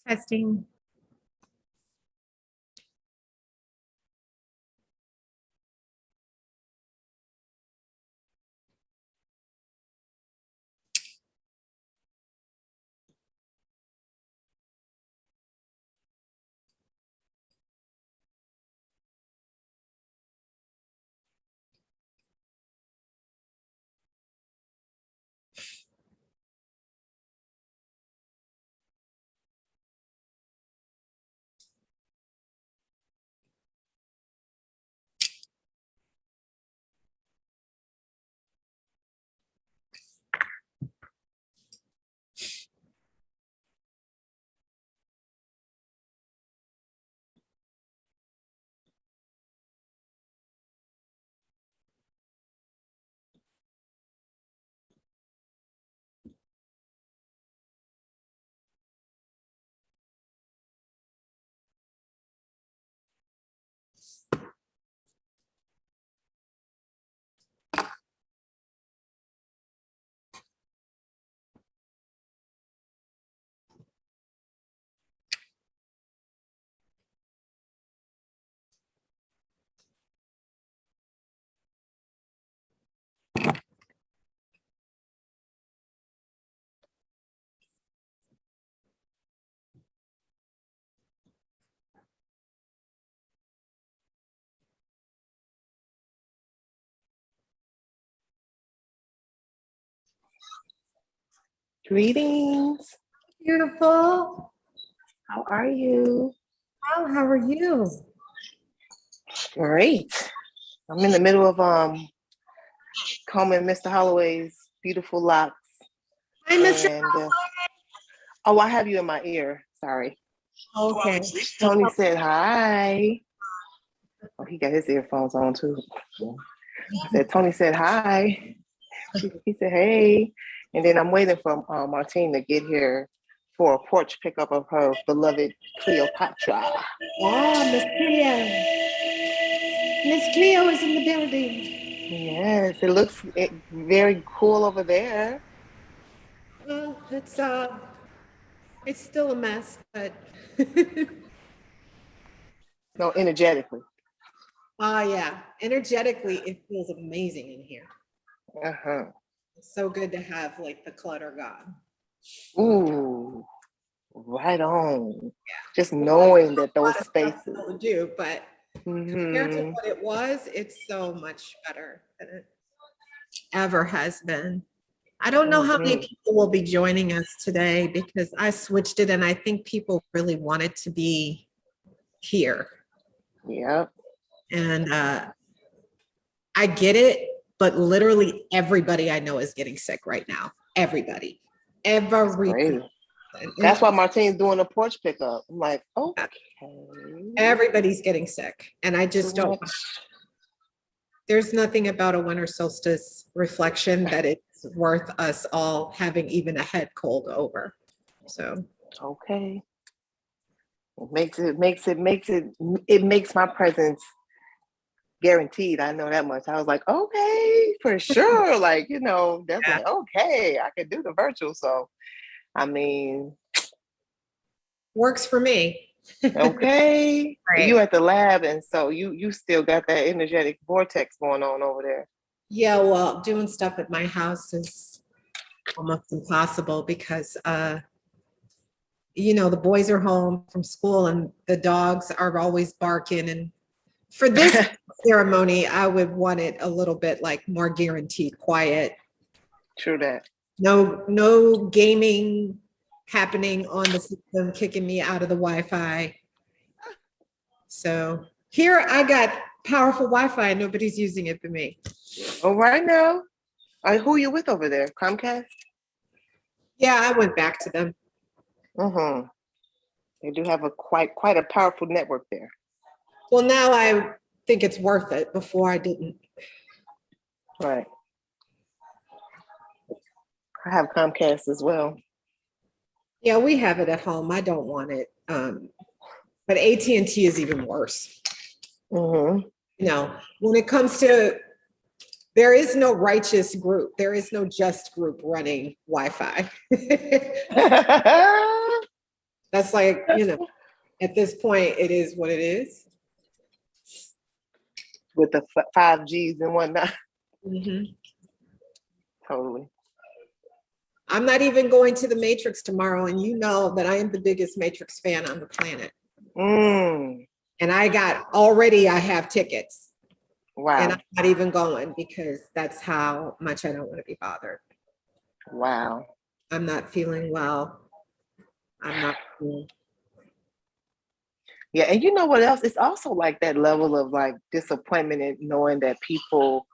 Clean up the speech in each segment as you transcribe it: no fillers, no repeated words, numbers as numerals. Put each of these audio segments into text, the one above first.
Testing. Greetings. Beautiful. How are you? Oh, how are you? Great. I'm in the middle of combing Mr. Holloway's beautiful locks. Hi, Mr. And oh, I have you in my ear. Sorry. Okay. Tony said hi. Oh, he got his earphones on too. I said Tony said hi. He said hey. And then I'm waiting for Martine to get here for a porch pickup of her beloved Cleopatra. Oh, Miss Cleo. Miss Cleo is in the building. Yes, it looks very cool over there. Well, it's still a mess, but No, energetically. yeah, energetically, it feels amazing in here. Uh-huh. It's so good to have like the clutter gone. Ooh, right on. Yeah. Just knowing that those To spaces. do, but compared to Mm-hmm. what it was, it's so much better than it ever has been. I don't know how many people will be joining us today because I switched it and I think people really wanted to be here. Yep. And I get it, but literally everybody I know is getting sick right now. Everybody. Great. That's why Martine's doing a porch pickup. I'm like, okay. Everybody's getting sick. And I just don't. There's nothing about a winter solstice reflection that it's worth us all having even a head cold over. So okay. It makes my presence guaranteed. I know that much. I was like, okay, for sure. Like, that's like, okay, I can do the virtual. So I mean, works for me. Okay. Right. You at the lab, and so you still got that energetic vortex going on over there. Yeah, well, doing stuff at my house is almost impossible because the boys are home from school and the dogs are always barking. And for this ceremony, I would want it a little bit like more guaranteed quiet. True that. No gaming happening on the system, kicking me out of the Wi-Fi. So here I got powerful Wi-Fi and nobody's using it for me. Oh, right now. Who are you with over there? Comcast? Yeah, I went back to them. Mm-hmm. They do have quite a powerful network there. Well, now I think it's worth it. Before I didn't. Right. I have Comcast as well. Yeah, we have it at home. I don't want it. But AT&T is even worse. Mm-hmm. When it comes to, there is no righteous group. There is no just group running Wi-Fi. That's like, at this point, it is what it is. With the 5Gs and whatnot. Mhm. Totally. I'm not even going to the Matrix tomorrow, and you know that I am the biggest Matrix fan on the planet. Mm. And I have tickets. Wow. And I'm not even going because that's how much I don't want to be bothered. Wow. I'm not feeling well. I'm not feeling. Yeah, and you know what else? It's also like that level of like disappointment in knowing that people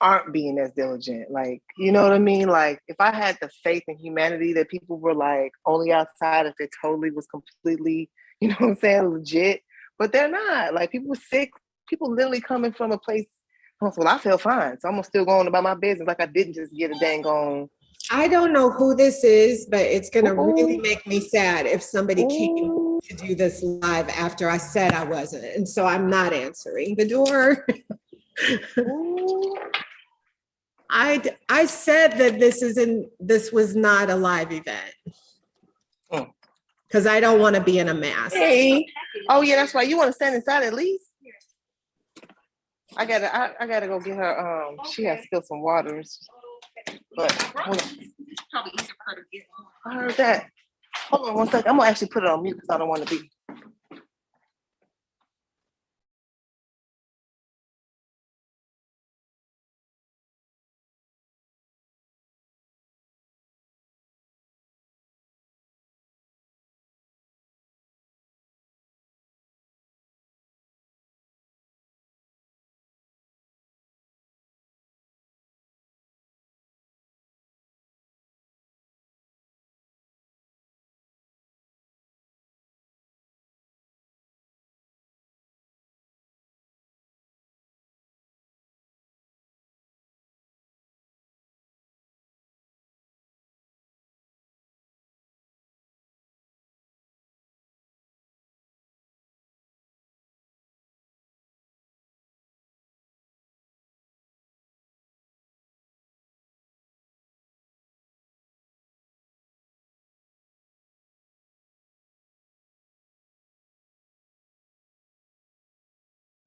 aren't being as diligent. Like, you know what I mean? Like, if I had the faith in humanity that people were like only outside if it totally was completely, you know what I'm saying, legit, but they're not. Like, people sick, people literally coming from a place. Well, I feel fine, so I'm gonna still go on about my business like I didn't just get a dang on. I don't know who this is, but it's gonna really make me sad if somebody came to do this live after I said I wasn't, and so I'm not answering the door. I said that this was not a live event because I don't want to be in a mask. Hey, oh yeah, that's right. You want to stand inside at least? I gotta go get her. She has spilled some waters. But hold on. Probably easier for her to get on. I heard that. Hold on one second. I'm gonna actually put it on mute because I don't want to be.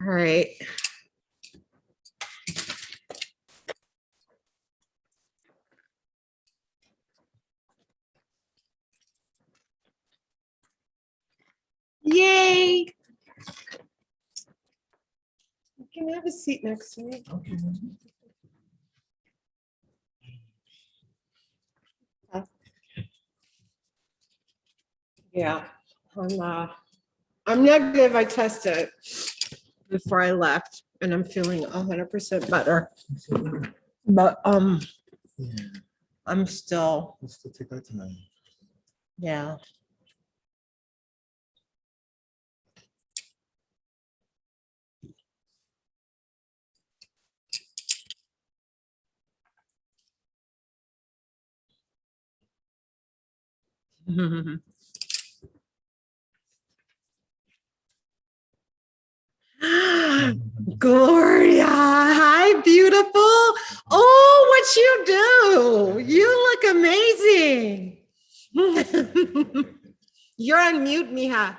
All right. Yay! Can I have a seat next to me? Okay. Yeah, I'm negative. I tested before I left, and I'm feeling 100% better. But I'm still. Let's still take that tonight. Yeah. Gloria, hi, beautiful. Oh, what you do? You look amazing. You're on mute, Mija.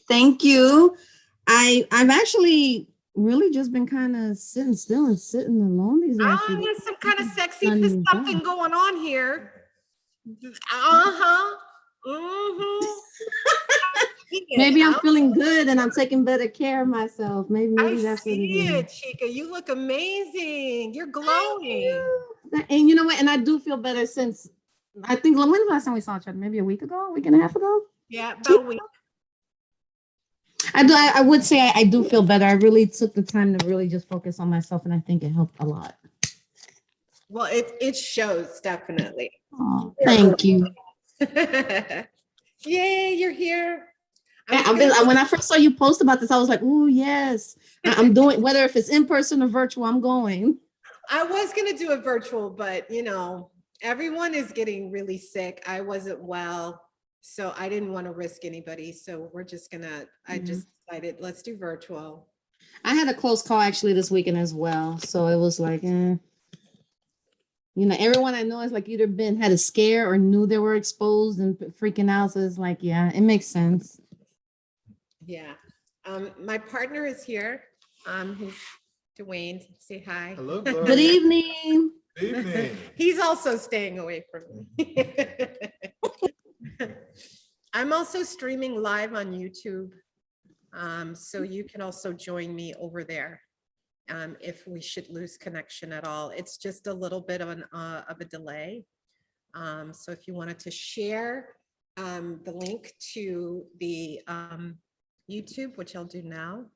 Thank you. I've actually really just been kind of sitting still and sitting alone these last few days. There's some kind of sexy something going on here. Uh-huh. Mm-hmm. Maybe I'm feeling good and I'm taking better care of myself. Maybe that's what it is. I see it, Chica. You look amazing. You're glowing. And you know what? And I do feel better since I think when was the last time we saw each other? Maybe a week and a half ago. Yeah, about a week. I would say I do feel better. I really took the time to really just focus on myself, and I think it helped a lot. Well, it shows definitely. Oh, thank you. Yay, you're here. When I first saw you post about this, I was like, "Oh yes, I'm doing. Whether if it's in person or virtual, I'm going." I was gonna do it virtual, but everyone is getting really sick. I wasn't well, so I didn't want to risk anybody. So we're just gonna. I just decided let's do virtual. I had a close call actually this weekend as well, so it was like, You know, everyone I know has like either had a scare or knew they were exposed and freaking out. So it's like, yeah, it makes sense. Yeah. My partner is here. He's Dwayne. Say hi. Hello, Good Gloria. evening. Good evening. He's also staying away from me. I'm also streaming live on YouTube. So you can also join me over there. If we should lose connection at all, it's just a little bit of a delay. So if you wanted to share the link to the YouTube, which I'll do now.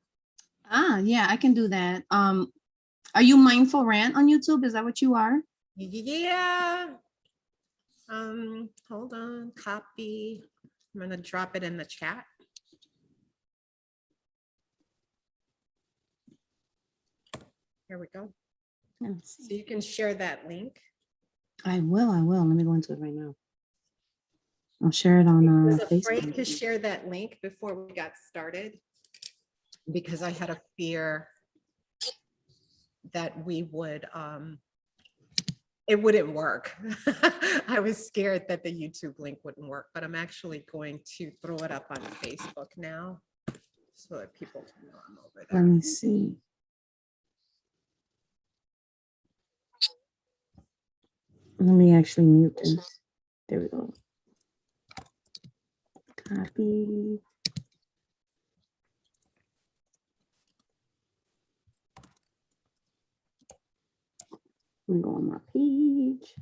Yeah, I can do that. Are you MindfulRant on YouTube? Is that what you are? Yeah. Hold on, copy. I'm gonna drop it in the chat. Here we go. Let's So see. you can share that link. I will. Let me go into it right now. I'll share it I on was afraid Facebook. to share that link before we got started because I had a fear that we would it wouldn't work. I was scared that the YouTube link wouldn't work, but I'm actually going to throw it up on Facebook now so that people can know I'm over there. Let me see. Let me actually mute this. There we go. Copy. Let me go on my page.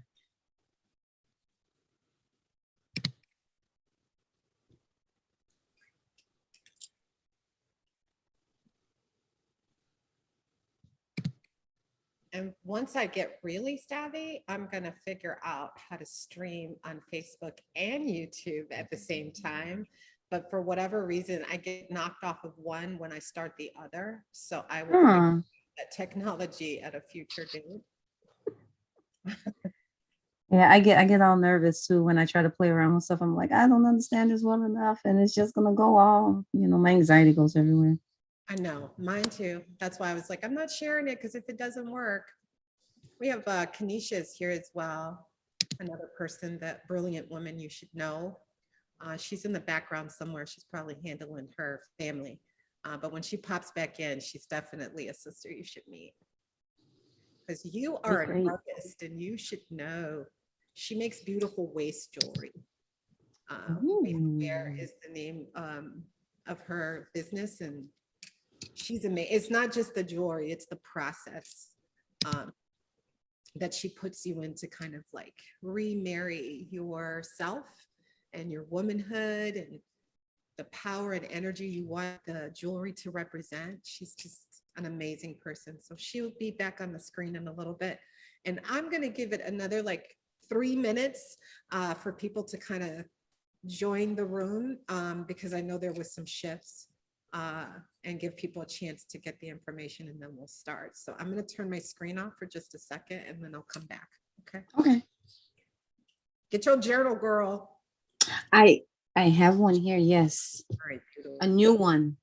And once I get really savvy, I'm going to figure out how to stream on Facebook and YouTube at the same time. But for whatever reason, I get knocked off of one when I start the other. So I will figure Huh. that technology at a future date. Yeah, I get all nervous too when I try to play around with stuff. I'm like, I don't understand this well enough, and it's just gonna go all, my anxiety goes everywhere. I know, mine too. That's why I was like, I'm not sharing it because if it doesn't work, we have Kanisha is here as well. Another person, that brilliant woman you should know. She's in the background somewhere. She's probably handling her family. But when she pops back in, she's definitely a sister you should meet. Because you are an Great. artist and you should know. She makes beautiful waist jewelry. Wayfair is the name of her business, and she's amazing. It's not just the jewelry, it's the process that she puts you in to kind of like remarry yourself and your womanhood and the power and energy you want the jewelry to represent. She's just an amazing person. So she'll be back on the screen in a little bit. And I'm going to give it another like 3 minutes for people to kind of join the room because I know there was some shifts and give people a chance to get the information, and then we'll start. So I'm going to turn my screen off for just a second and then I'll come back. Okay. Okay. Get your journal, girl. I have one here. Yes, All right. a new one.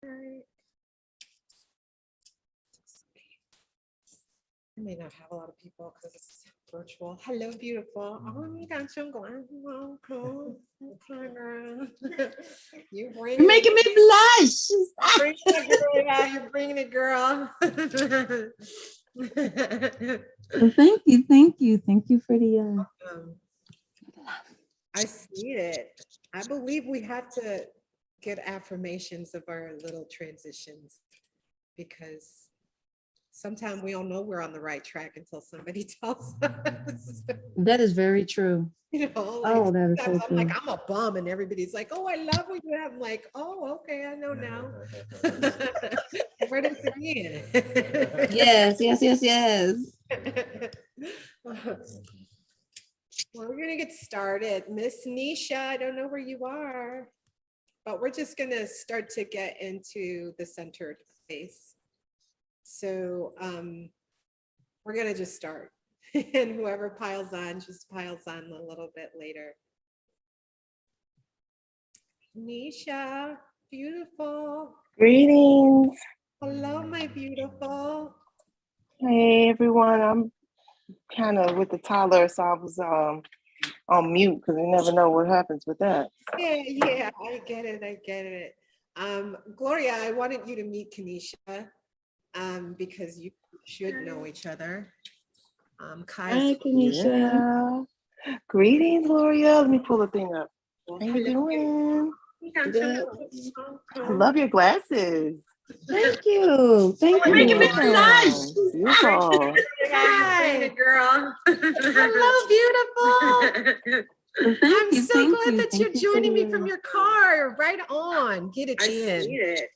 right. I may not have a lot of people because it's virtual. Hello, beautiful. Oh, you got some glasses on. Cool. Okay, girl. You bring You're making me blush. bring it, girl. Yeah, you're bringing it, girl. Well, thank you, thank you, thank you for the. I see it. I believe we have to get affirmations of our little transitions because sometimes we don't know we're on the right track until somebody tells us. That is very true. You know, like Oh, that is so sometimes I'm true. like, I'm a bum, and everybody's like, oh, I love what you have. I'm like, oh, okay, I know now. Where does it begin? Yes, yes, yes, yes. Well, we're gonna get started. Miss Nisha, I don't know where you are, but we're just gonna start to get into the centered space. So we're gonna just start. And whoever piles on, just piles on a little bit later. Nisha, beautiful. Greetings. Hello, my beautiful. Hey everyone. I'm kind of with the toddler, so I was on mute because you never know what happens with that. Yeah, I get it. I get it. Gloria, I wanted you to meet Kanisha because you should know each other. Hi, Kanisha. Yeah. Greetings, Gloria. Let me pull the thing up. How you Hello. doing? Good. I love your glasses. Thank you. Thank You're you. making me blush. Beautiful. Hi, girl. Hello, beautiful. Well, thank I'm you, so thank glad you, that thank you're you for joining me the, from your car. Right on. Get it I in. see it.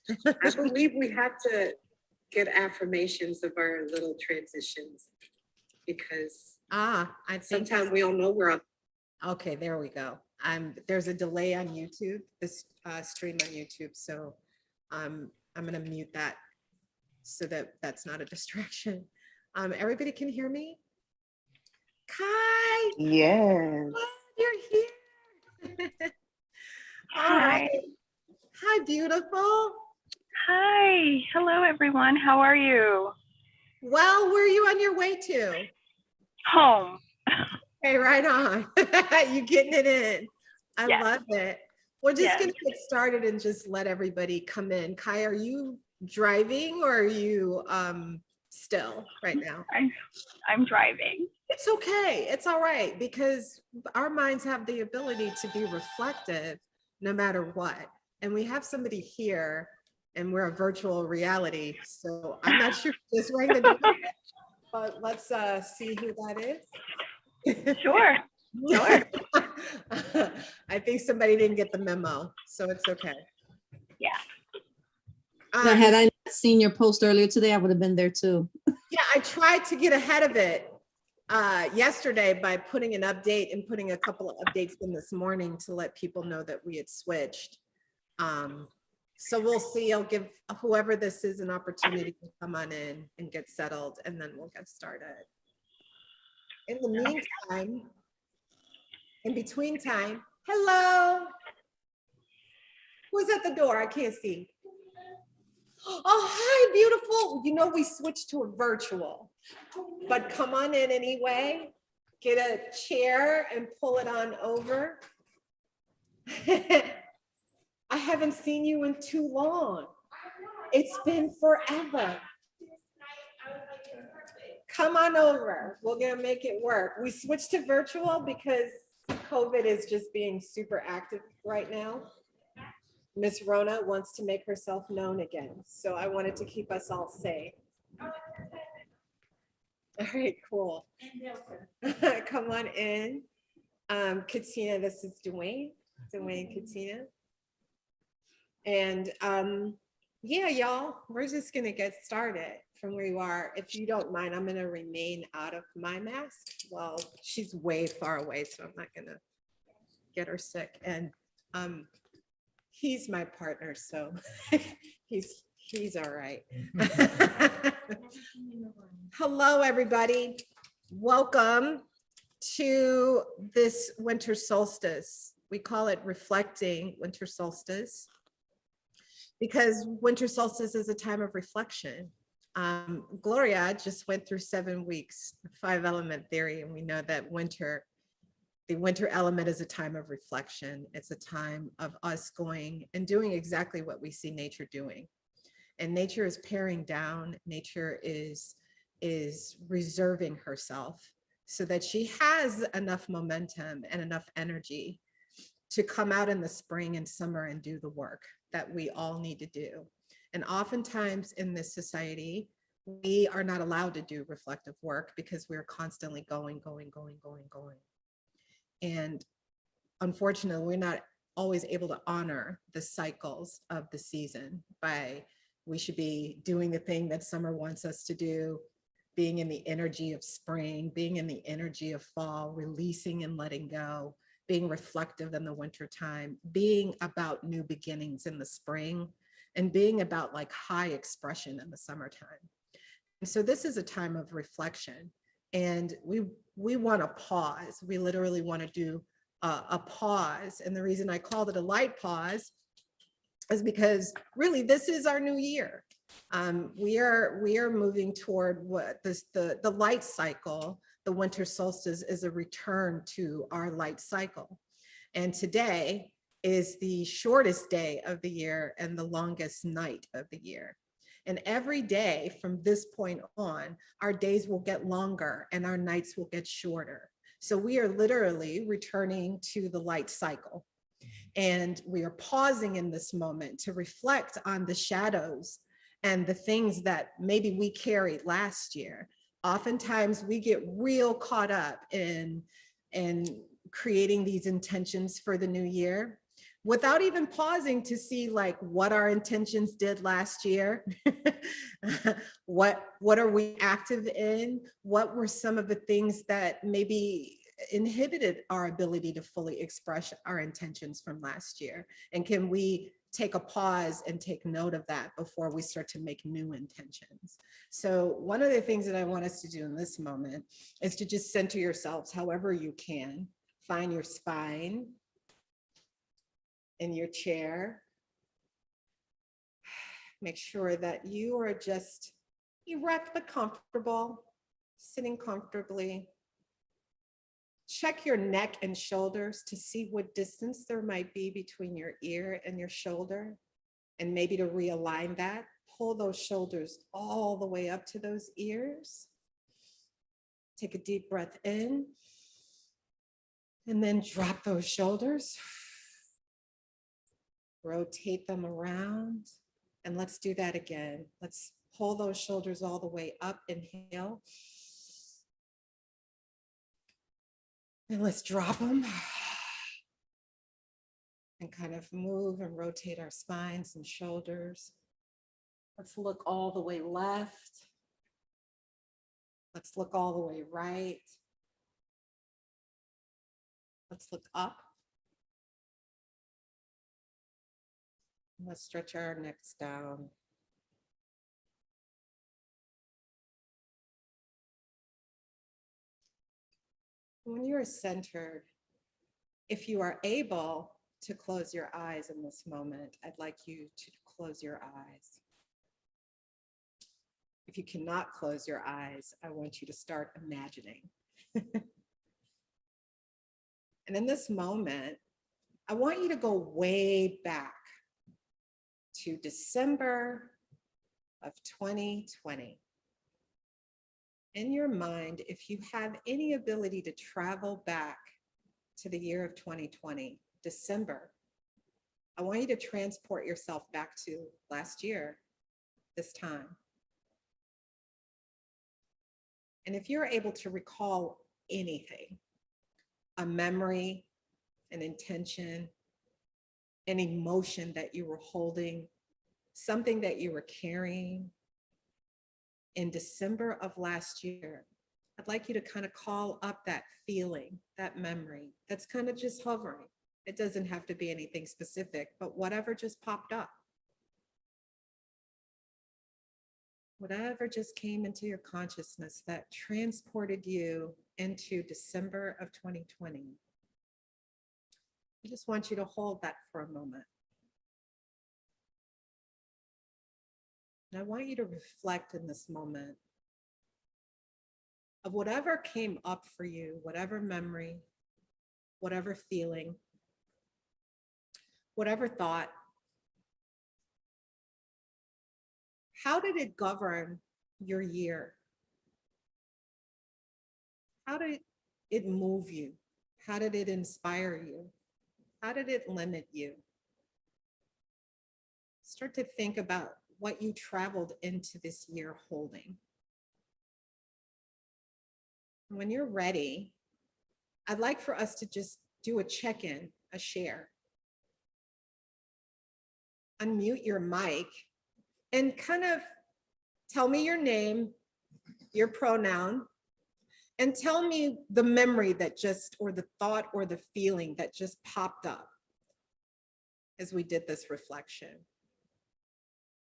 I believe we have to get affirmations of our little transitions because I think sometimes we don't know we're on. Okay, there we go. There's a delay on YouTube, this stream on YouTube, so I'm gonna mute that so that that's not a distraction. Everybody can hear me? Kai, Yes. you're here. All Hi. right. Hi, beautiful. Hi. Hello, everyone. How are you? Well, where are you on your way to? Home. Hey, right on. You getting it in. I Yes. love it. We're just Yes. going to get started and just let everybody come in. Kai, are you driving or are you still right now? I'm driving. It's okay. It's all right because our minds have the ability to be reflective no matter what. And we have somebody here and we're a virtual reality. So I'm not sure who just rang the doorbell, but let's see who that is. Sure. Sure. I think somebody didn't get the memo, so it's okay. Yeah. now, had I not seen your post earlier today, I would have been there too. Yeah, I tried to get ahead of it yesterday by putting an update and putting a couple of updates in this morning to let people know that we had switched. So we'll see. I'll give whoever this is an opportunity to come on in and get settled, and then we'll get started. In the meantime, in between time, hello. Who's at the door? I can't see. Oh, hi, beautiful. You know, we switched to a virtual, but come on in anyway. Get a chair and pull it on over. I haven't seen you in too long. It's been forever. Come on over. We're gonna make it work. We switched to virtual because COVID is just being super active right now. Miss Rona wants to make herself known again. So I wanted to keep us all safe. All right, cool. Come on in. Katina, this is Dwayne Katina. And yeah, y'all, we're just gonna get started from where you are. If you don't mind, I'm gonna remain out of my mask. Well, she's way far away, so I'm not gonna get her sick. And he's my partner, so he's all right. Hello, everybody. Welcome to this winter solstice. We call it reflecting winter solstice. because winter solstice is a time of reflection. Gloria just went through 7 weeks, 5-element theory, and we know that the winter element is a time of reflection. It's a time of us going and doing exactly what we see nature doing. And nature is paring down. Nature is reserving herself so that she has enough momentum and enough energy to come out in the spring and summer and do the work that we all need to do. And oftentimes in this society, we are not allowed to do reflective work because we're constantly going. And unfortunately, we're not always able to honor the cycles of the season by, we should be doing the thing that summer wants us to do, being in the energy of spring, being in the energy of fall, releasing and letting go, being reflective in the winter time, being about new beginnings in the spring, and being about like high expression in the summertime. And so this is a time of reflection, and we want to pause. We literally want to do a pause. And the reason I called it a light pause is because really this is our new year. We are moving toward what the light cycle. The winter solstice is a return to our light cycle. And today is the shortest day of the year and the longest night of the year. And every day from this point on, our days will get longer and our nights will get shorter. So we are literally returning to the light cycle. And we are pausing in this moment to reflect on the shadows and the things that maybe we carried last year. Oftentimes we get real caught up in creating these intentions for the new year without even pausing to see like what our intentions did last year. What are we active in? What were some of the things that maybe inhibited our ability to fully express our intentions from last year? And can we take a pause and take note of that before we start to make new intentions? So one of the things that I want us to do in this moment is to just center yourselves however you can. Find your spine in your chair. Make sure that you are just erect but comfortable, sitting comfortably. Check your neck and shoulders to see what distance there might be between your ear and your shoulder, and maybe to realign that. Pull those shoulders all the way up to those ears. Take a deep breath in, and then drop those shoulders. Rotate them around, and let's do that again. Let's pull those shoulders all the way up. Inhale. And let's drop them and kind of move and rotate our spines and shoulders. Let's look all the way left. Let's look all the way right. Let's look up. Let's stretch our necks down. When you're centered, if you are able to close your eyes in this moment, I'd like you to close your eyes. If you cannot close your eyes, I want you to start imagining. And in this moment, I want you to go way back to December of 2020. In your mind, if you have any ability to travel back to the year of 2020, December, I want you to transport yourself back to last year, this time. And if you're able to recall anything, a memory, an intention, an emotion that you were holding, something that you were carrying in December of last year, I'd like you to kind of call up that feeling, that memory that's kind of just hovering. It doesn't have to be anything specific, but whatever just popped up. Whatever just came into your consciousness that transported you into December of 2020. I just want you to hold that for a moment. And I want you to reflect in this moment of whatever came up for you, whatever memory, whatever feeling, whatever thought. How did it govern your year? How did it move you? How did it inspire you? How did it limit you? Start to think about what you traveled into this year holding. When you're ready, I'd like for us to just do a check-in, a share. Unmute your mic and kind of tell me your name, your pronoun, and tell me the memory that just, or the thought or the feeling that just popped up as we did this reflection.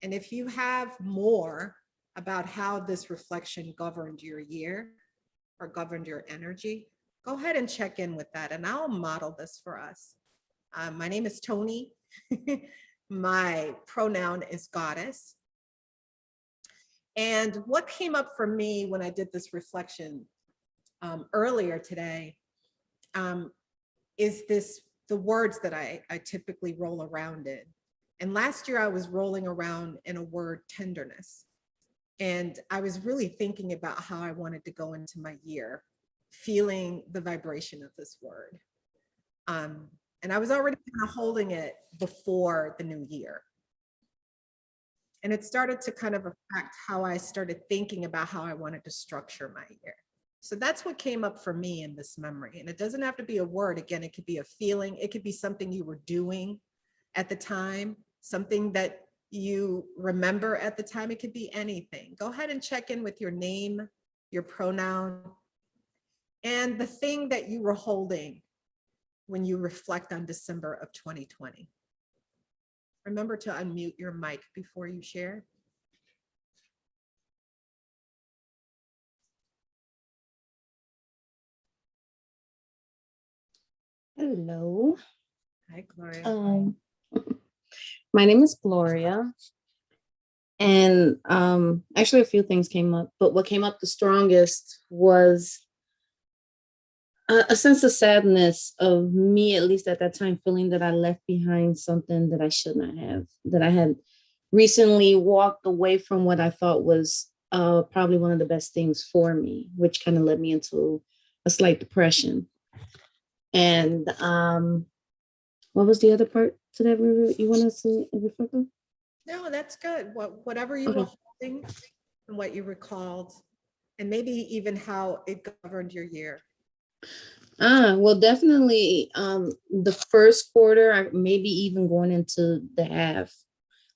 And if you have more about how this reflection governed your year or governed your energy, go ahead and check in with that and I'll model this for us. My name is Tony. My pronoun is goddess. And what came up for me when I did this reflection earlier today is the words that I typically roll around in. And last year I was rolling around in a word, tenderness. And I was really thinking about how I wanted to go into my year, feeling the vibration of this word. And I was already kind of holding it before the new year. And it started to kind of affect how I started thinking about how I wanted to structure my year. So that's what came up for me in this memory. And it doesn't have to be a word. Again, it could be a feeling. It could be something you were doing at the time, something that you remember at the time. It could be anything. Go ahead and check in with your name, your pronoun, and the thing that you were holding when you reflect on December of 2020. Remember to unmute your mic before you share. Hello. Hi, Gloria. My name is Gloria. And actually a few things came up, but what came up the strongest was a sense of sadness of me, at least at that time, feeling that I left behind something that I should not have, that I had recently walked away from what I thought was probably one of the best things for me, which kind of led me into a slight depression. And what was the other part to that you want us to reflect on? No, that's good. Whatever you were holding and what you recalled, and maybe even how it governed your year. Well, definitely the first quarter, maybe even going into the half,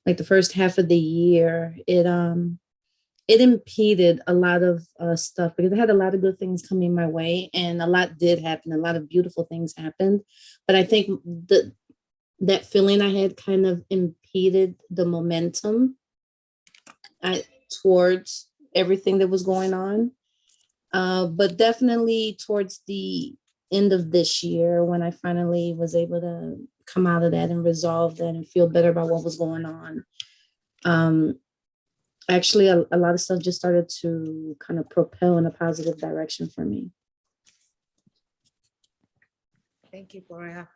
like the first half of the year, it impeded a lot of stuff because I had a lot of good things coming my way and a lot did happen. A lot of beautiful things happened. But I think that feeling I had kind of impeded the momentum towards everything that was going on. But definitely towards the end of this year, when I finally was able to come out of that and resolve that and feel better about what was going on. Actually, a lot of stuff just started to kind of propel in a positive direction for me. Thank you, Gloria.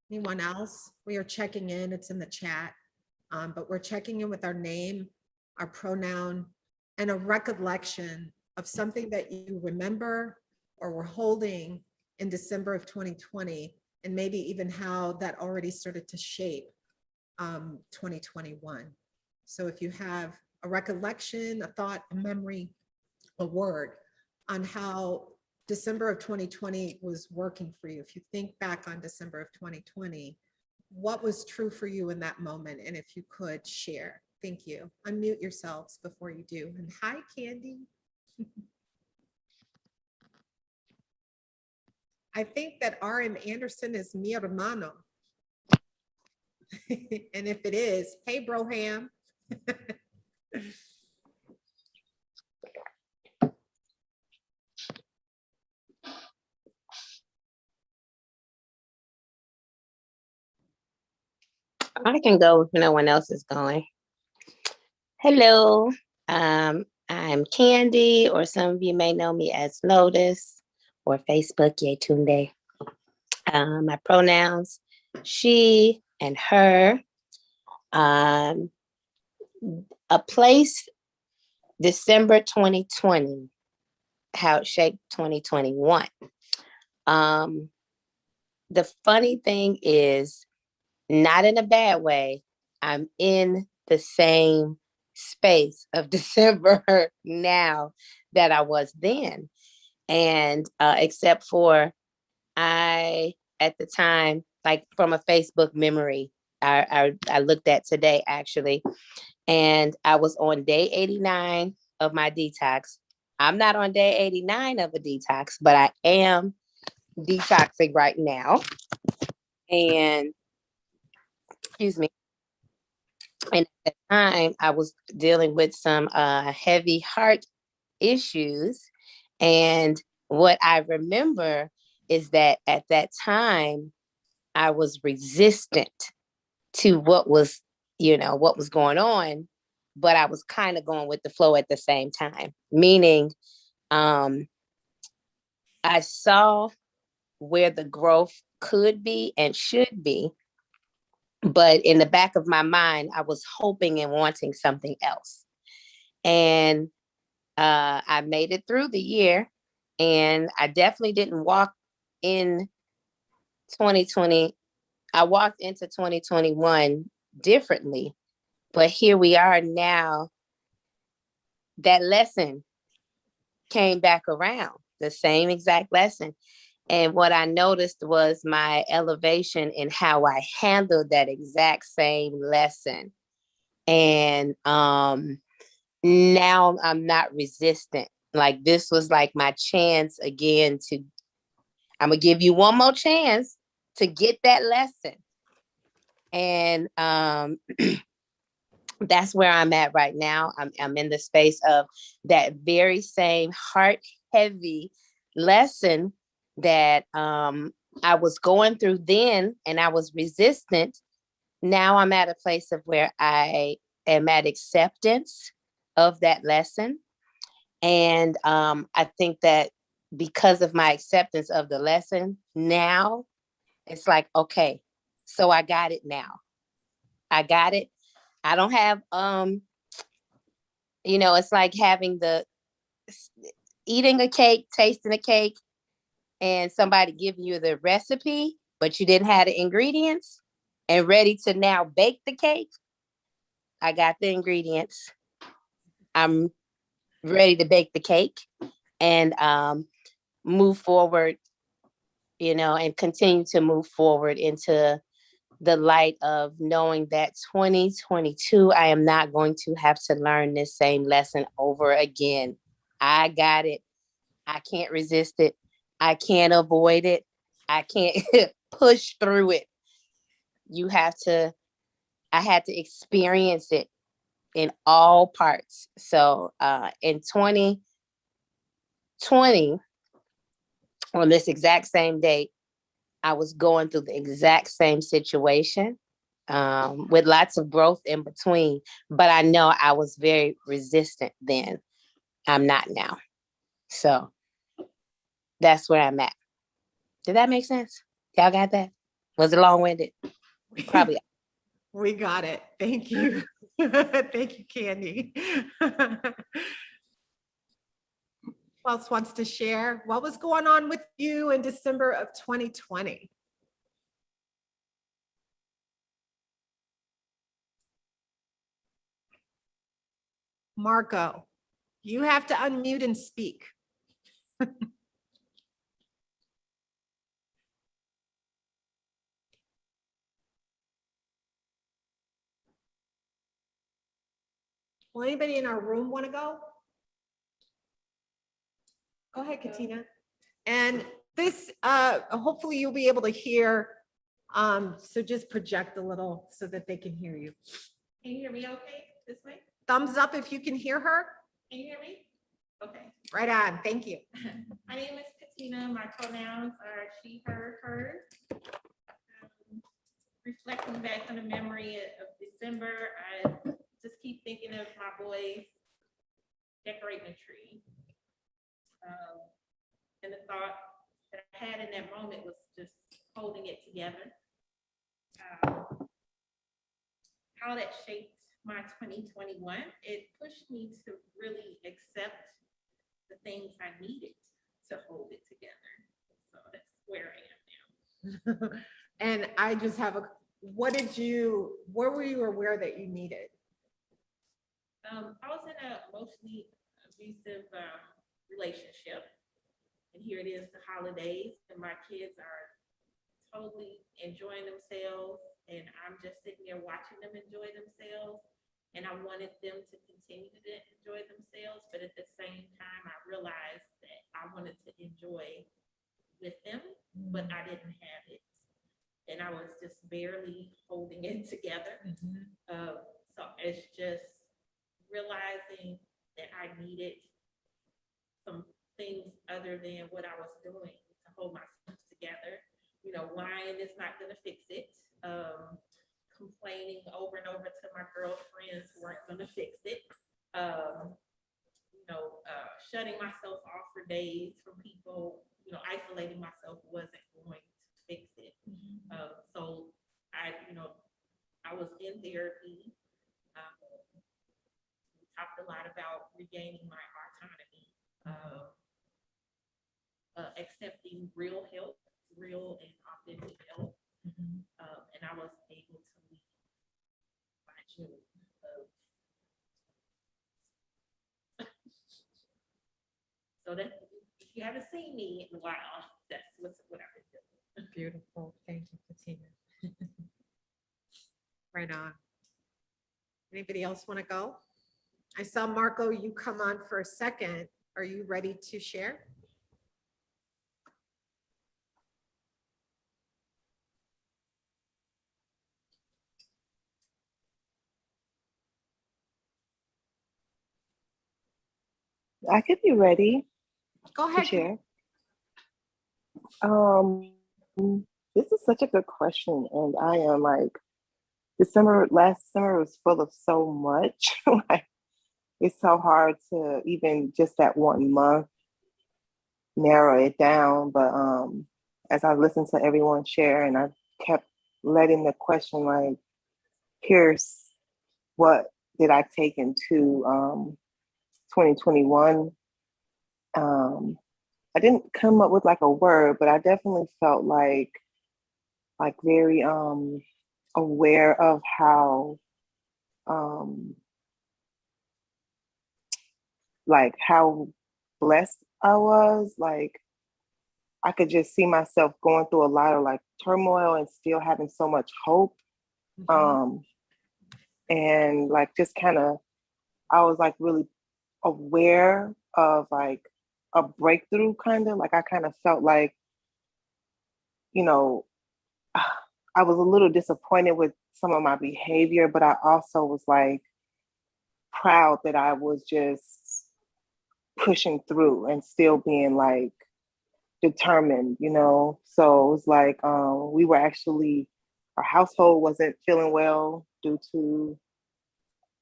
Anyone else? We are checking in. It's in the chat, but we're checking in with our name, our pronoun, and a recollection of something that you remember or were holding in December of 2020, and maybe even how that already started to shape 2021. So if you have a recollection, a thought, a memory, a word on how December of 2020 was working for you, if you think back on December of 2020, what was true for you in that moment? And if you could share, thank you. Unmute yourselves before you do. And hi, Candy. I think that RM Anderson is mi hermano. And if it is, hey, Broham. I can go if no one else is going. Hello, I'm Candy, or some of you may know me as Lotus, or Facebook Yetunde. My pronouns, she and her. Um, a place, December 2020, how it shaped 2021. The funny thing is, not in a bad way, I'm in the same space of December now that I was then. And except for at the time, like from a Facebook memory, I looked at today actually, and I was on day 89 of my detox. I'm not on day 89 of a detox, but I am detoxing right now. And excuse me. And at the time, I was dealing with some heavy heart issues. And what I remember is that at that time, I was resistant to what was going on, but I was kind of going with the flow at the same time, meaning I saw where the growth could be and should be. But in the back of my mind, I was hoping and wanting something else. And I made it through the year, and I definitely didn't walk in 2020. I walked into 2021 differently, but here we are now. That lesson came back around, the same exact lesson. And what I noticed was my elevation in how I handled that exact same lesson. And now I'm not resistant. Like, this was like my chance again I'm gonna give you one more chance to get that lesson. And that's where I'm at right now. I'm in the space of that very same heart heavy lesson that I was going through then, and I was resistant. Now I'm at a place of where I am at acceptance of that lesson. And I think that because of my acceptance of the lesson, now it's like, okay, so I got it now. I got it. I don't have, it's like eating a cake, tasting a cake, and somebody giving you the recipe, but you didn't have the ingredients and ready to now bake the cake. I got the ingredients. I'm ready to bake the cake and move forward, and continue to move forward into the light of knowing that 2022, I am not going to have to learn this same lesson over again. I got it. I can't resist it. I can't avoid it. I can't push through it. I had to experience it in all parts. So in 2020, on this exact same date, I was going through the exact same situation with lots of growth in between. But I know I was very resistant then. I'm not now. So that's where I'm at. Did that make sense? Y'all got that? Was it long-winded? Probably. We got it. Thank you. Thank you, Candy. Who else wants to share? What was going on with you in December of 2020? Marco, you have to unmute and speak. Will anybody in our room want to go? Go ahead, Katina. And this, hopefully you'll be able to hear. So just project a little so that they can hear you. Can you hear me okay this way? Thumbs up if you can hear her. Can you hear me? Okay. Right on. Thank you. My name is Katina. My pronouns are she, her, hers. Reflecting back on the memory of December, I just keep thinking of my boys decorating a tree. And the thought that I had in that moment was just holding it together. How that shaped my 2021, it pushed me to really accept the things I needed to hold it together. So that's where I am now. And I just have where were you aware that you needed? I was in a emotionally abusive relationship, and here it is, the holidays, and my kids are totally enjoying themselves, and I'm just sitting there watching them enjoy themselves, and I wanted them to continue to enjoy themselves, but at the same time, I realized that I wanted to enjoy with them, but I didn't have it, and I was just barely holding it together. So it's just realizing that I needed some things other than what I was doing to hold myself together. You know, lying is not going to fix it. Complaining over and over to my girlfriends weren't going to fix it. Shutting myself off for days from people, isolating myself wasn't going to fix it. So I was in therapy. We talked a lot about regaining my autonomy, accepting real help, real and authentic help. And I was able to leave by June of so that if you haven't seen me in a while, that's what I've been doing. Beautiful. Thank you, Katina. Right on. Anybody else want to go? I saw Marco, you come on for a second. Are you ready to share? I could be ready Go to ahead. share. This is such a good question, and I am like, last summer was full of so much. Like, it's so hard to even just that 1 month narrow it down. But as I listened to everyone share, and I kept letting the question like pierce, what did I take into 2021? I didn't come up with like a word, but I definitely felt like very aware of how how blessed I was. Like, I could just see myself going through a lot of like turmoil and still having so much hope. And like just kind of, I was like really aware of like a breakthrough, kind of like I kind of felt like, I was a little disappointed with some of my behavior, but I also was like proud that I was just pushing through and still being like determined, So it was like we were actually, our household wasn't feeling well due to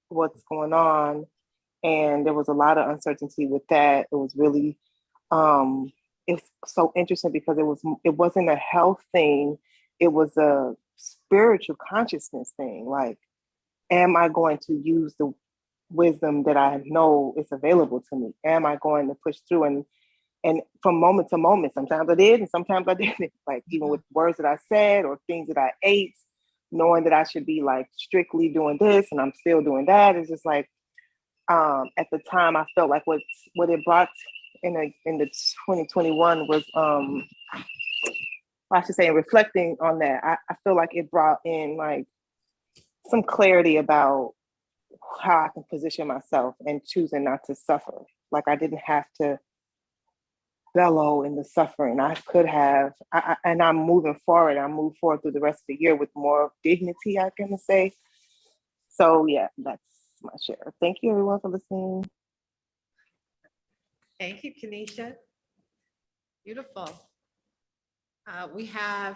what's going on. And there was a lot of uncertainty with that. It was really, it's so interesting because it wasn't a health thing. It was a spiritual consciousness thing. Like, am I going to use the wisdom that I know is available to me? Am I going to push through? And from moment to moment, sometimes I did and sometimes I didn't. Like, even with words that I said or things that I ate, knowing that I should be like strictly doing this and I'm still doing that. It's just like, at the time I felt like what it brought in the 2021 was, I should say, reflecting on that, I feel like it brought in like some clarity about how I can position myself and choosing not to suffer. Like, I didn't have to bellow in the suffering. I could have, and I'm moving forward. I move forward through the rest of the year with more dignity, I can say. So yeah, that's my share. Thank you everyone for listening. Thank you, Kanisha. Beautiful. We have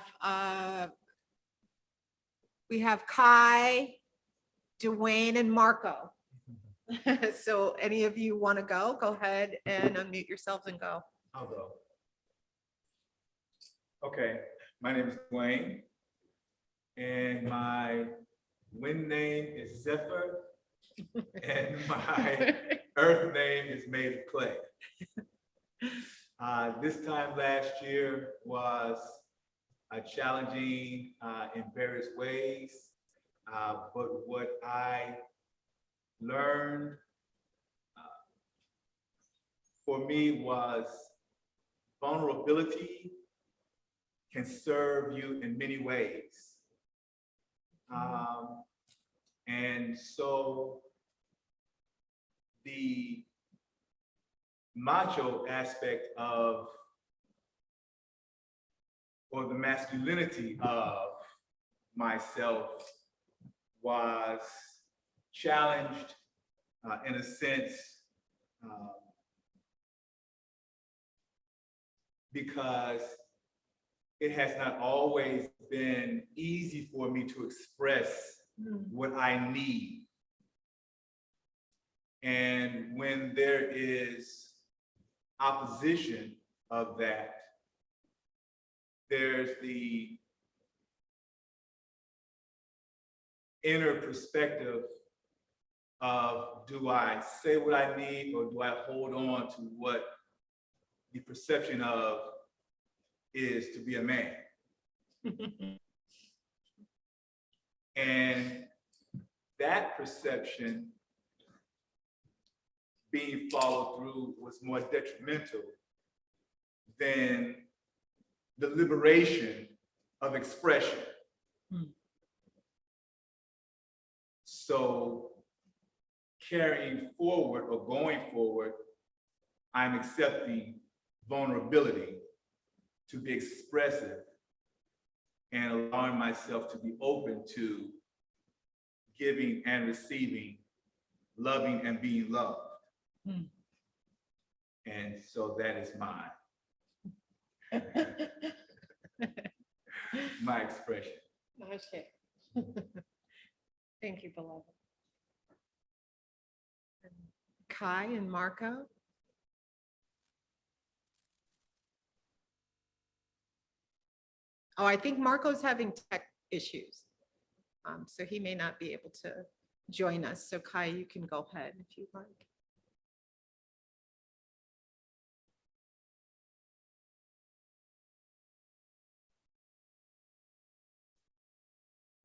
Kai, Dwayne and Marco. So any of you want to go ahead and unmute yourselves and go. I'll go. Okay, my name is Dwayne, and my wind name is Zephyr, and my earth name is made of clay. This time last year was challenging in various ways, but what I learned for me was vulnerability can serve you in many ways. And so the macho aspect of, or the masculinity of myself was challenged in a sense because it has not always been easy for me to express what I need. And when there is opposition of that, there's the inner perspective of, do I say what I need, or do I hold on to what the perception of is to be a man? And that perception being followed through was more detrimental than the liberation of expression. So carrying forward or going forward, I'm accepting vulnerability to be expressive and allowing myself to be open to giving and receiving, loving and being loved. And so that is my expression. Okay. Thank you, beloved. Kai and Marco. Oh, I think Marco's having tech issues. So he may not be able to join us. So Kai, you can go ahead if you'd like.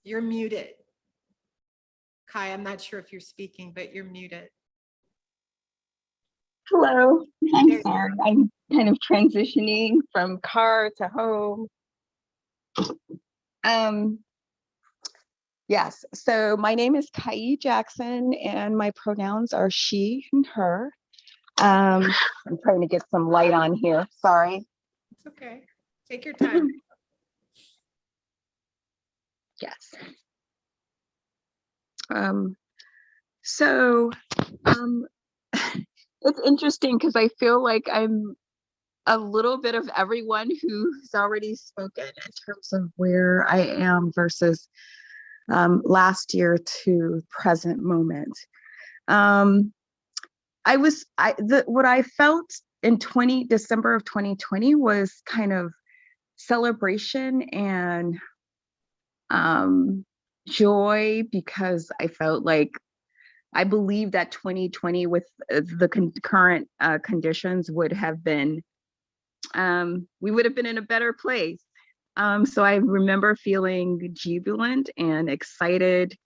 You're muted. Kai, I'm not sure if you're speaking, but you're muted. Hello, There I'm you sorry. I'm kind of transitioning from car to home. Yes, so my name is Kai Jackson and my pronouns are she and her. I'm trying to get some light on here, sorry. It's okay. Take your time. Yes. So it's interesting because I feel like I'm a little bit of everyone who's already spoken in terms of where I am versus last year to present moment. What I felt in December of 2020 was kind of celebration and joy, because I felt like I believe that 2020 with the current conditions would have been, we would have been in a better place. So I remember feeling jubilant and excited.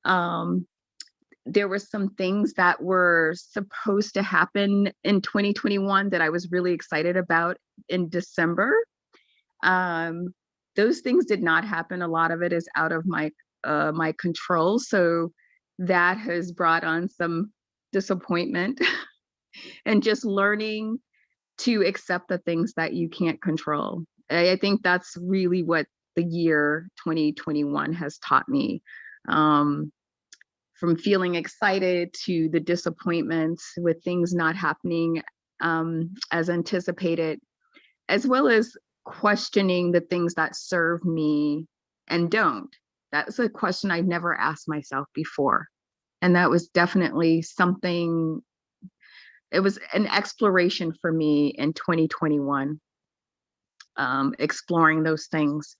There were some things that were supposed to happen in 2021 that I was really excited about in December. Those things did not happen. A lot of it is out of my control. So that has brought on some disappointment and just learning to accept the things that you can't control. I think that's really what the year 2021 has taught me. From feeling excited to the disappointments with things not happening as anticipated, as well as questioning the things that serve me and don't. That's a question I never asked myself before. And that was definitely something, it was an exploration for me in 2021, exploring those things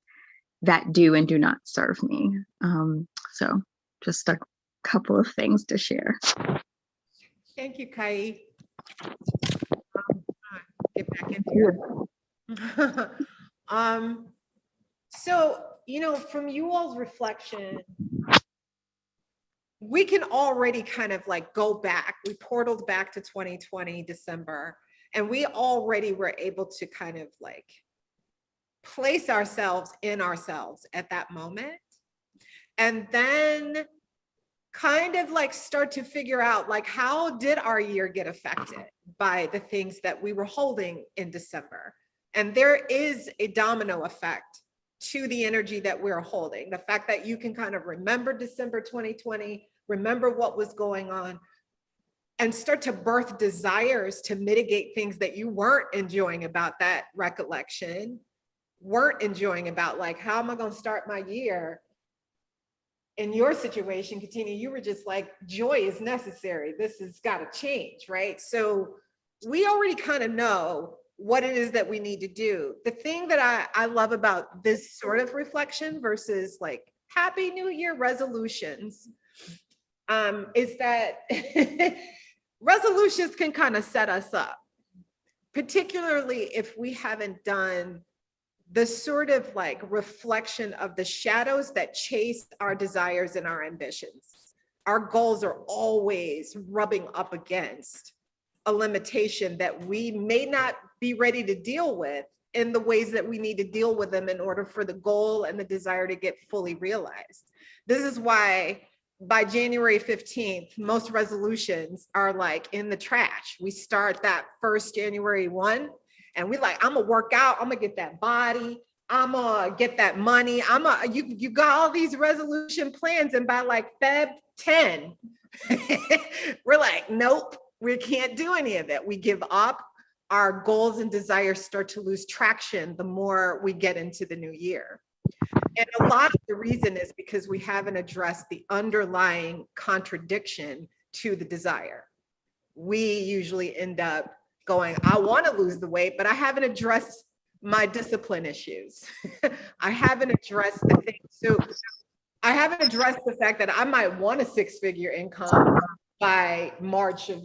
that do and do not serve me. So just a couple of things to share. Thank you, Kai. Get back in here. So, from you all's reflection, we can already kind of like go back. We portaled back to 2020, December, and we already were able to kind of like place ourselves in ourselves at that moment. And then kind of like start to figure out like, how did our year get affected by the things that we were holding in December? And there is a domino effect to the energy that we're holding. The fact that you can kind of remember December 2020, remember what was going on, and start to birth desires to mitigate things that you weren't enjoying about that recollection, weren't enjoying about like, how am I going to start my year? In your situation, Katina, you were just like, joy is necessary. This has got to change, right? So we already kind of know what it is that we need to do. The thing that I love about this sort of reflection versus like Happy New Year resolutions is that resolutions can kind of set us up, particularly if we haven't done the sort of like reflection of the shadows that chase our desires and our ambitions. Our goals are always rubbing up against a limitation that we may not be ready to deal with in the ways that we need to deal with them in order for the goal and the desire to get fully realized. This is why by January 15th, most resolutions are like in the trash. We start that first January 1, and we like, I'm gonna work out, I'm gonna get that body, I'm gonna get that money, you got all these resolution plans, and by like Feb 10, we're like, nope, we can't do any of that. We give up. Our goals and desires start to lose traction the more we get into the new year. And a lot of the reason is because we haven't addressed the underlying contradiction to the desire. We usually end up going, I want to lose the weight, but I haven't addressed my discipline issues. I haven't addressed the thing. So I haven't addressed the fact that I might want a 6-figure income by March of,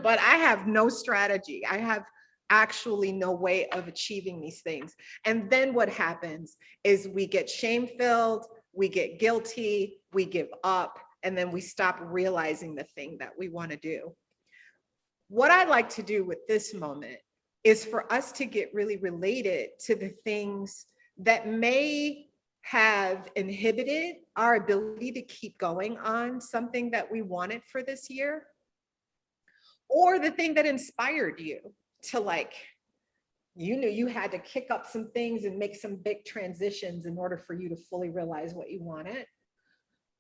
but I have no strategy. I have actually no way of achieving these things. And then what happens is we get shame-filled, we get guilty, we give up, and then we stop realizing the thing that we want to do. What I'd like to do with this moment is for us to get really related to the things that may have inhibited our ability to keep going on something that we wanted for this year, or the thing that inspired you to like, you knew you had to kick up some things and make some big transitions in order for you to fully realize what you wanted.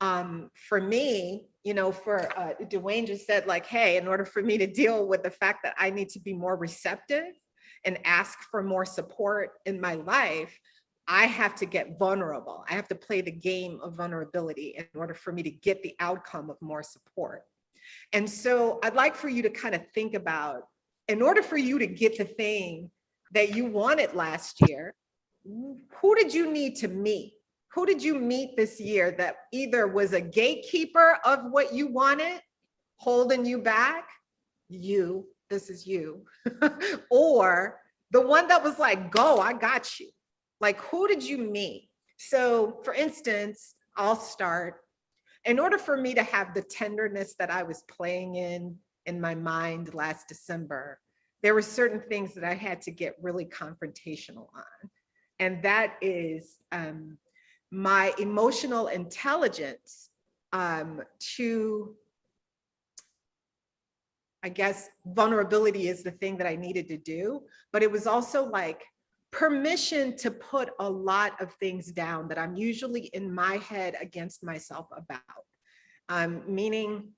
For me, Dwayne just said like, hey, in order for me to deal with the fact that I need to be more receptive and ask for more support in my life, I have to get vulnerable. I have to play the game of vulnerability in order for me to get the outcome of more support. And so I'd like for you to kind of think about, in order for you to get the thing that you wanted last year, who did you need to meet? Who did you meet this year that either was a gatekeeper of what you wanted, holding you back, this is you, or the one that was like, go, I got you. Like, who did you meet? So for instance, I'll start. In order for me to have the tenderness that I was playing in my mind last December, there were certain things that I had to get really confrontational on. And that is my emotional intelligence to, I guess, vulnerability is the thing that I needed to do, but it was also like permission to put a lot of things down that I'm usually in my head against myself about, meaning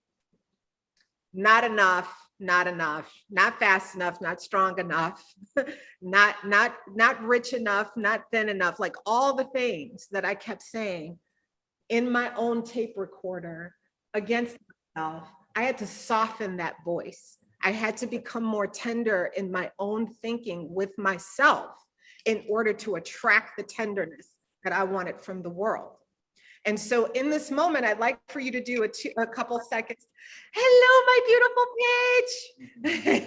not enough, not fast enough, not strong enough, not rich enough, not thin enough, like all the things that I kept saying in my own tape recorder against myself, I had to soften that voice. I had to become more tender in my own thinking with myself in order to attract the tenderness that I wanted from the world. And so in this moment, I'd like for you to do a couple seconds. Hello, my beautiful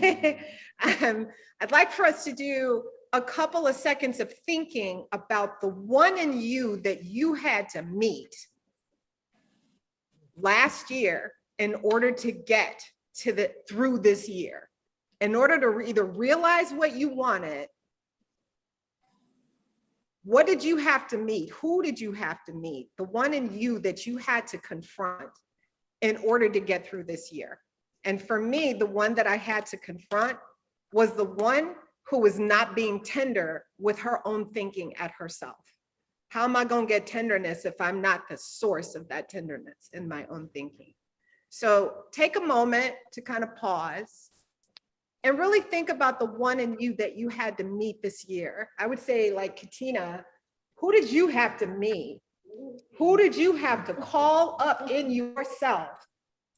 Paige. I'd like for us to do a couple of seconds of thinking about the one in you that you had to meet last year in order to get to through this year, in order to either realize what you wanted. What did you have to meet? Who did you have to meet? The one in you that you had to confront in order to get through this year. And for me, the one that I had to confront was the one who was not being tender with her own thinking at herself. How am I going to get tenderness if I'm not the source of that tenderness in my own thinking? So take a moment to kind of pause and really think about the one in you that you had to meet this year. I would say, like Katina, who did you have to meet? Who did you have to call up in yourself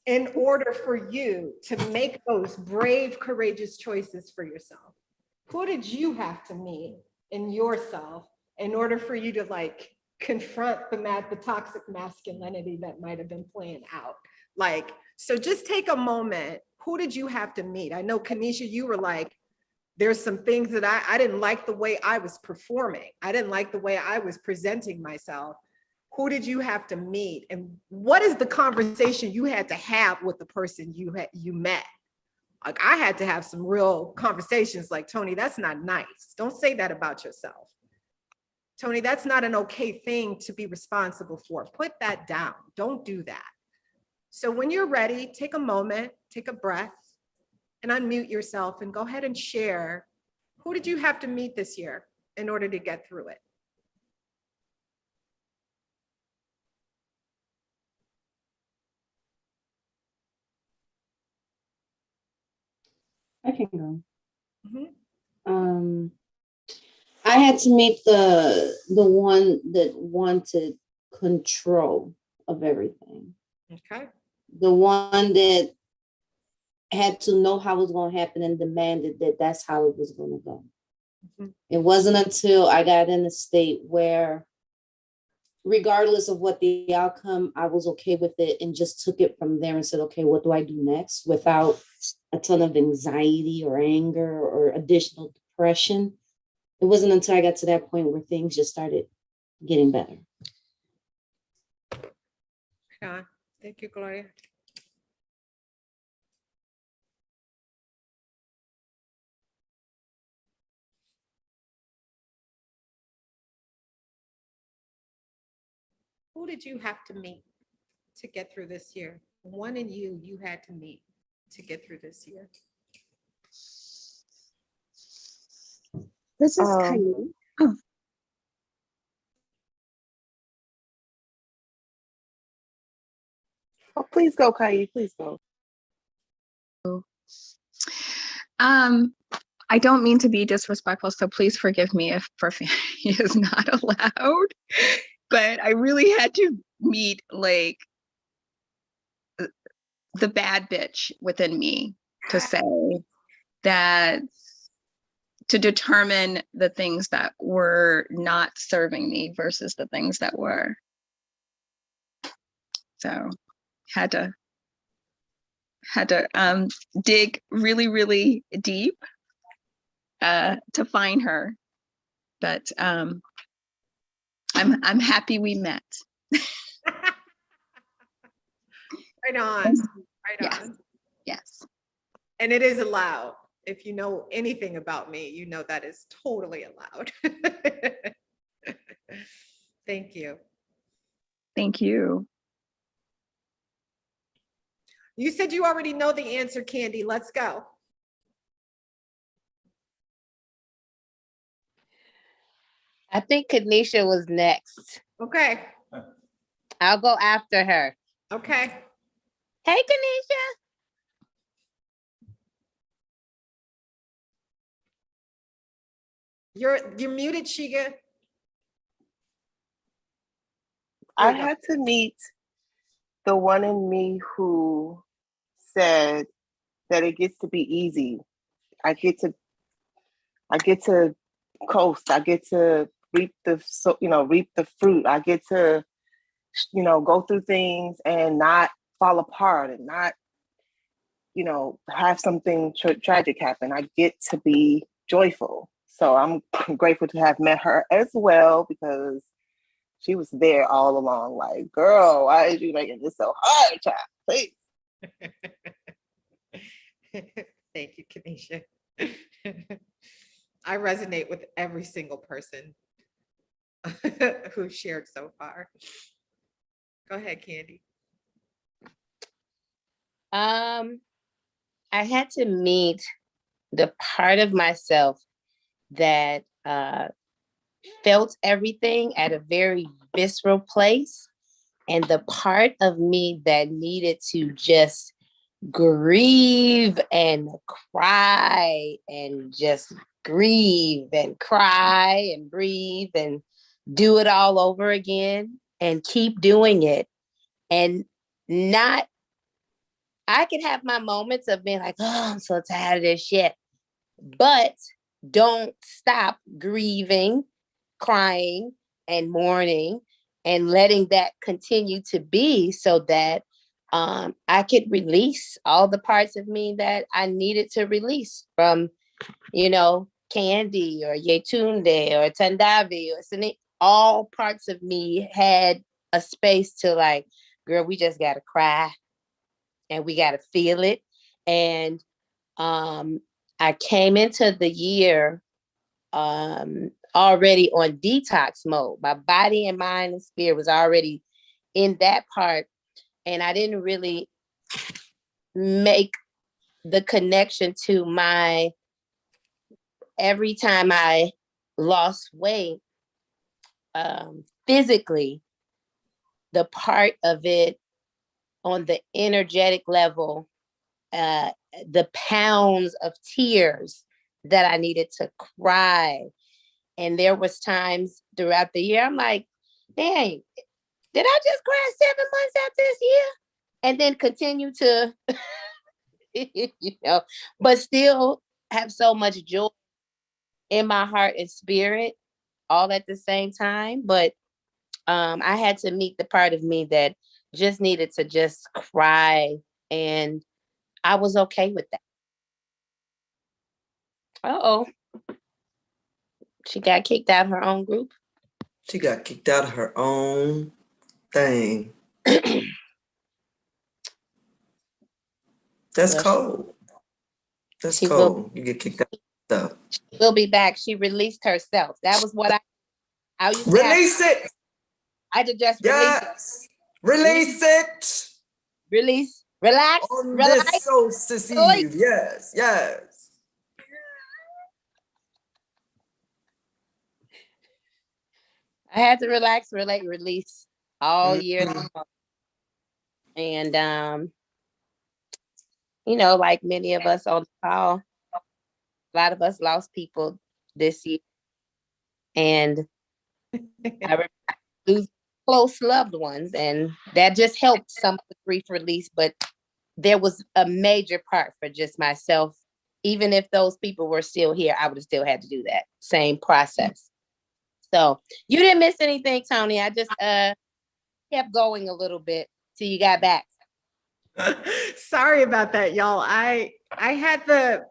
in order for you to make those brave, courageous choices for yourself? Who did you have to meet in yourself in order for you to like confront the toxic masculinity that might have been playing out? Like, so just take a moment. Who did you have to meet? I know, Kanisha, you were like, there's some things that I didn't like the way I was performing. I didn't like the way I was presenting myself. Who did you have to meet? And what is the conversation you had to have with the person you met? Like, I had to have some real conversations like, Tony, that's not nice. Don't say that about yourself. Tony, that's not an okay thing to be responsible for. Put that down. Don't do that. So when you're ready, take a moment, take a breath, and unmute yourself and go ahead and share. Who did you have to meet this year in order to get through it? I can go. Mhm. I had to meet the one that wanted control of everything. Okay. The one that had to know how it was going to happen and demanded that that's how it was going to go. Mhm. It wasn't until I got in a state where, regardless of what the outcome, I was okay with it and just took it from there and said, okay, what do I do next? Without a ton of anxiety or anger or additional depression. It wasn't until I got to that point where things just started getting better. Yeah. Thank you, Gloria. Who did you have to meet to get through this year? One in you had to meet to get through this year. This is Um, Kylie. Oh, Oh, please go, Kai. Please go. I don't mean to be disrespectful, so please forgive me if profanity is not allowed. But I really had to meet like the bad bitch within me to say that, to determine the things that were not serving me versus the things that were. So had to dig really, really deep to find her. But I'm happy we met. Right on. Right Yes. on. Yes. And it is allowed. If you know anything about me, you know that is totally allowed. Thank you. Thank you. You said you already know the answer, Candy. Let's go. I think Kanisha was next. Okay. I'll go after her. Okay. Hey, Kanisha. You're muted, Shiga. I had to meet the one in me who said that it gets to be easy. I get to coast. I get to reap the fruit. I get to go through things and not fall apart and not have something tragic happen. I get to be joyful. So I'm grateful to have met her as well, because she was there all along. Like, girl, why is you making this so hard, child? Please. Thank you, Kanisha. I resonate with every single person who shared so far. Go ahead, Candy. I had to meet the part of myself that felt everything at a very visceral place, and the part of me that needed to just grieve and cry and just grieve and cry and breathe and do it all over again and keep doing it. And not, I can have my moments of being like, oh, I'm so tired of this shit, but don't stop grieving, crying, and mourning, and letting that continue to be, so that I could release all the parts of me that I needed to release from, Candy or Yetunde or Tandavi or Sani. All parts of me had a space to, like, girl, we just got to cry and we got to feel it. And I came into the year already on detox mode. My body and mind and spirit was already in that part. And I didn't really make the connection to my, every time I lost weight physically, the part of it on the energetic level, the pounds of tears that I needed to cry. And there was times throughout the year, I'm like, dang, did I just cry 7 months out this year? And then continue to, but still have so much joy in my heart and spirit all at the same time. But I had to meet the part of me that just needed to just cry, and I was okay with that. Uh-oh. She got kicked out of her own group. She got kicked out of her own thing. That's cold. That's cold. You get kicked out of stuff. We'll be back. She released herself. That was what I used to release it. I had to just release it. Release. Relax. On relax. This Solstice Eve. Yes. I had to relax, release all year long. And like many of us on the call, a lot of us lost people this year. And I lose close loved ones, and that just helped some of the grief release. But there was a major part for just myself. Even if those people were still here, I would have still had to do that same process. So you didn't miss anything, Tony. I just kept going a little bit till you got back. Sorry about that, y'all. I had the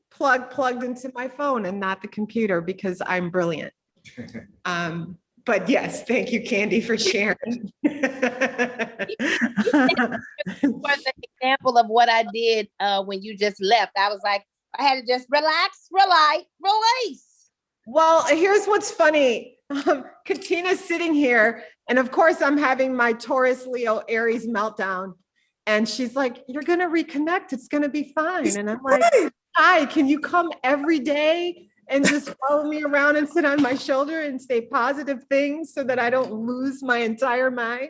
plug plugged into my phone and not the computer because I'm brilliant. But yes, thank you, Candy, for sharing. For the example of what I did when you just left, I was like, I had to just relax, release. Well, here's what's funny. Katina's sitting here, and of course I'm having my Taurus, Leo, Aries meltdown. And she's like, you're going to reconnect. It's going to be fine. And I'm like, hi, can you come every day and just follow me around and sit on my shoulder and say positive things so that I don't lose my entire mind?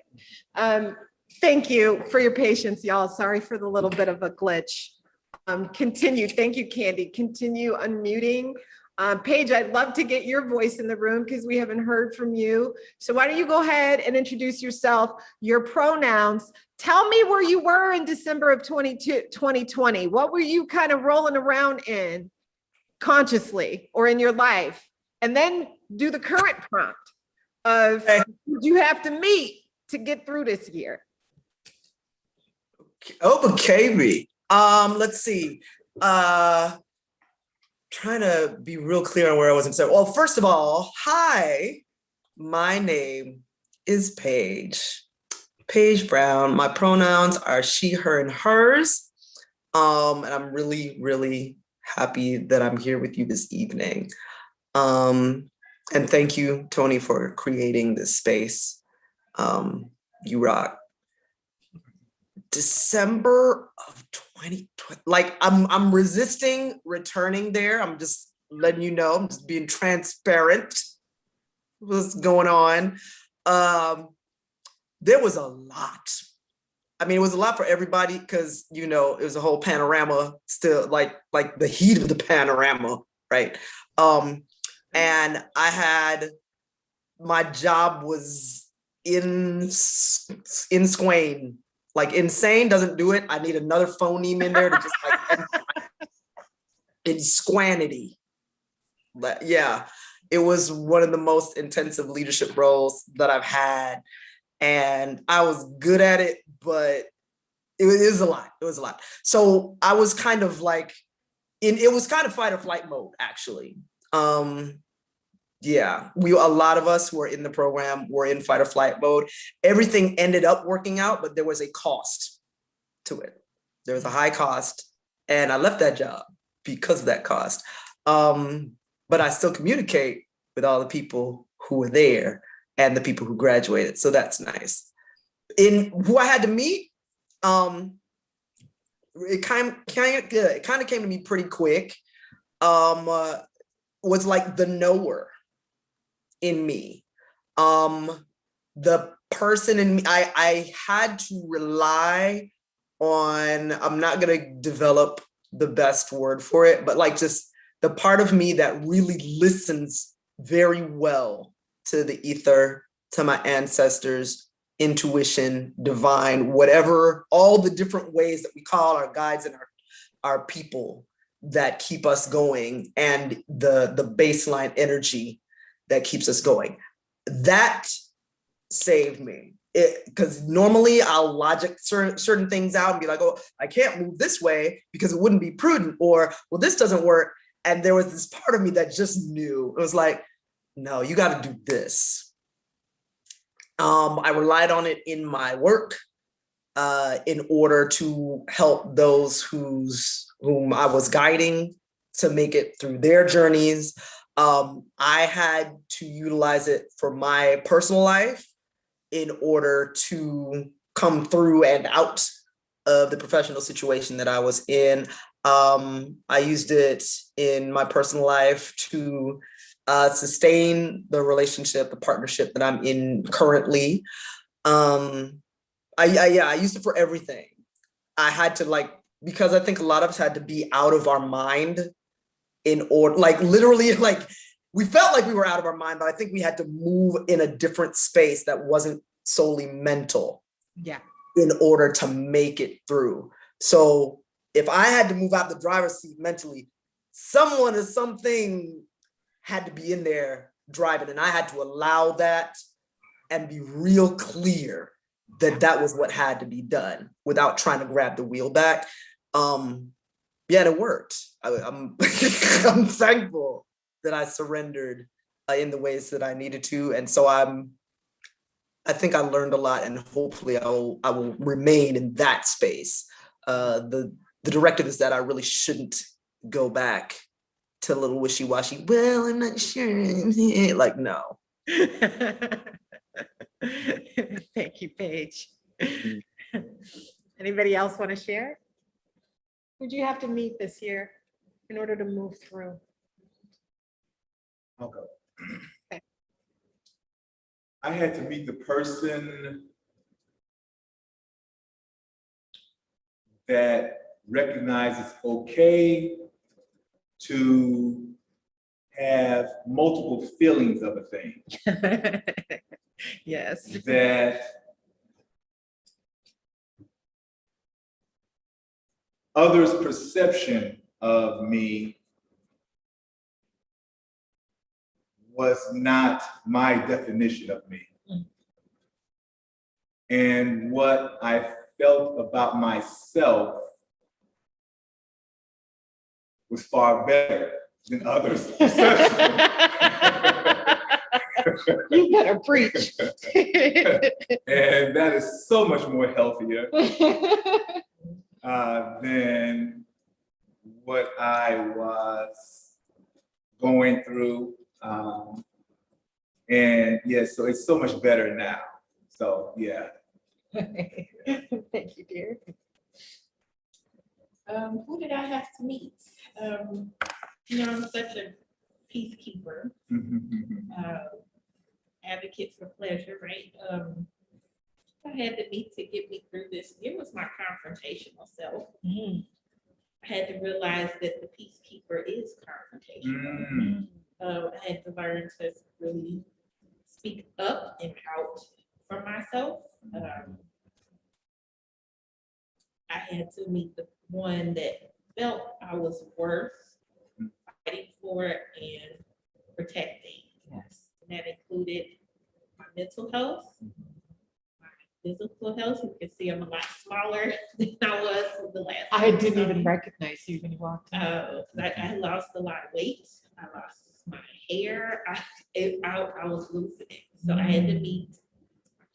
Thank you for your patience, y'all. Sorry for the little bit of a glitch. Continue. Thank you, Candy. Continue unmuting. Paige, I'd love to get your voice in the room because we haven't heard from you. So why don't you go ahead and introduce yourself, your pronouns. Tell me where you were in December of 2020. What were you kind of rolling around in consciously or in your life? And then do the current prompt of who you have to meet to get through this year. Okay, let's see. Trying to be real clear on where I was. Well, first of all, hi, my name is Paige. Paige Brown. My pronouns are she, her, and hers. And I'm really, really happy that I'm here with you this evening. And thank you, Tony, for creating this space. You rock. December of 2020, like I'm resisting returning there. I'm just letting you know, I'm just being transparent. What's going on? There was a lot. I mean, it was a lot for everybody because, you know, it was a whole panorama still, like the heat of the panorama, right? And I had, my job was insane. Like insane doesn't do it. I need another phoneme in there to just like insquanity. But yeah, it was one of the most intensive leadership roles that I've had. And I was good at it, but it was a lot. It was a lot. So I was kind of like, it was kind of fight or flight mode, actually. Yeah, a lot of us who were in the program were in fight or flight mode. Everything ended up working out, but there was a cost to it. There was a high cost, and I left that job because of that cost. But I still communicate with all the people who were there and the people who graduated, so that's nice. In who I had to meet, it kind of came to me pretty quick. Was like the knower in me. The person in me, I had to rely on, I'm not gonna develop the best word for it, but like just the part of me that really listens very well to the ether, to my ancestors, intuition, divine, whatever, all the different ways that we call our guides and our people that keep us going, and the baseline energy that keeps us going. That saved me. Because normally I'll logic certain things out and be like, oh, I can't move this way because it wouldn't be prudent, or, well, this doesn't work. And there was this part of me that just knew. It was like, no, you got to do this. I relied on it in my work in order to help those whom I was guiding to make it through their journeys. I had to utilize it for my personal life in order to come through and out of the professional situation that I was in. I used it in my personal life to sustain the relationship, the partnership that I'm in currently. I used it for everything. I had to because I think a lot of us had to be out of our mind in order, literally, we felt like we were out of our mind, but I think we had to move in a different space that wasn't solely mental. Yeah. In order to make it through. So if I had to move out the driver's seat mentally, someone or something had to be in there driving, and I had to allow that and be real clear that that was what had to be done without trying to grab the wheel back. Yeah, and it worked. I'm I'm thankful that I surrendered in the ways that I needed to, and so I think I learned a lot, and hopefully I will remain in that space. The directive is that I really shouldn't go back to a little wishy-washy. Well, I'm not sure. Like, no. Thank you, Paige. Anybody else want to share? Who'd you have to meet this year in order to move through? I'll go. Okay. I had to meet the person that recognizes okay to have multiple feelings of a thing. Yes. That others' perception of me was not my definition of me. And what I felt about myself was far better than others' perception. You better preach. And that is so much more healthier than what I was going through. And yeah, so it's so much better now. So yeah. Thank you, dear. Who did I have to meet? I'm such a peacekeeper, advocate for pleasure, right? I had to meet to get me through this. It was my confrontational self. I had to realize that the peacekeeper is confrontational. I had to learn to really speak up and out for myself. I had to meet the one that felt I was worth fighting for and protecting. Yes. And that included my mental health, my physical health. You can see I'm a lot smaller than I was the last I time. didn't even recognize you when you walked in. I lost a lot of weight. I lost my hair. I was losing it. So I had to meet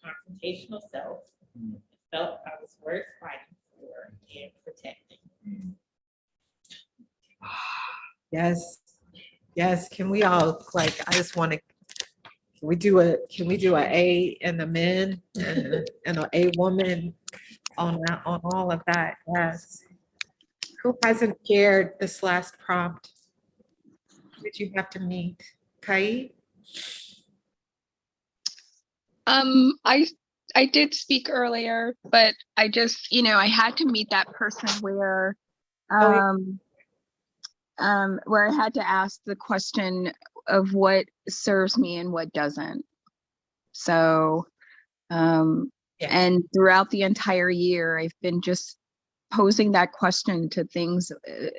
my confrontational self. I felt I was worth fighting for and protecting. Yes. Yes. Can we all I just want to, can we do a A and a men and an A woman on that, on all of that? Yes. Who hasn't shared this last prompt? Did you have to meet? Kai? I did speak earlier, but I just, I had to meet that person where where I had to ask the question of what serves me and what doesn't. So and throughout the entire year, I've been just posing that question to things,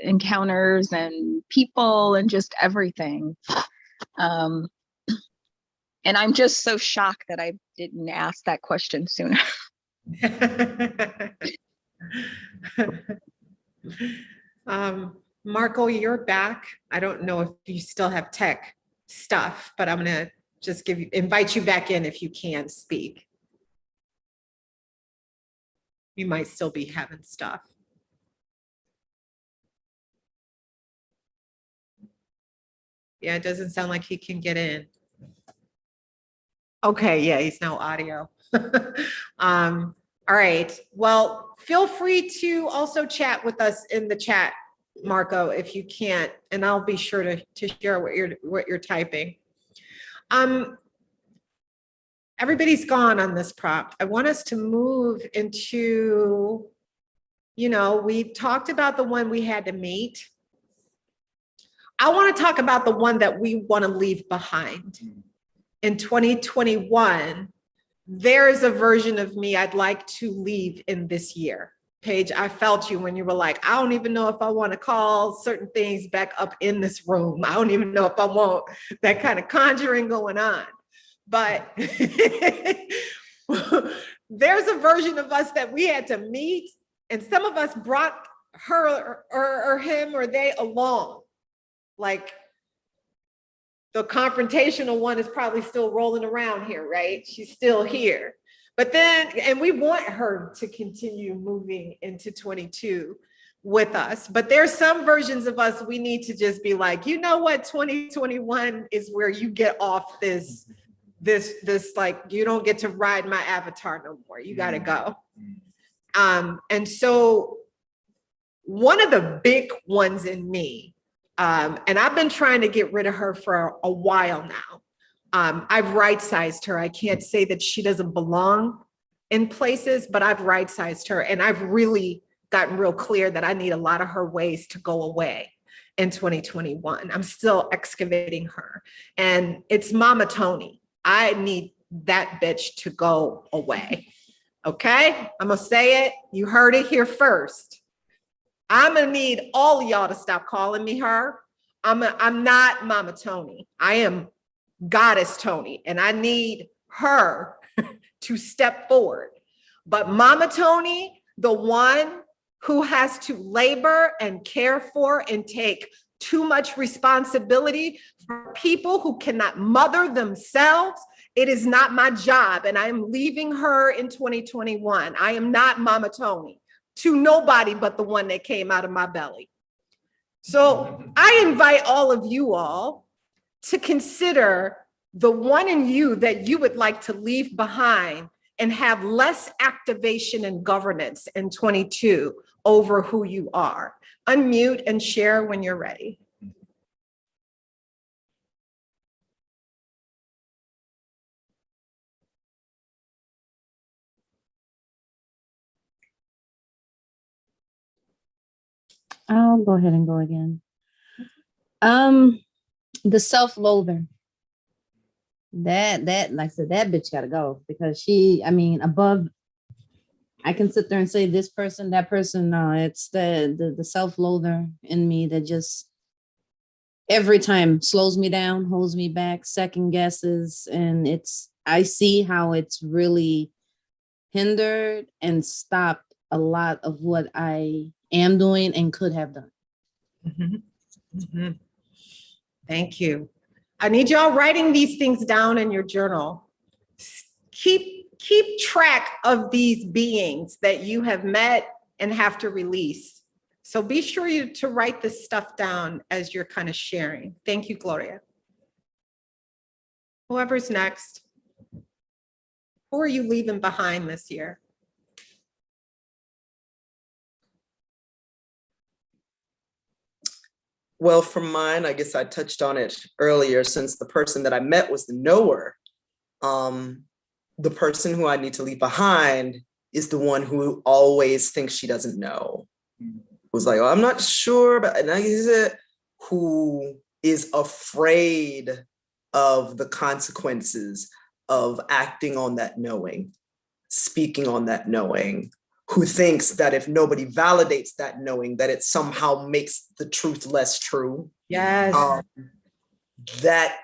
encounters and people and just everything. And I'm just so shocked that I didn't ask that question sooner. Marco, you're back. I don't know if you still have tech stuff, but I'm gonna just invite you back in if you can speak. You might still be having stuff. Yeah, it doesn't sound like he can get in. Okay, yeah, he's no audio. All right, well, feel free to also chat with us in the chat, Marco, if you can't, and I'll be sure to share what you're typing. Everybody's gone on this prompt. I want us to move into, we've talked about the one we had to meet. I want to talk about the one that we want to leave behind. In 2021, there is a version of me I'd like to leave in this year. Paige, I felt you when you were like, I don't even know if I want to call certain things back up in this room. I don't even know if I want that kind of conjuring going on. But there's a version of us that we had to meet, and some of us brought her or him or they along. Like, the confrontational one is probably still rolling around here, right? She's still here. But then, and we want her to continue moving into 22 with us. But there's some versions of us we need to just be like, you know what, 2021 is where you get off this like, you don't get to ride my avatar no more. You got to go. And so one of the big ones in me, and I've been trying to get rid of her for a while now. I've right-sized her. I can't say that she doesn't belong in places, but I've right-sized her, and I've really gotten real clear that I need a lot of her ways to go away. in 2021. I'm still excavating her. And it's Mama Tony. I need that bitch to go away. Okay? I'm going to say it. You heard it here first. I'm going to need all of y'all to stop calling me her. I'm not Mama Tony. I am Goddess Tony, and I need her to step forward. But Mama Tony, the one who has to labor and care for and take too much responsibility for people who cannot mother themselves, it is not my job. And I am leaving her in 2021. I am not Mama Tony to nobody but the one that came out of my belly. So I invite all of you all to consider the one in you that you would like to leave behind and have less activation and governance in 22 over who you are. Unmute and share when you're ready. I'll go ahead and go again. The self-loather. That like I said, that bitch gotta go, because above, I can sit there and say this person, that person. No, it's the self-loather in me that just every time slows me down, holds me back, second guesses, and I see how it's really hindered and stopped a lot of what I am doing and could have done. Mm-hmm. Mm-hmm. Thank you. I need y'all writing these things down in your journal. Keep track of these beings that you have met and have to release. So be sure to write this stuff down as you're kind of sharing. Thank you, Gloria. Whoever's next. Who are you leaving behind this year? Well, for mine, I guess I touched on it earlier, since the person that I met was the knower. The person who I need to leave behind is the one who always thinks she doesn't know. Who's like, oh, I'm not sure, but who is afraid of the consequences of acting on that knowing, speaking on that knowing, who thinks that if nobody validates that knowing, that it somehow makes the truth less true. Yes. That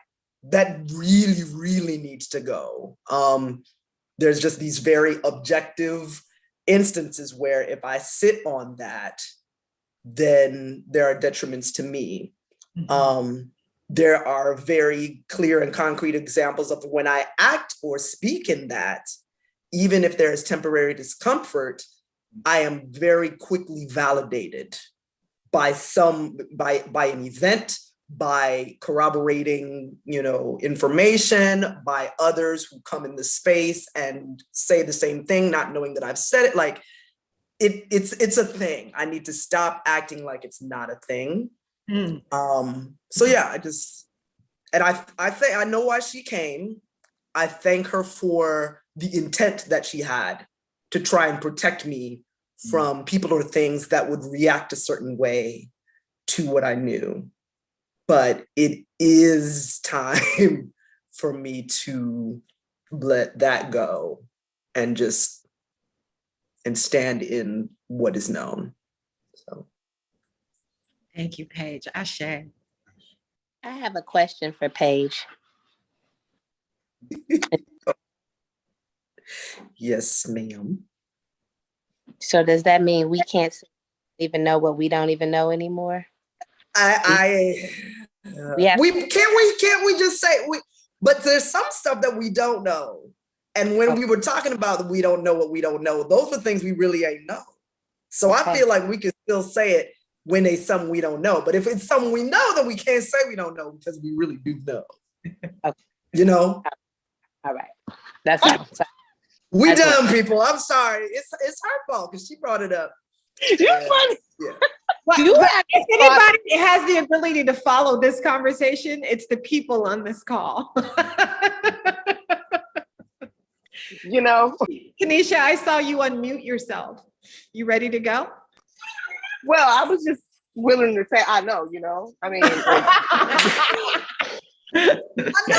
really, really needs to go. There's just these very objective instances where if I sit on that, then there are detriments to me. Mm-hmm. There are very clear and concrete examples of when I act or speak in that, even if there is temporary discomfort, I am very quickly validated by an event, by corroborating, information, by others who come in the space and say the same thing, not knowing that I've said it. Like it's a thing. I need to stop acting like it's not a thing. So yeah, I think I know why she came. I thank her for the intent that she had to try and protect me from people or things that would react a certain way to what I knew. But it is time for me to let that go and stand in what is known. So. Thank you, Paige. Ashe. I have a question for Paige. Yes, ma'am. So does that mean we can't even know what we don't even know anymore? Can't we just say but there's some stuff that we don't know. And when we were talking about we don't know what we don't know, those were things we really ain't know. So I feel like we can still say it when it's something we don't know. But if it's something we know, then we can't say we don't know because we really do know. Okay. All right. That's all. We dumb people. I'm sorry. It's her fault because she brought it up. You're funny. Yeah. But if anybody has the ability to follow this conversation, it's the people on this call. Kanisha, I saw you unmute yourself. You ready to go? Well, I was just willing to say I know, I mean, I know, right? I know.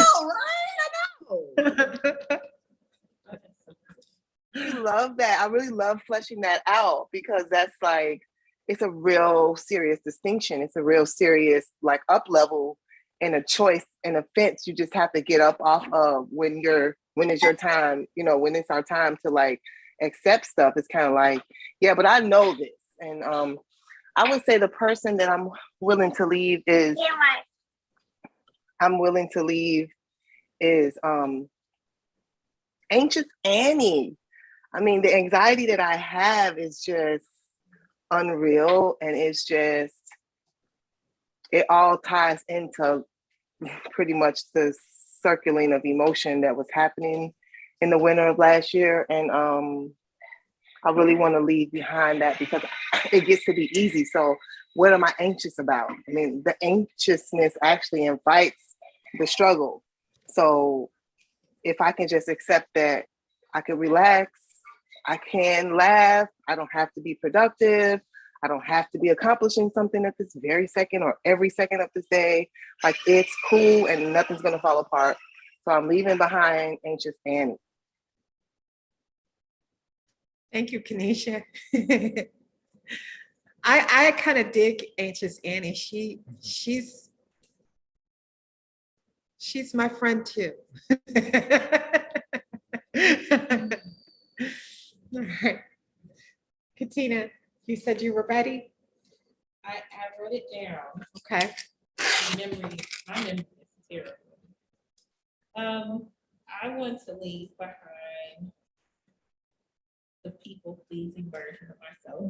I love that. I really love fleshing that out because that's like, it's a real serious distinction. It's a real serious like up level and a choice and a fence you just have to get up off of when it's your time, when it's our time to like accept stuff. It's kind of like, yeah, but I know this. And I would say the person that I'm willing to leave is Anxious Annie. I mean, the anxiety that I have is just unreal. And it's just, it all ties into pretty much the circling of emotion that was happening in the winter of last year. And I really want to leave behind that because it gets to be easy. So what am I anxious about? I mean, the anxiousness actually invites the struggle. So if I can just accept that I can relax, I can laugh, I don't have to be productive, I don't have to be accomplishing something at this very second or every second of this day. Like, it's cool and nothing's gonna fall apart. So I'm leaving behind Anxious Annie. Thank you, Kanisha. I kind of dig Anxious Annie. She's my friend too. All right. Katina, you said you were ready? I wrote it down. Okay. My memory is terrible. I want to leave behind the people pleasing version of myself.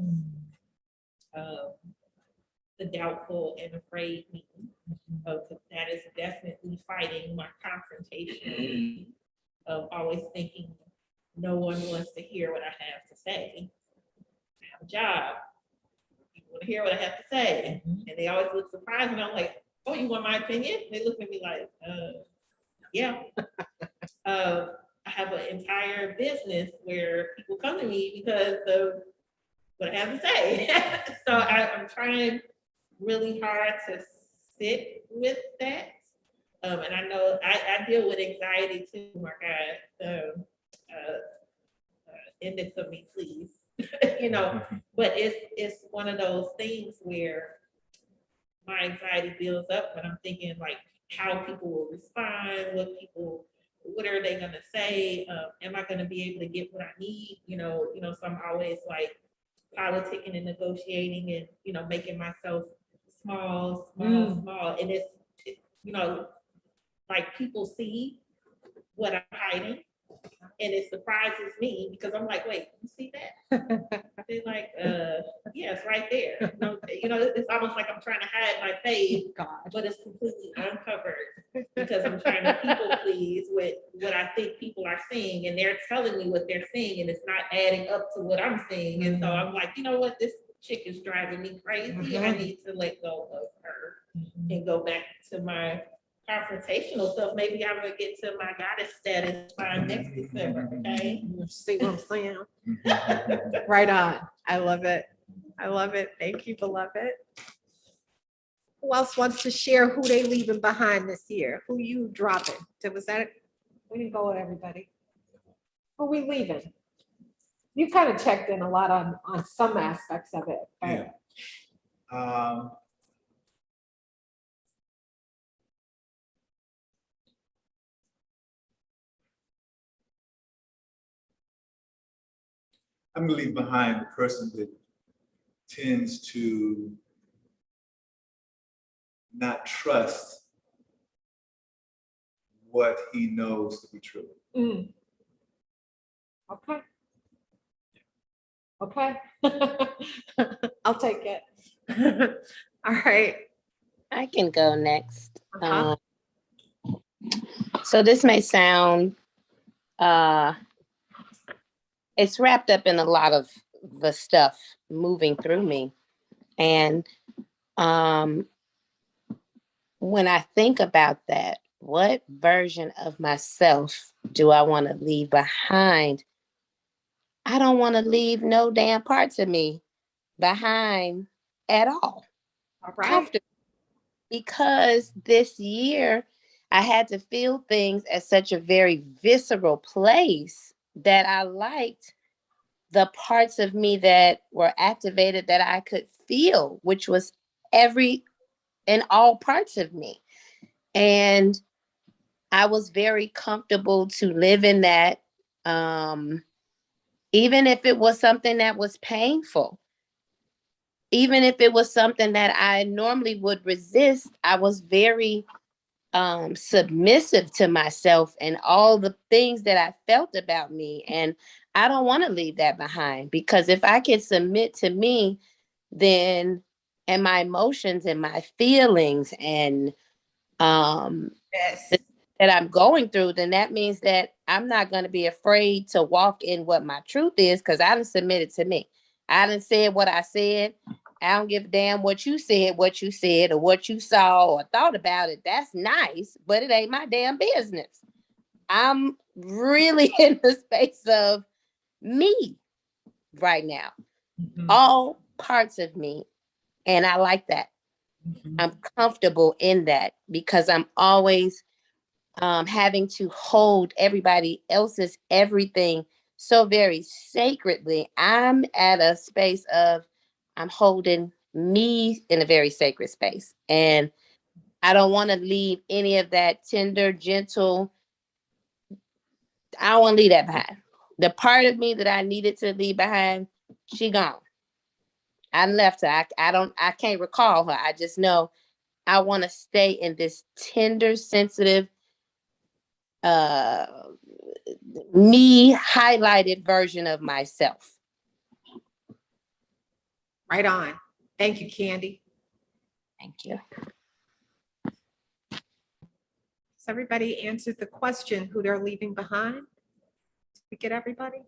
The doubtful and afraid me. That is definitely fighting my confrontation of always thinking no one wants to hear what I have to say. I have a job. You want to hear what I have to say. And they always look surprised, and I'm like, oh, you want my opinion? They look at me like, yeah. I have an entire business where people come to me because of what I have to say. So I'm trying really hard to sit with that. And I know I deal with anxiety too. Oh my God. End it for me, please. But it's one of those things where my anxiety builds up when I'm thinking like how people will respond, what are they gonna say? Am I gonna be able to get what I need? So I'm always like politicking and negotiating and making myself small. And it's like people see what I'm hiding, and it surprises me because I'm like, wait, you see that? They're like, yeah, it's right there. It's almost like I'm trying to hide my face, but it's completely uncovered because I'm trying to people please with what I think people are seeing, and they're telling me what they're seeing, and it's not adding up to what I'm seeing. And so I'm like, you know what, this chick is driving me crazy. I need to let go of her and go back to my confrontational stuff. Maybe I'm gonna get to my goddess status by next December. Okay. See what I'm saying? Right on. I love it. I love it. Thank you, beloved. Who else wants to share who they leaving behind this year? Who you dropping? Was that it? We didn't go with everybody. Who we leaving? You kind of checked in a lot on some aspects of it. Right? Yeah. I'm gonna leave behind the person that tends to not trust what he knows to be true. Okay. Okay. I'll take it. All right. I can go next. So this may sound, it's wrapped up in a lot of the stuff moving through me. And when I think about that, what version of myself do I want to leave behind? I don't want to leave no damn parts of me behind at all. All right. comfortable because this year I had to feel things at such a very visceral place that I liked the parts of me that were activated that I could feel, which was every and all parts of me. And I was very comfortable to live in that, even if it was something that was painful. Even if it was something that I normally would resist, I was very submissive to myself and all the things that I felt about me. And I don't want to leave that behind, because if I can submit to me, then and my emotions and my feelings and Yes. that I'm going through, then that means that I'm not going to be afraid to walk in what my truth is, because I done submitted to me. I done said what I said. I don't give a damn what you said, or what you saw or thought about it. That's nice, but it ain't my damn business. I'm really in the space of me right now, all parts of me. And I like that. I'm comfortable in that because I'm always having to hold everybody else's everything so very sacredly. I'm at a space of I'm holding me in a very sacred space. And I don't want to leave any of that tender, gentle. I don't want to leave that behind. The part of me that I needed to leave behind, she gone. I left her. I can't recall her. I just know I want to stay in this tender, sensitive, me highlighted version of myself. Right on. Thank you, Candy. Thank you. Has everybody answered the question who they're leaving behind? Did we get everybody?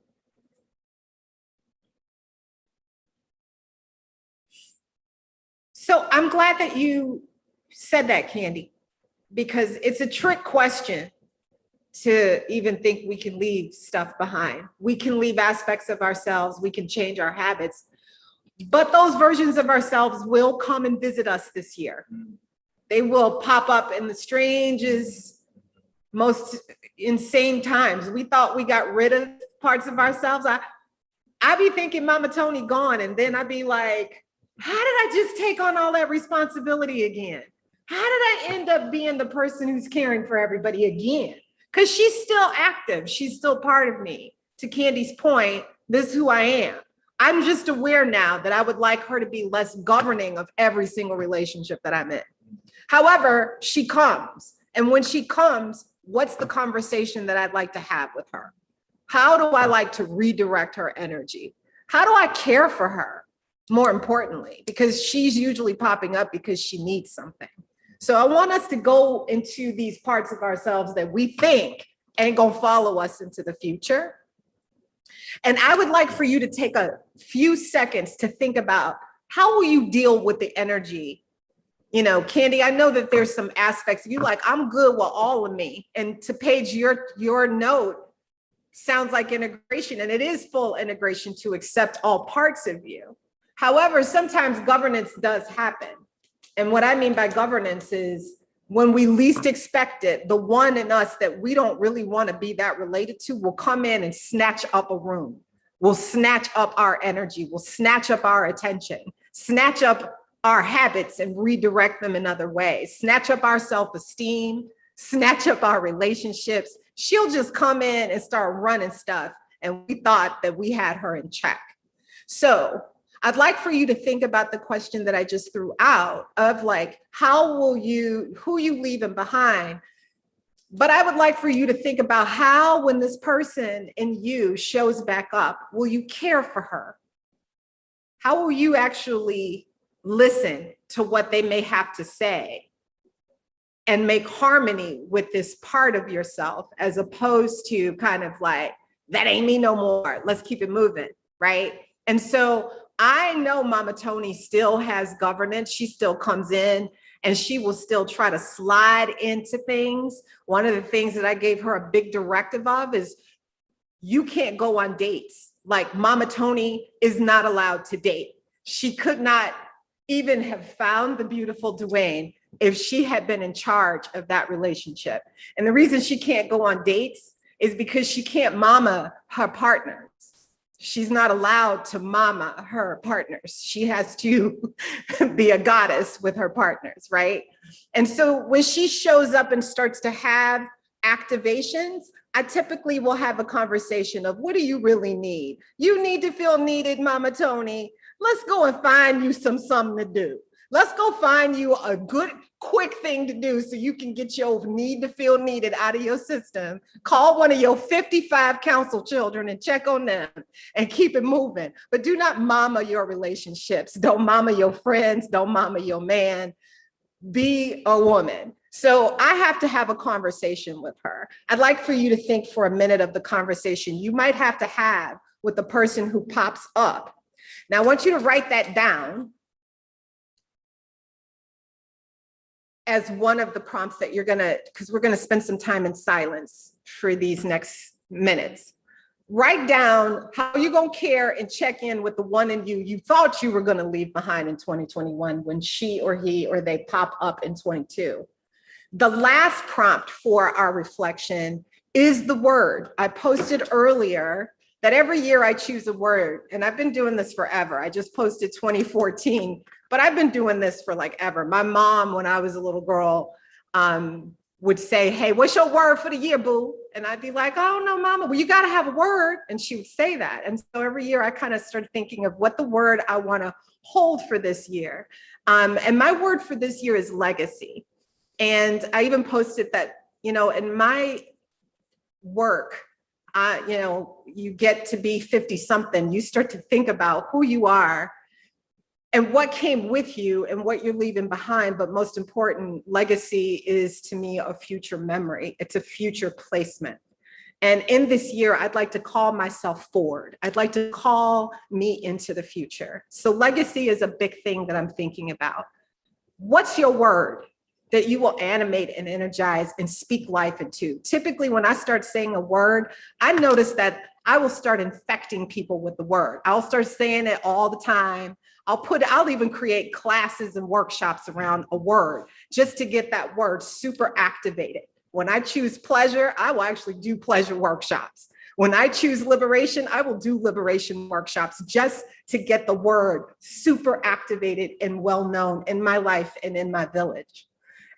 So I'm glad that you said that, Candy, because it's a trick question to even think we can leave stuff behind. We can leave aspects of ourselves, we can change our habits, but those versions of ourselves will come and visit us this year. They will pop up in the strangest, most insane times. We thought we got rid of parts of ourselves. I be thinking Mama Tony gone, and then I'd be like, how did I just take on all that responsibility again? How did I end up being the person who's caring for everybody again? Because she's still active. She's still part of me. To Candy's point, this is who I am. I'm just aware now that I would like her to be less governing of every single relationship that I'm in. However, she comes. And when she comes, what's the conversation that I'd like to have with her? How do I like to redirect her energy? How do I care for her? More importantly, because she's usually popping up because she needs something. So I want us to go into these parts of ourselves that we think ain't gonna follow us into the future. And I would like for you to take a few seconds to think about how will you deal with the energy. You know, Candy, I know that there's some aspects of you like, I'm good with all of me. And to Paige, your note sounds like integration, and it is full integration to accept all parts of you. However, sometimes governance does happen. And what I mean by governance is when we least expect it, the one in us that we don't really want to be that related to will come in and snatch up a room, will snatch up our energy, will snatch up our attention, snatch up our habits and redirect them in other ways, snatch up our self-esteem, snatch up our relationships. She'll just come in and start running stuff. And we thought that we had her in check. So I'd like for you to think about the question that I just threw out of like, who you leaving behind? But I would like for you to think about how, when this person in you shows back up, will you care for her? How will you actually listen to what they may have to say and make harmony with this part of yourself, as opposed to kind of like, that ain't me no more, let's keep it moving, right? And so I know Mama Tony still has governance. She still comes in and she will still try to slide into things. One of the things that I gave her a big directive of is you can't go on dates. Like Mama Tony is not allowed to date. She could not even have found the beautiful Dwayne if she had been in charge of that relationship. And the reason she can't go on dates is because she can't mama her partners. She's not allowed to mama her partners. She has to be a goddess with her partners, right? And so when she shows up and starts to have activations, I typically will have a conversation of, what do you really need? You need to feel needed, Mama Tony. Let's go and find you something to do. Let's go find you a good, quick thing to do so you can get your need to feel needed out of your system. Call one of your 55 counsel children and check on them and keep it moving. But do not mama your relationships. Don't mama your friends. Don't mama your man. Be a woman. So I have to have a conversation with her. I'd like for you to think for a minute of the conversation you might have to have with the person who pops up. Now, I want you to write that down as one of the prompts that you're gonna, because we're gonna spend some time in silence for these next minutes. Write down how you're gonna care and check in with the one in you thought you were gonna leave behind in 2021 when she or he or they pop up in 22. The last prompt for our reflection is the word. I posted earlier that every year I choose a word, and I've been doing this forever. I just posted 2014, but I've been doing this for like ever. My mom, when I was a little girl, would say, hey, what's your word for the year, boo? And I'd be like, oh no, mama, well, you gotta have a word. And she would say that. And so every year I kind of started thinking of what the word I wanna hold for this year. And my word for this year is legacy. And I even posted that, in my work, you get to be 50 something, you start to think about who you are and what came with you and what you're leaving behind. But most important, legacy is to me a future memory. It's a future placement. And in this year, I'd like to call myself forward. I'd like to call me into the future. So legacy is a big thing that I'm thinking about. What's your word that you will animate and energize and speak life into? Typically, when I start saying a word, I notice that I will start infecting people with the word. I'll start saying it all the time. I'll even create classes and workshops around a word just to get that word super activated. When I choose pleasure, I will actually do pleasure workshops. When I choose liberation, I will do liberation workshops just to get the word super activated and well known in my life and in my village.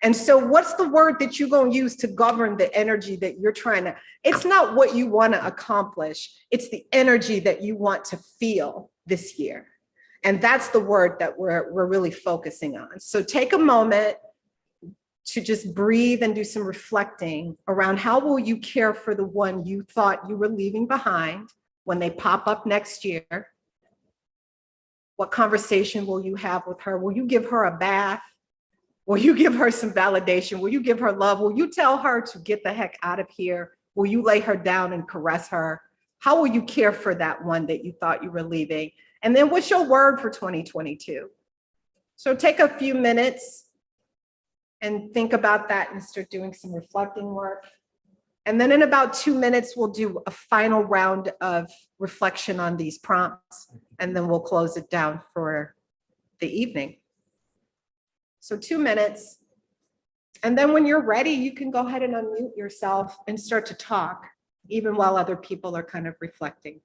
And so what's the word that you're going to use to govern the energy that you're trying to, it's not what you want to accomplish, it's the energy that you want to feel this year. And that's the word that we're really focusing on. So take a moment to just breathe and do some reflecting around how will you care for the one you thought you were leaving behind when they pop up next year? What conversation will you have with her? Will you give her a bath? Will you give her some validation? Will you give her love? Will you tell her to get the heck out of here? Will you lay her down and caress her? How will you care for that one that you thought you were leaving? And then what's your word for 2022? So take a few minutes and think about that and start doing some reflecting work. And then in about 2 minutes, we'll do a final round of reflection on these prompts, and then we'll close it down for the evening. So 2 minutes. And then when you're ready, you can go ahead and unmute yourself and start to talk, even while other people are kind of reflecting.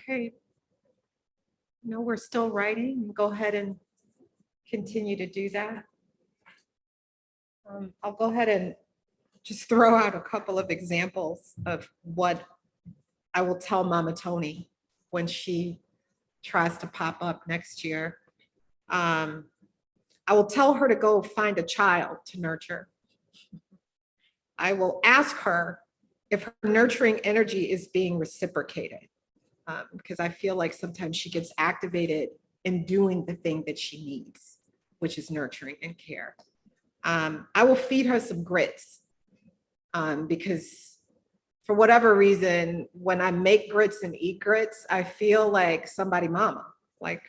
Okay. No, we're still writing. Go ahead and continue to do that. I'll go ahead and just throw out a couple of examples of what I will tell Mama Tony when she tries to pop up next year. I will tell her to go find a child to nurture. I will ask her if her nurturing energy is being reciprocated, because I feel like sometimes she gets activated in doing the thing that she needs, which is nurturing and care. I will feed her some grits, because for whatever reason, when I make grits and eat grits, I feel like somebody mama, like,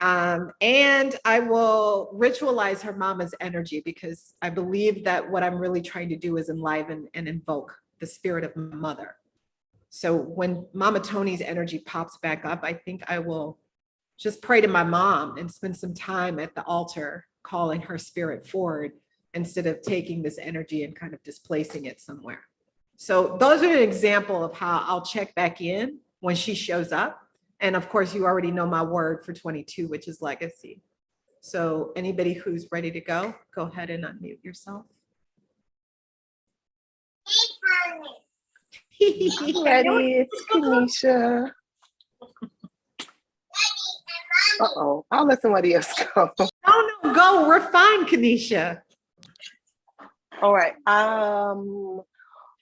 and I will ritualize her mama's energy, because I believe that what I'm really trying to do is enliven and invoke the spirit of my mother. So when Mama Tony's energy pops back up, I think I will just pray to my mom and spend some time at the altar calling her spirit forward, instead of taking this energy and kind of displacing it somewhere. So those are an example of how I'll check back in when she shows up. And of course, you already know my word for 22, which is legacy. So anybody who's ready to go ahead and unmute yourself. Ready, it's Kanisha. Uh-oh, I'll let somebody else go. No, go. We're fine, Kanisha. All right.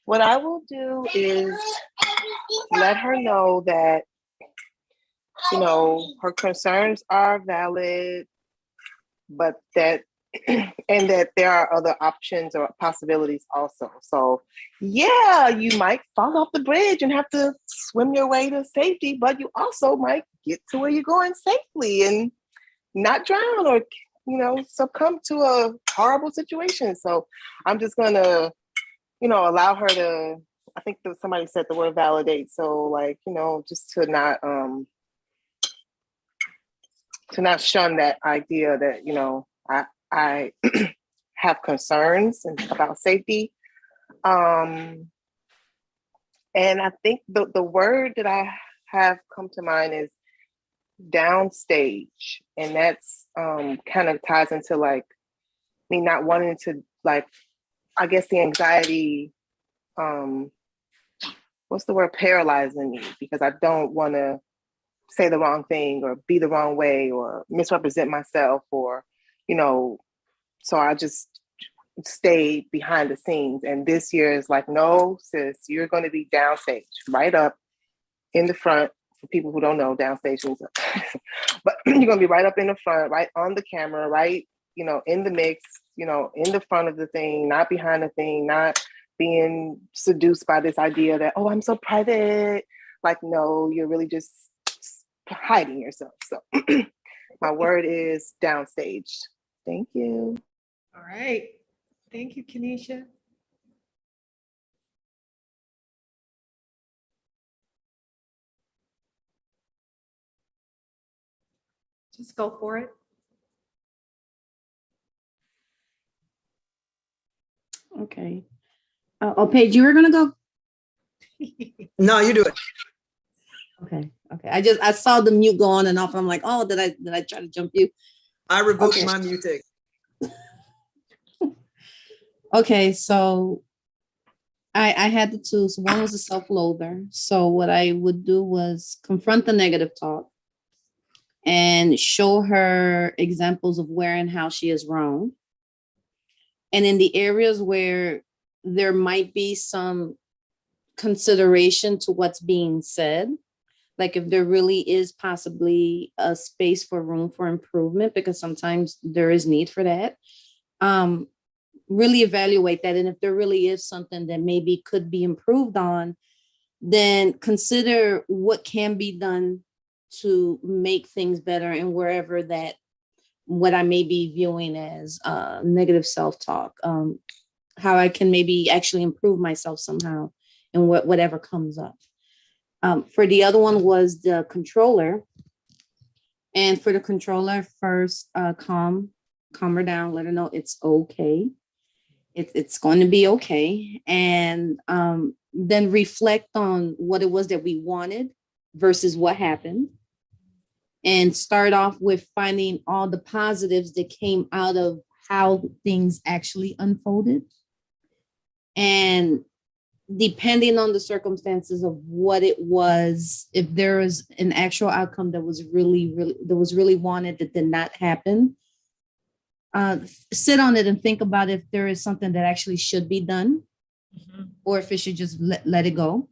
What I will do is let her know that, you know, her concerns are valid, but that, and that there are other options or possibilities also. So yeah, you might fall off the bridge and have to swim your way to safety, but you also might get to where you're going safely and not drown or, you know, succumb to a horrible situation. So I'm just gonna, you know, allow her to, I think that somebody said the word validate. So like, you know, just to not shun that idea that, you know, I have concerns about safety. And I think the word that I have come to mind is downstage. And that's kind of ties into like me not wanting to, like, I guess the anxiety, what's the word, paralyzing me, because I don't want to say the wrong thing or be the wrong way or misrepresent myself, or, you know, so I just stay behind the scenes. And this year is like, no, sis, you're going to be downstage, right up in the front. For people who don't know, downstage is, but you're going to be right up in the front, right on the camera, right, you know, in the mix, you know, in the front of the thing, not behind the thing, not being seduced by this idea that, oh, I'm so private. Like, no, you're really just hiding yourself. So my word is downstage. Thank you. All right. Thank you, Kanisha. Just go for it. Okay. Oh, Paige, you were gonna go? No, you do it. Okay. I saw the mute go on and off. I'm like, oh, did I try to jump you? I revoked Okay. my muting. Okay, so I had the two. So one was a self-loather. So what I would do was confront the negative talk and show her examples of where and how she is wrong. And in the areas where there might be some consideration to what's being said, like if there really is possibly a space for room for improvement, because sometimes there is need for that, really evaluate that. And if there really is something that maybe could be improved on, then consider what can be done to make things better, and wherever that, what I may be viewing as negative self-talk, how I can maybe actually improve myself somehow, and whatever comes up. For the other one was the controller. And for the controller, first, calm her down, let her know it's okay. It's going to be okay. And then reflect on what it was that we wanted versus what happened, and start off with finding all the positives that came out of how things actually unfolded. And depending on the circumstances of what it was, if there was an actual outcome that was really wanted that did not happen, sit on it and think about if there is something that actually should be done, or if it should just let it go.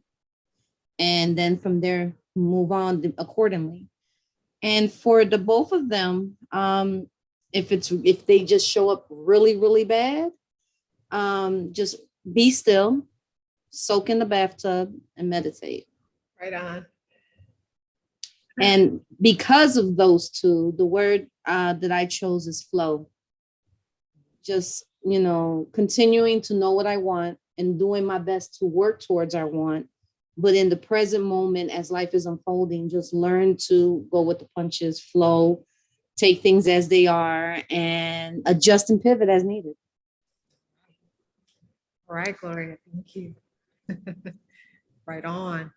And then from there, move on accordingly. And for the both of them, if they just show up really, really bad, just be still, soak in the bathtub, and meditate. Right on. And because of those two, the word that I chose is flow. Just, continuing to know what I want and doing my best to work towards our want. But in the present moment, as life is unfolding, just learn to go with the punches, flow, take things as they are, and adjust and pivot as needed. All right, Gloria, thank you. Right on.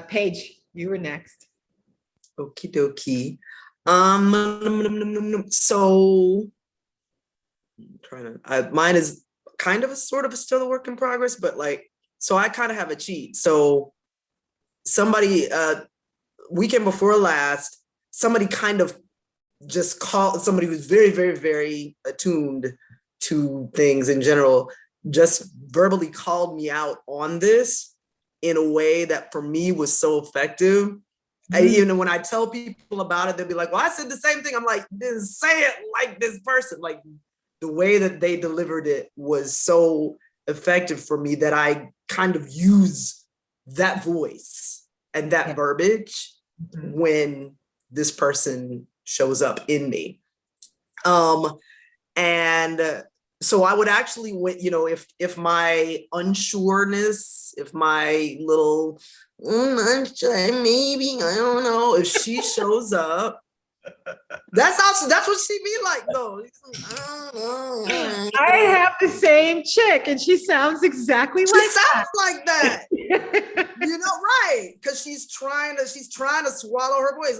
Paige, you were next. Okie dokie. So mine is kind of still a work in progress, but so I kind of have a cheat. So somebody, weekend before last, somebody kind of just called, somebody who's very, very, very attuned to things in general, just verbally called me out on this in a way that for me was so effective. And when I tell people about it, they'll be like, well, I said the same thing. I'm like, didn't say it like this person. Like the way that they delivered it was so effective for me that I kind of use that voice and that verbiage when this person shows up in me. And so I would actually, if my unsureness, if my little, maybe, I don't know, if she shows up, that's what she be like, though. I have the same chick, and she sounds exactly like that. Like that. Right? Because she's trying to swallow her voice,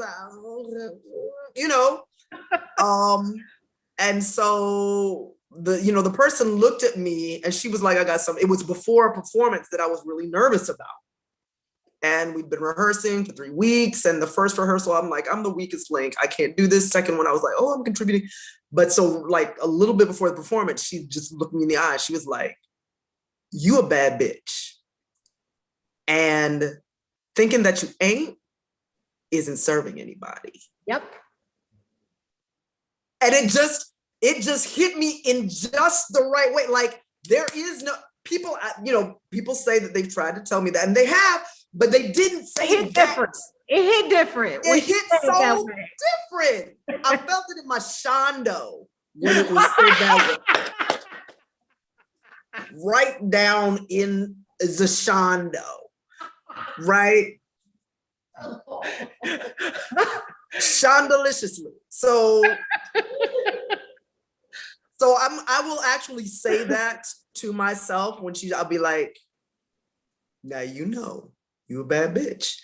and so the person looked at me and she was like, I got something. It was before a performance that I was really nervous about. And we'd been rehearsing for 3 weeks. And the first rehearsal, I'm like, I'm the weakest link. I can't do this. Second one, I was like, oh, I'm contributing. But so a little bit before the performance, she just looked me in the eye. She was like, you a bad bitch. And thinking that you ain't isn't serving anybody. Yep. And it just hit me in just the right way. Like there is no people, people say that they've tried to tell me that, and they have, but they didn't say it different. It hit different. It hit so different. I felt it in my shondo when it was said that way. Right down in the shondo, right? Shondeliciously. So I will actually say that to myself when I'll be like, now you a bad bitch.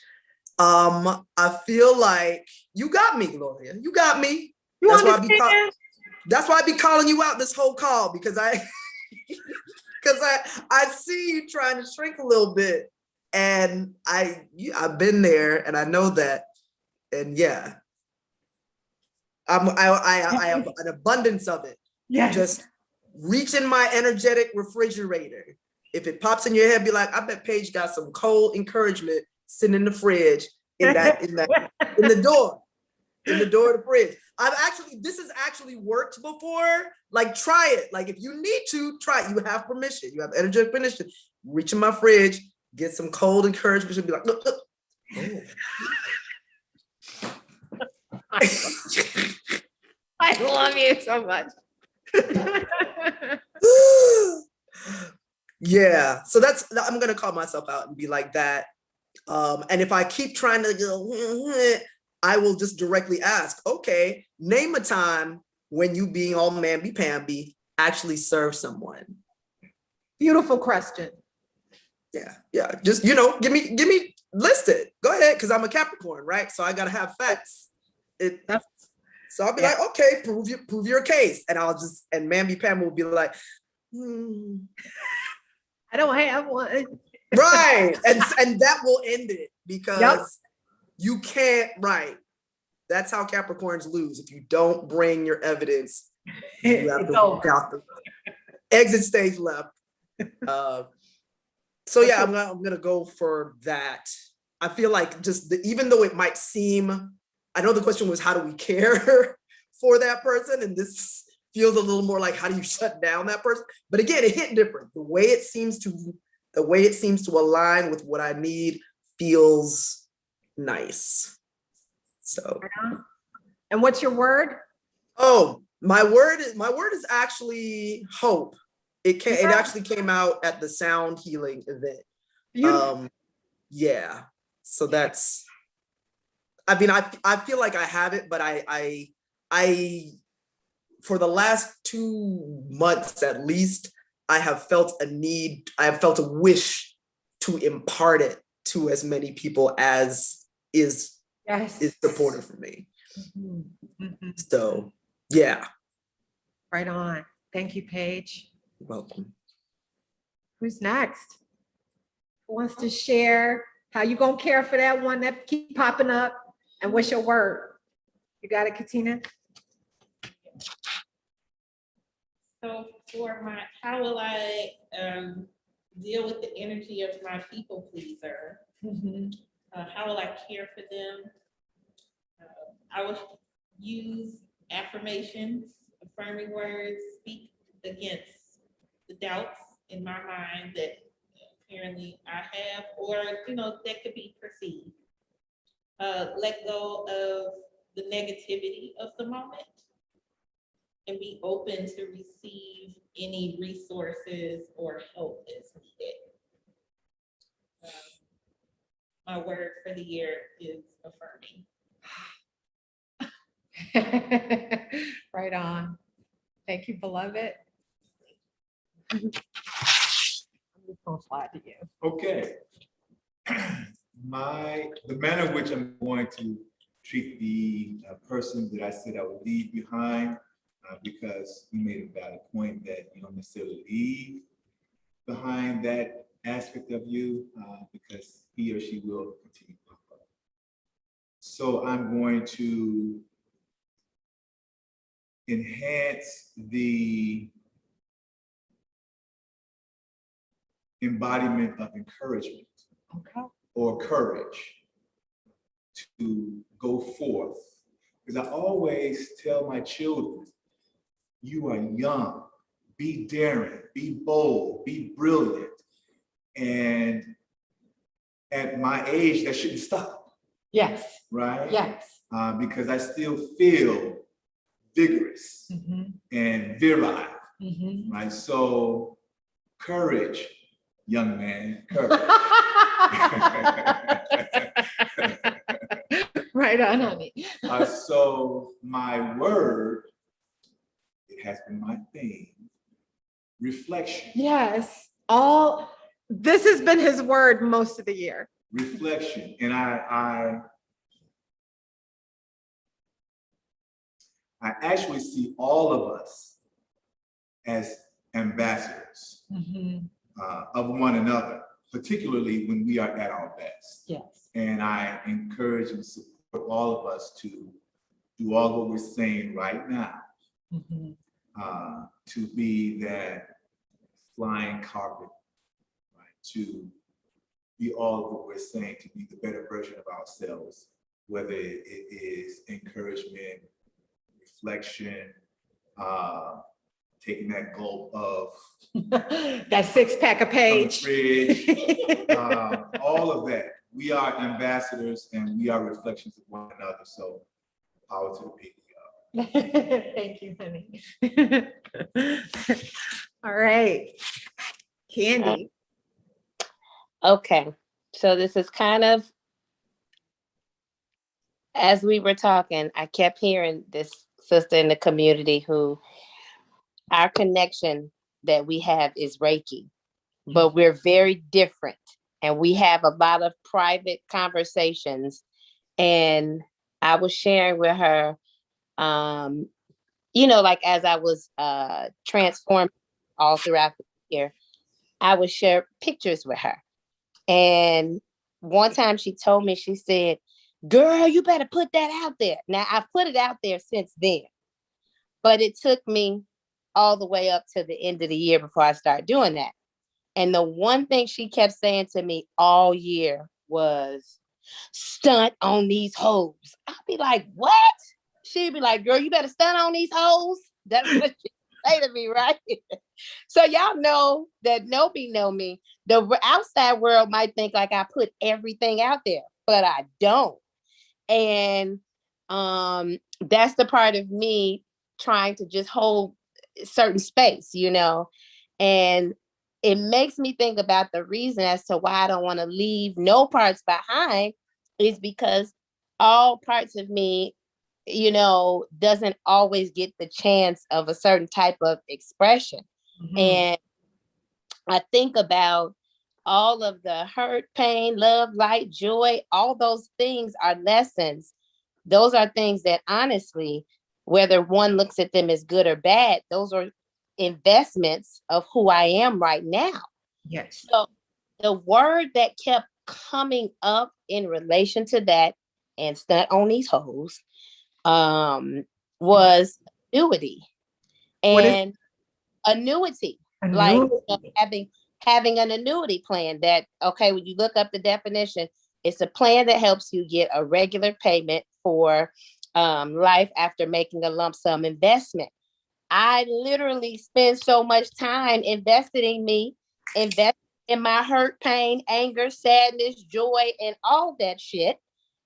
I feel like you got me, Gloria. You got me. That's why I be calling you out this whole call, because I see you trying to shrink a little bit, and I've been there and I know that, and yeah, I have an abundance of it. Yes. Just reach in my energetic refrigerator. If it pops in your head, be like, I bet Paige got some cold encouragement sitting in the fridge, in the door of the fridge. This has actually worked before. Like, try it. Like, if you need to, try it. You have permission. You have energetic permission. Reach in my fridge, get some cold encouragement, and be like, look. Oh. I love you so much. Yeah, so I'm gonna call myself out and be like that. And if I keep trying to go, I will just directly ask, okay, name a time when you being all mamby-pamby actually serve someone. Beautiful question. Yeah. Just give me list it. Go ahead, because I'm a Capricorn, right? So I gotta have facts. So I'll be like, okay, prove your case. And and Mammy Pam will be like, I don't have one. right. And that will end it because you can't, right. That's how Capricorns lose. If you don't bring your evidence, you have to walk out the exit stage left. So yeah, I'm gonna go for that. I feel like even though it might seem, I know the question was how do we care for that person, and this feels a little more like how do you shut down that person? But again, it hit different. The way it seems to align with what I need feels nice. So. And what's your word? Oh, my word is actually hope. It actually came out at the sound healing event. Yeah. So that's, I mean, I feel like I have it, but I for the last 2 months at least, I have felt a wish to impart it to as many people as is supportive for me. So yeah. Right on. Thank you, Paige. You're welcome. Who's next? Who wants to share how you gonna care for that one that keep popping up? And what's your word? You got it, Katina? So for how will I deal with the energy of my people pleaser? How will I care for them? I will use affirmations, affirming words, speak against the doubts in my mind that apparently I have, or that could be perceived. Let go of the negativity of the moment and be open to receive any resources or help that's needed. My word for the year is affirming. Right on. Thank you, beloved. I'm just gonna slide to you. Okay. The manner in which I'm going to treat the person that I said I would leave behind, because you made a valid point that you don't necessarily leave behind that aspect of you, because he or she will continue to pop up. So I'm going to enhance the embodiment of encouragement or courage to go forth. Because I always tell my children, you are young, be daring, be bold, be brilliant. And at my age, that shouldn't stop. Yes. Right? Yes. Because I still feel vigorous and virile. Right? So courage, young man, courage. Right on, honey. So my word, it has been my theme, reflection. Yes. This has been his word most of the year. Reflection. And I actually see all of us as ambassadors of one another, particularly when we are at our best. Yes. And I encourage and support all of us to do all what we're saying right now, to be that flying carpet, right? To be all of what we're saying, to be the better version of ourselves, whether it is encouragement, reflection, taking that gulp of that 6-pack of Paige, all of that. We are ambassadors and we are reflections of one another. So power to the people. Thank you, honey. All right, Candy. Okay, so this is kind of, as we were talking, I kept hearing this sister in the community who, our connection that we have is Reiki, but we're very different and we have a lot of private conversations. And I was sharing with her, like as I was transformed all throughout the year, I would share pictures with her. And one time she told me, she said, "Girl, you better put that out there." Now, I've put it out there since then, but it took me all the way up to the end of the year before I started doing that. And the one thing she kept saying to me all year was, "Stunt on these hoes." I'd be like, "What?" She'd be like, "Girl, you better stunt on these hoes." That's what she say to me, right? So y'all know that know me. The outside world might think like I put everything out there, but I don't. And that's the part of me trying to just hold certain space, and it makes me think about the reason as to why I don't want to leave no parts behind is because all parts of me, doesn't always get the chance of a certain type of expression. And I think about all of the hurt, pain, love, light, joy, all those things are lessons. Those are things that honestly, whether one looks at them as good or bad, those are investments of who I am right now. Yes. So the word that kept coming up in relation to that and stunt on these hoes was annuity. And annuity, like having an annuity plan that, okay, when you look up the definition, it's a plan that helps you get a regular payment for life after making a lump sum investment. I literally spend so much time invested in me, invest in my hurt, pain, anger, sadness, joy, and all that shit.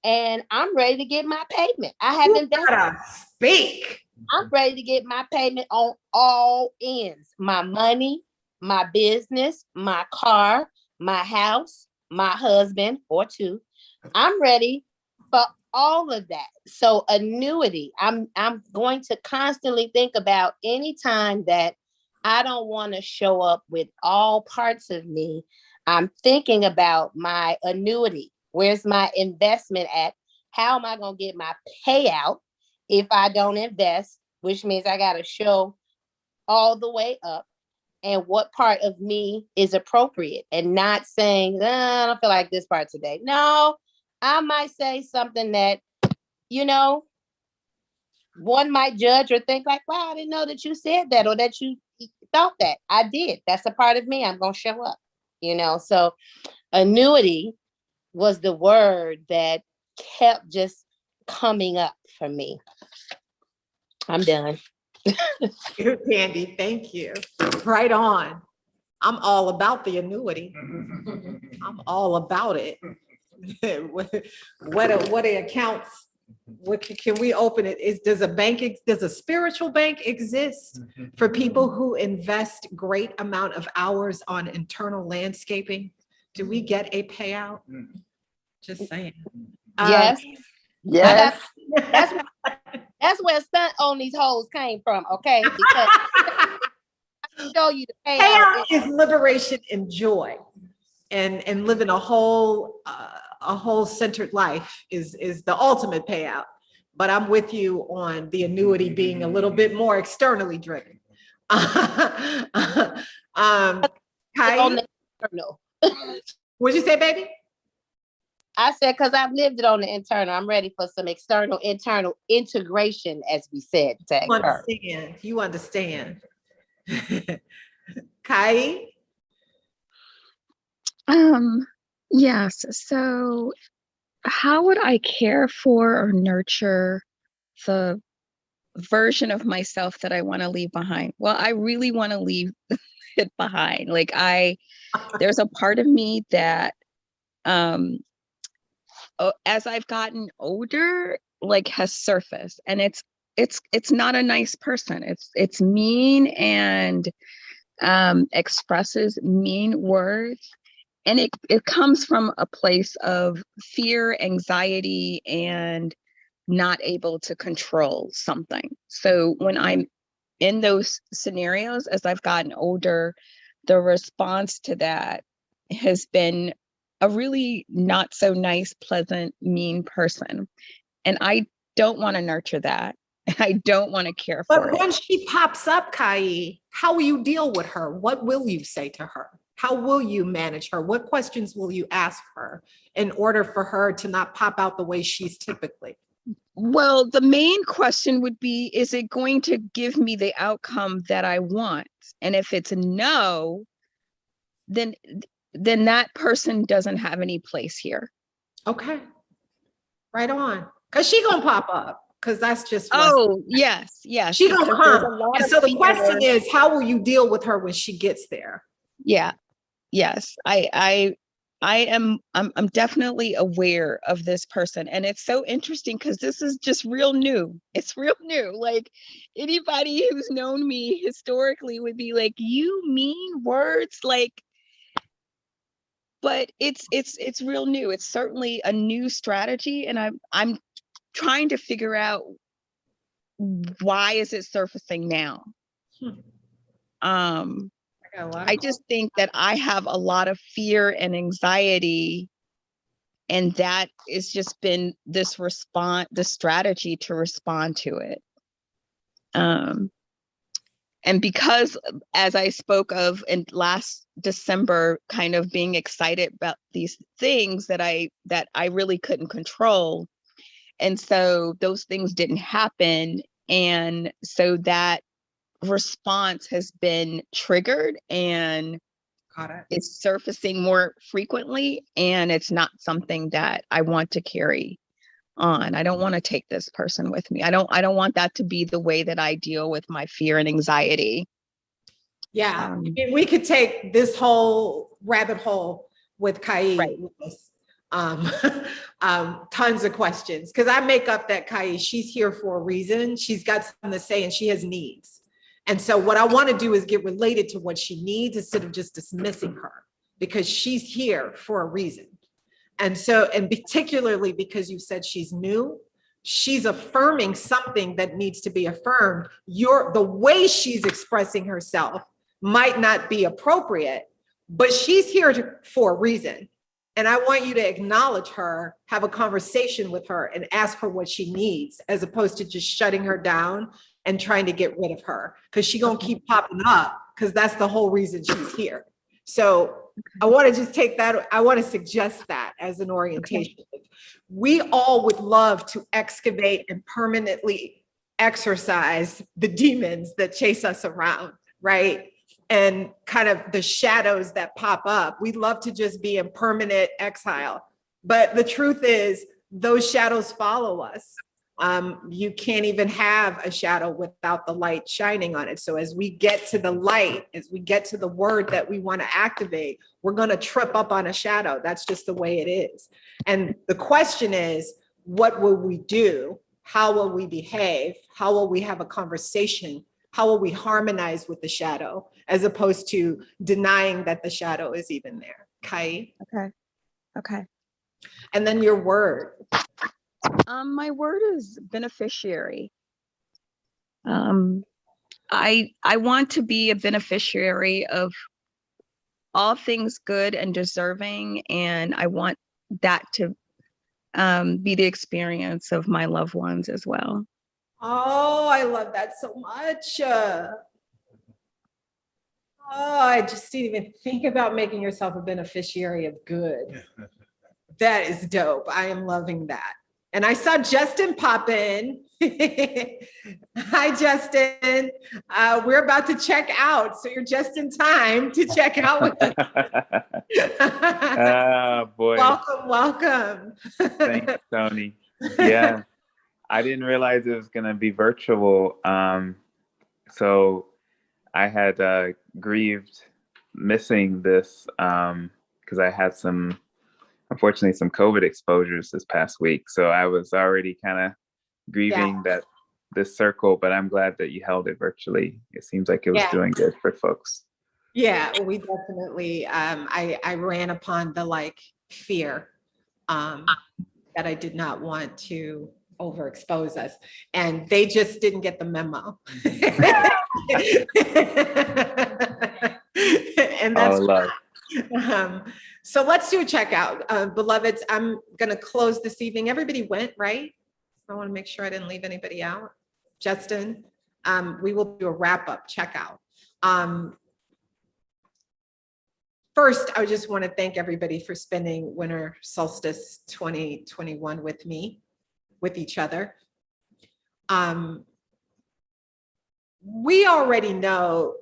And I'm ready to get my payment. I have invested. Speak. I'm ready to get my payment on all ends. My money, my business, my car, my house, my husband or two. I'm ready for all of that. So annuity, I'm going to constantly think about any time that I don't want to show up with all parts of me. I'm thinking about my annuity. Where's my investment at? How am I going to get my payout if I don't invest, which means I got to show all the way up and what part of me is appropriate and not saying, I don't feel like this part today. No, I might say something that, one might judge or think like, wow, I didn't know that you said that or that you thought that. I did. That's a part of me. I'm going to show up, So annuity was the word that kept just coming up for me. I'm done. Candy, thank you. Right on. I'm all about the annuity. I'm all about it. what are accounts? What can we open it? Does a spiritual bank exist for people who invest great amount of hours on internal landscaping? Do we get a payout? Just saying. Yes. Yes. That's where stunt on these hoes came from, okay? Because I show you the payout is liberation and joy, and living a whole centered life is the ultimate payout. But I'm with you on the annuity being a little bit more externally driven. Kai, what'd you say, baby? I said, because I've lived it on the internal. I'm ready for some external, internal integration, as we said. You understand. Kai? Yes. So how would I care for or nurture the version of myself that I want to leave behind? Well, I really want to leave it behind. Like there's a part of me that as I've gotten older, like has surfaced, and it's not a nice person. It's mean and expresses mean words, and it comes from a place of fear, anxiety, and not able to control something. So when I'm in those scenarios, as I've gotten older, the response to that has been a really not so nice, pleasant, mean person. And I don't want to nurture that. And I don't want to care for But it. when she pops up, Kai, how will you deal with her? What will you say to her? How will you manage her? What questions will you ask her in order for her to not pop out the way she's typically? Well, the main question would be, is it going to give me the outcome that I want? And if it's no, then that person doesn't have any place here. Okay. Right on. Because she gonna pop up. Because that's just Oh, yes, yes. she gonna because there's a come. lot And of so the fear. question is, how will you deal with her when she gets there? Yeah. Yes. I'm definitely aware of this person. And it's so interesting because this is just real new. It's real new. Like anybody who's known me historically would be like, you mean words like, but it's real new. It's certainly a new strategy. And I'm trying to figure out why is it surfacing now? I just think that I have a lot of fear and anxiety, and that has just been this strategy to respond to it. And because, as I spoke of in last December, kind of being excited about these things that I really couldn't control, and so those things didn't happen, and so that response has been triggered and it's surfacing more frequently, and it's not something that I want to carry on. I don't want to take this person with me. I don't want that to be the way that I deal with my fear and anxiety. Yeah, I mean, we could take this whole rabbit hole with Kai. Right. Tons of questions, because I make up that Kai, she's here for a reason. She's got something to say and she has needs. And so what I want to do is get related to what she needs instead of just dismissing her, because she's here for a reason. And so, and particularly because you said she's new, she's affirming something that needs to be affirmed. The way she's expressing herself might not be appropriate, but she's here for a reason. And I want you to acknowledge her, have a conversation with her, and ask her what she needs, as opposed to just shutting her down and trying to get rid of her, because she's gonna keep popping up, because that's the whole reason she's here. So I want to just take that, I want to suggest that as an orientation. Okay. We all would love to excavate and permanently exorcise the demons that chase us around, right? And kind of the shadows that pop up. We'd love to just be in permanent exile. But the truth is, those shadows follow us. You can't even have a shadow without the light shining on it. So as we get to the light, as we get to the word that we want to activate, we're going to trip up on a shadow. That's just the way it is. And the question is, what will we do? How will we behave? How will we have a conversation? How will we harmonize with the shadow, as opposed to denying that the shadow is even there? Kai? Okay. And then your word. My word is beneficiary. I want to be a beneficiary of all things good and deserving, and I want that to be the experience of my loved ones as well. Oh, I love that so much. I just didn't even think about making yourself a beneficiary of good. That is dope. I am loving that. And I saw Justin pop in. Hi, Justin. We're about to check out, so you're just in time to check out with us. Oh, boy. Welcome. Thanks, Tony. Yeah, I didn't realize it was going to be virtual. So I had grieved missing this because I had unfortunately, some COVID exposures this past week. So I was already kind of grieving that this circle, but I'm glad that you held it virtually. It seems like it was doing good for folks. Yeah, we definitely, I ran upon the fear that I did not want to overexpose us, and they just didn't get the memo. And that's So let's do a checkout. Beloveds, I'm gonna close this evening. Everybody went, right? I wanna make sure I didn't leave anybody out. Justin, we will do a wrap-up checkout. First, I just wanna thank everybody for spending Winter Solstice 2021 with me, with each other. We already know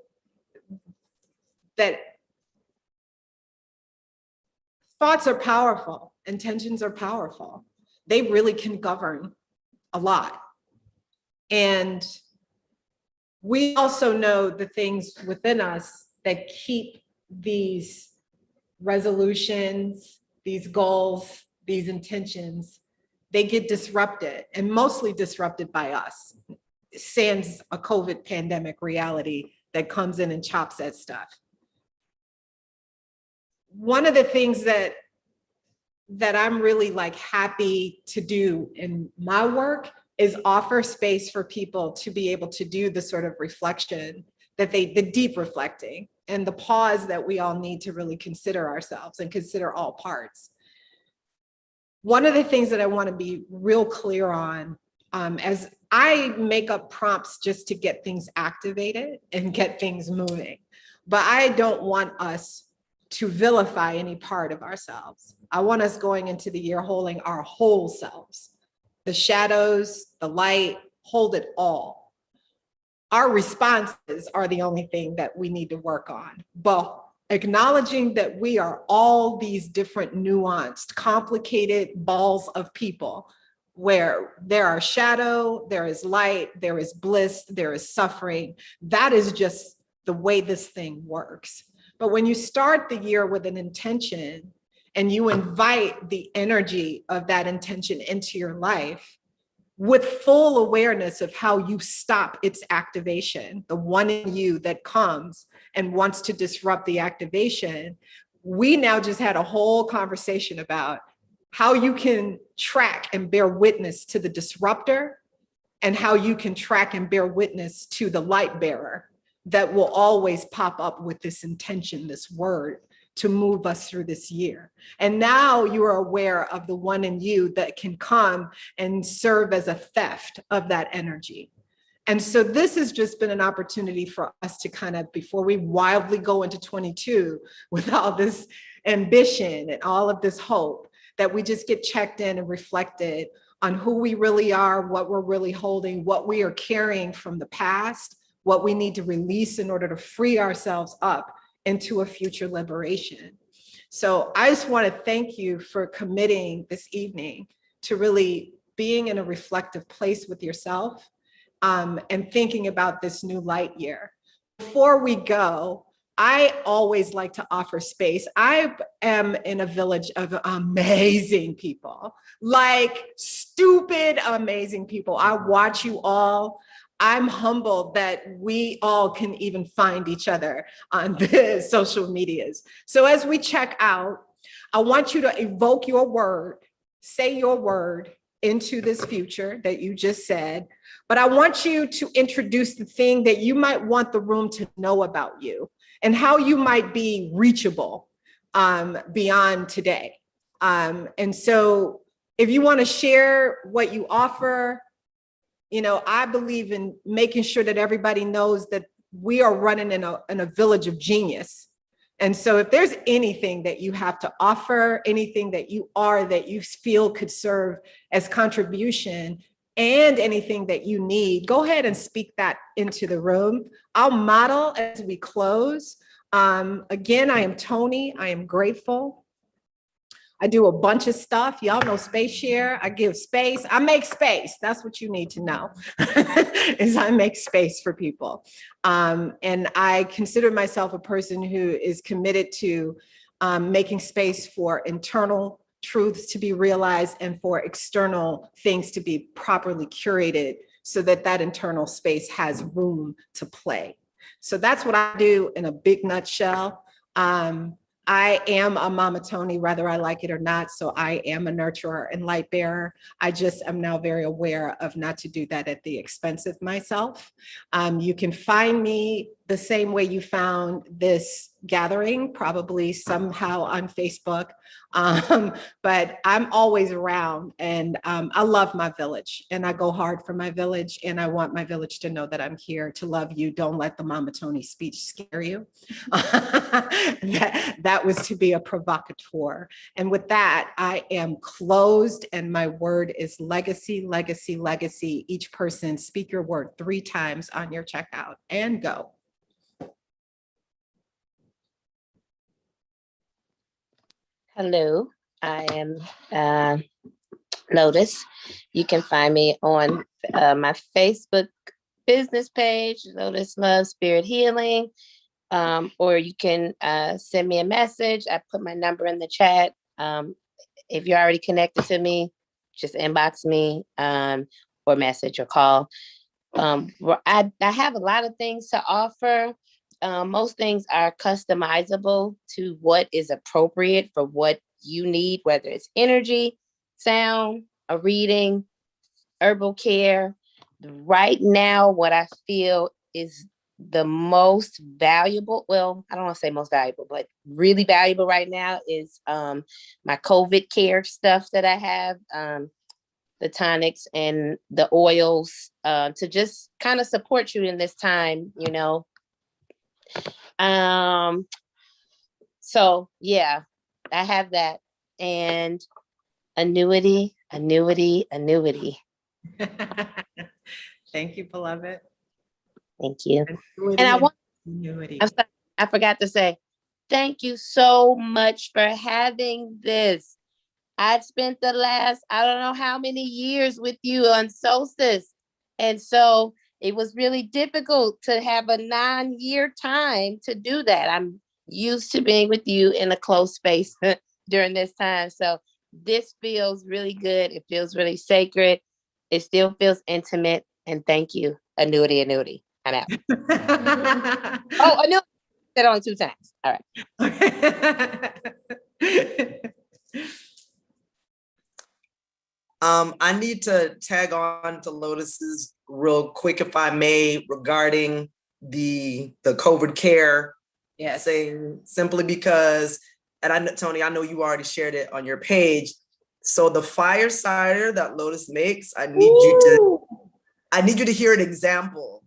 that thoughts are powerful, intentions are powerful. They really can govern a lot. And we also know the things within us that keep these resolutions, these goals, these intentions, they get disrupted, and mostly disrupted by us. Sans a COVID pandemic reality that comes in and chops at stuff. One of the things that I'm really like happy to do in my work is offer space for people to be able to do the sort of reflection that the deep reflecting and the pause that we all need to really consider ourselves and consider all parts. One of the things that I want to be real clear on, as I make up prompts just to get things activated and get things moving, but I don't want us to vilify any part of ourselves. I want us going into the year holding our whole selves, the shadows, the light, hold it all. Our responses are the only thing that we need to work on, but acknowledging that we are all these different nuanced, complicated balls of people where there are shadow, there is light, there is bliss, there is suffering. That is just the way this thing works. But when you start the year with an intention and you invite the energy of that intention into your life with full awareness of how you stop its activation, the one in you that comes and wants to disrupt the activation, we now just had a whole conversation about how you can track and bear witness to the disruptor and how you can track and bear witness to the light bearer that will always pop up with this intention, this word, to move us through this year. And now you are aware of the one in you that can come and serve as a theft of that energy. And so this has just been an opportunity for us to kind of, before we wildly go into 22 with all this ambition and all of this hope, that we just get checked in and reflected on who we really are, what we're really holding, what we are carrying from the past, what we need to release in order to free ourselves up into a future liberation. So I just want to thank you for committing this evening to really being in a reflective place with yourself, and thinking about this new light year. Before we go, I always like to offer space. I am in a village of amazing people, like stupid, amazing people. I watch you all. I'm humbled that we all can even find each other on the social medias. So as we check out, I want you to evoke your word, say your word into this future that you just said, but I want you to introduce the thing that you might want the room to know about you and how you might be reachable beyond today. And so if you want to share what you offer, you know, I believe in making sure that everybody knows that we are running in a village of genius. And so if there's anything that you have to offer, anything that you are that you feel could serve as contribution, and anything that you need, go ahead and speak that into the room. I'll model as we close. Again, I am Tony. I am grateful. I do a bunch of stuff. Y'all know Space Share. I give space. I make space. That's what you need to know, is I make space for people. And I consider myself a person who is committed to making space for internal truths to be realized and for external things to be properly curated so that that internal space has room to play. So that's what I do in a big nutshell. I am a Mama Tony, whether I like it or not. So I am a nurturer and light bearer. I just am now very aware of not to do that at the expense of myself. You can find me the same way you found this gathering, probably somehow on Facebook. But I'm always around, and I love my village, and I go hard for my village, and I want my village to know that I'm here to love you. Don't let the Mama Tony speech scare you. That was to be a provocateur. And with that, I am closed, and my word is legacy, legacy, legacy. Each person speak your word 3 times on your checkout and go. Hello, I am Lotus. You can find me on my Facebook business page, Lotus Love Spirit Healing, or you can send me a message. I put my number in the chat. If you're already connected to me, just inbox me or message or call. I have a lot of things to offer. Most things are customizable to what is appropriate for what you need, whether it's energy, sound, a reading, herbal care. Right now, what I feel is the most valuable, well, I don't want to say most valuable, but really valuable right now is my COVID care stuff that I have, the tonics and the oils to just kind of support you in this time, you know. So yeah, I have that, and annuity. Thank you, beloved. Thank you. Annuity, And I want, annuity. I'm sorry, I forgot to say, thank you so much for having this. I've spent the last, I don't know how many years with you on Solstice. And so it was really difficult to have a 9-year time to do that. I'm used to being with you in a closed space during this time. So this feels really good. It feels really sacred. It still feels intimate. And thank you. Annuity. I'm out. Oh, annuity. Said only 2 times. All right. I need to tag on to Lotus's real quick, if I may, regarding the COVID care. Yes. Saying simply because, and I know, Tony, I know you already shared it on your page. So the fire cider that Lotus makes, I need you to hear an example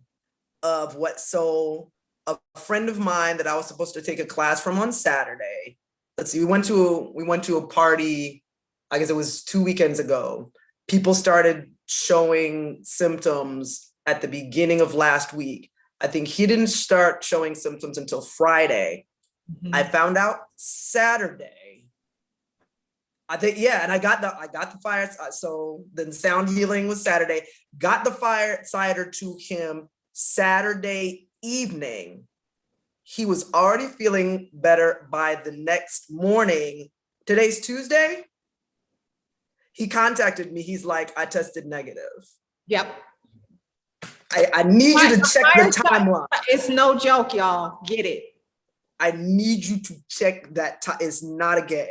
of what. So a friend of mine that I was supposed to take a class from on Saturday. Let's see, we went to a party. I guess it was 2 weekends ago. People started showing symptoms at the beginning of last week. I think he didn't start showing symptoms until Friday. Mm-hmm. I found out Saturday. I think, yeah, and I got the fire. So then sound healing was Saturday. Got the fire cider to him Saturday evening. He was already feeling better by the next morning. Today's Tuesday. He contacted me. He's like, I tested negative. Yep. I need you to check the timeline. It's no joke, y'all. Get it. I need you to check that time. It's not a game.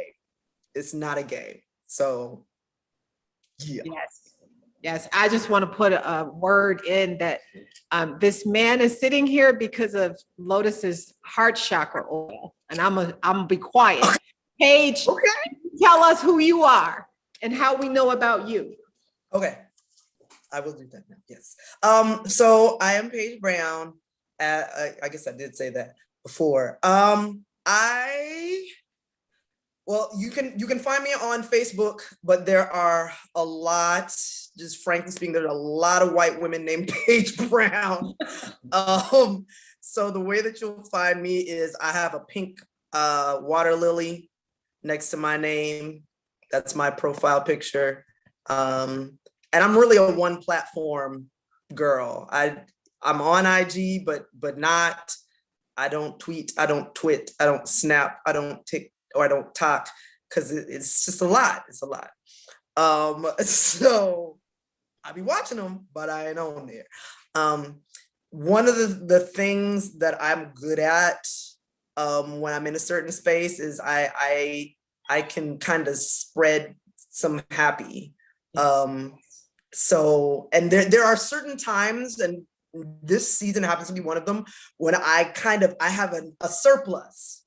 It's not a game. So, yeah. Yes. I just want to put a word in that this man is sitting here because of Lotus's heart chakra oil. And I'm gonna be quiet. Okay. Paige, okay. Tell us who you are and how we know about you. Okay. I will do that now. Yes. So I am Paige Brown. I guess I did say that before. Well, you can find me on Facebook, but there are a lot, just frankly speaking, there's a lot of white women named Paige Brown. So the way that you'll find me is I have a pink water lily next to my name. That's my profile picture. And I'm really a one platform girl. I'm on IG, but not, I don't tweet, I don't twit, I don't snap, I don't tick, or I don't talk, because it's just a lot. It's a lot. So I be watching them, but I ain't on there. One of the things that I'm good at when I'm in a certain space is I can kind of spread some happy. So, and there are certain times, and this season happens to be one of them when I have a surplus.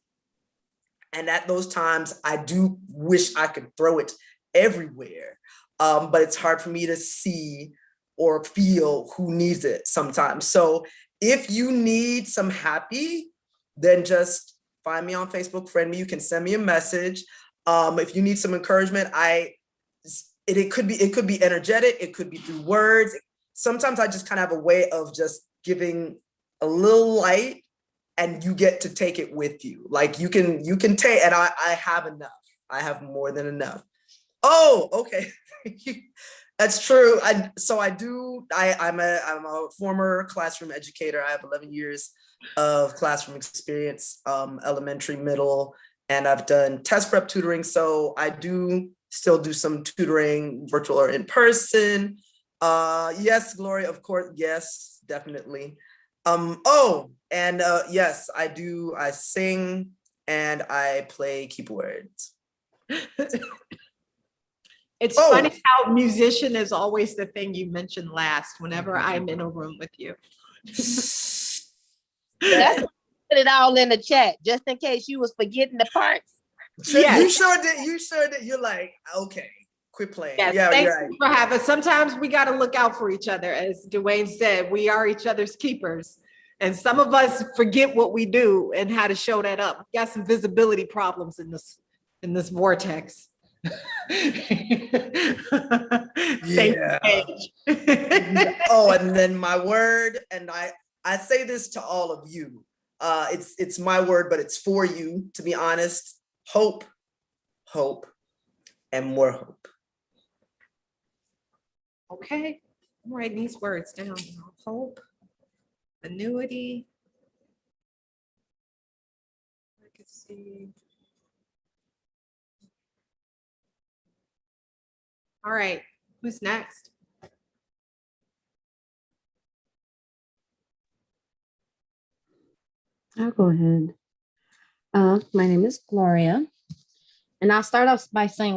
And at those times, I do wish I could throw it everywhere. But it's hard for me to see or feel who needs it sometimes. So if you need some happy, then just find me on Facebook, friend me. You can send me a message. If you need some encouragement, it could be energetic. It could be through words. Sometimes I just kind of have a way of just giving a little light, and you get to take it with you. Like you can take, and I have enough. I have more than enough. Oh, okay. That's true. I'm a former classroom educator. I have 11 years of classroom experience, elementary, middle, and I've done test prep tutoring. So I do still do some tutoring, virtual or in person. Yes, Gloria, of course. Yes, definitely. Yes, I do. I sing and I play keyboards. It's funny how musician is always the thing you mention last whenever I'm in a room with you. That's put it all in the chat just in case you was forgetting the parts. Yes. You sure did. You're like, okay, quit playing. Yes, yeah, thanks right. for having. Sometimes we got to look out for each other. As Dwayne said, we are each other's keepers. And some of us forget what we do and how to show that up. We got some visibility problems in this vortex. Yeah. And then my word, and I say this to all of you. It's my word, but it's for you, to be honest. Hope, and more hope. Okay, I'm writing these words down now. Hope, annuity. I can see. All right, who's next? I'll go ahead. My name is Gloria. And I'll start off by saying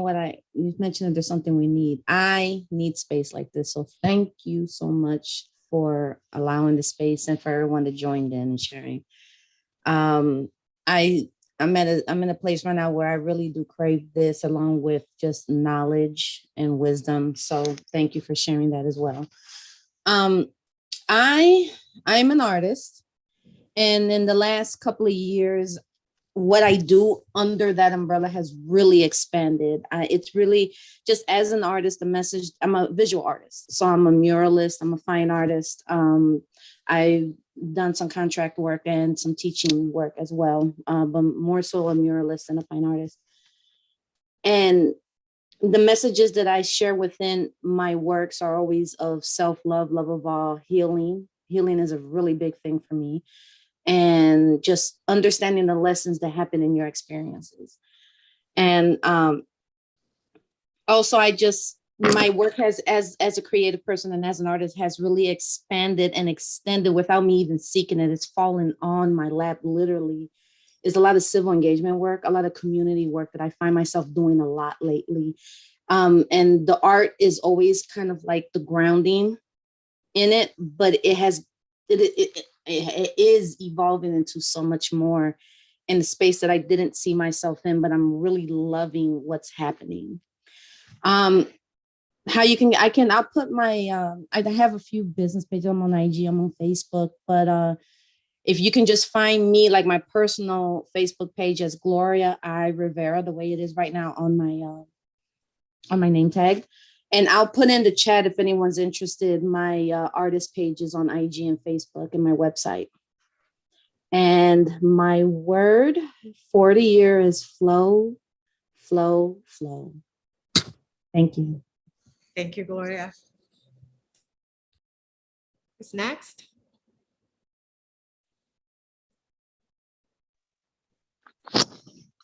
you mentioned that there's something we need. I need space like this. So thank you so much for allowing the space and for everyone to join in and sharing. I'm in a place right now where I really do crave this along with just knowledge and wisdom. So thank you for sharing that as well. I'm an artist. And in the last couple of years, what I do under that umbrella has really expanded. It's really just as an artist, the message, I'm a visual artist. So I'm a muralist, I'm a fine artist. I've done some contract work and some teaching work as well, but more so a muralist and a fine artist. And the messages that I share within my works are always of self-love, love of all, healing. Healing is a really big thing for me. And just understanding the lessons that happen in your experiences. And also, my work has, as a creative person and as an artist, has really expanded and extended without me even seeking it. It's fallen on my lap, literally. Is a lot of civil engagement work, a lot of community work that I find myself doing a lot lately. And the art is always kind of like the grounding in it, but it is evolving into so much more in the space that I didn't see myself in, but I'm really loving what's happening. I'll put my, I have a few business pages. I'm on IG, I'm on Facebook, but if you can just find me, like my personal Facebook page as Gloria I. Rivera, the way it is right now on my name tag. And I'll put in the chat if anyone's interested. My artist page is on IG and Facebook and my website. And my word for the year is flow, flow, flow. Thank you. Thank you, Gloria. Who's next?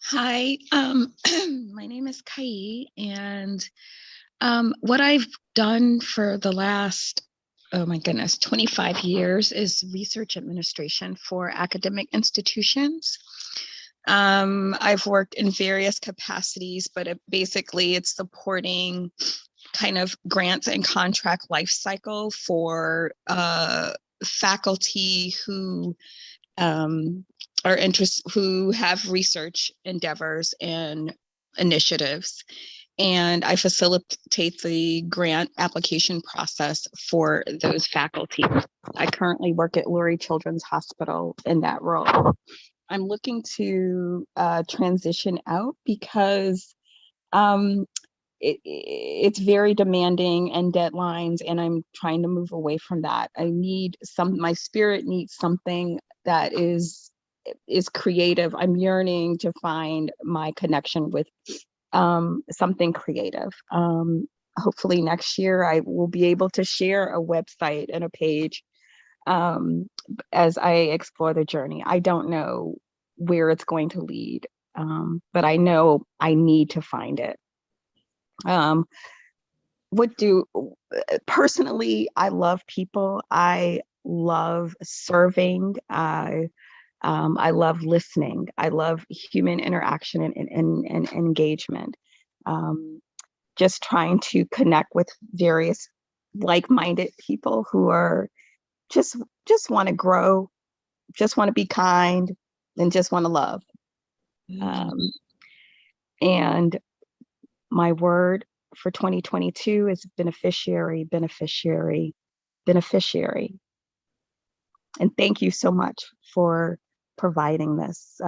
Hi, my name is Kai, and what I've done for the last, 25 years is research administration for academic institutions. I've worked in various capacities, but basically it's supporting kind of grants and contract life cycle for faculty who who have research endeavors and initiatives. And I facilitate the grant application process for those faculty. I currently work at Lurie Children's Hospital in that role. I'm looking to transition out because it's very demanding and deadlines, and I'm trying to move away from that. My spirit needs something that is creative. I'm yearning to find my connection with something creative. Hopefully next year I will be able to share a website and a page as I explore the journey. I don't know where it's going to lead, but I know I need to find it. Personally, I love people. I love serving. I love listening. I love human interaction and engagement. Just trying to connect with various like-minded people who are just want to grow, just want to be kind, and just want to love. And my word for 2022 is beneficiary, beneficiary, beneficiary. And thank you so much for providing this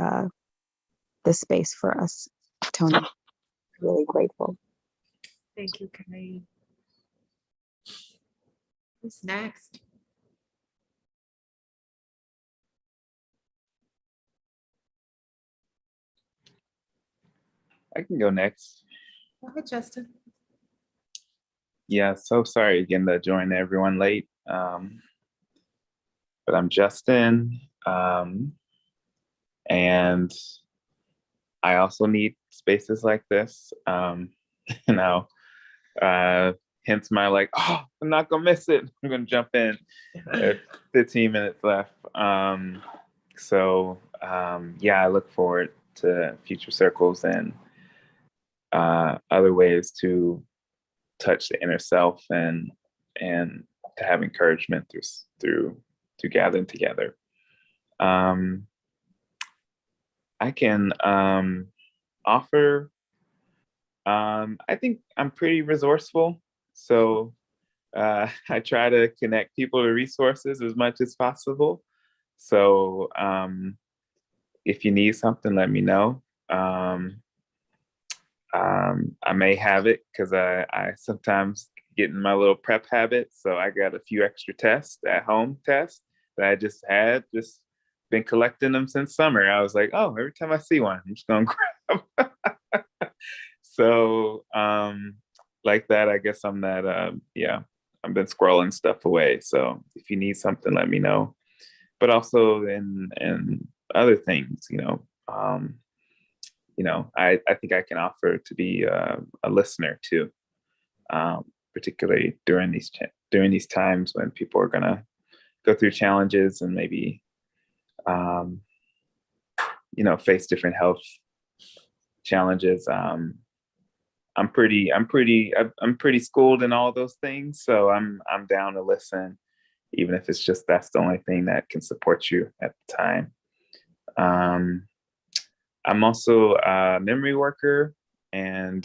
space for us, Tony. Really grateful. Thank you, Kay. Who's next? I can go next. Go ahead, Justin. Yeah, so sorry again to join everyone late. But I'm Justin, and I also need spaces like this. You know, hence my like, oh, I'm not gonna miss it. I'm gonna jump in. 15 minutes left. Yeah, I look forward to future circles and other ways to touch the inner self and to have encouragement through gathering together. I can offer. I think I'm pretty resourceful, so I try to connect people to resources as much as possible. So if you need something, let me know. I may have it because I sometimes get in my little prep habit. So I got a few extra tests at home tests that I just been collecting them since summer. I was like, oh, every time I see one, I'm just gonna grab them. So like that, I guess I'm that, I've been scrolling stuff away. So if you need something, let me know. But also in other things, I think I can offer to be a listener too, particularly during these times when people are gonna go through challenges and maybe face different health challenges. I'm pretty schooled in all those things, so I'm down to listen, even if it's just that's the only thing that can support you at the time. I'm also a memory worker and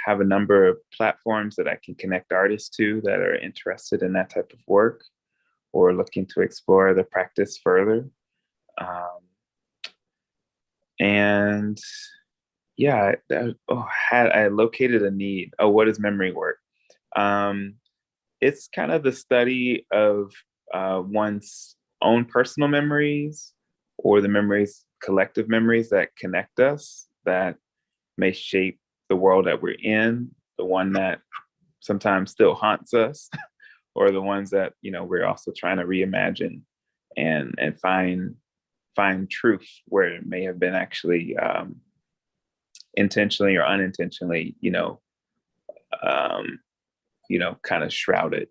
have a number of platforms that I can connect artists to that are interested in that type of work or looking to explore the practice further. And yeah, I located a need. Oh, what is memory work? It's kind of the study of one's own personal memories or the collective memories that connect us, that may shape the world that we're in, the one that sometimes still haunts us, or the ones that, we're also trying to reimagine and find truth where it may have been actually intentionally or unintentionally, kind of shrouded.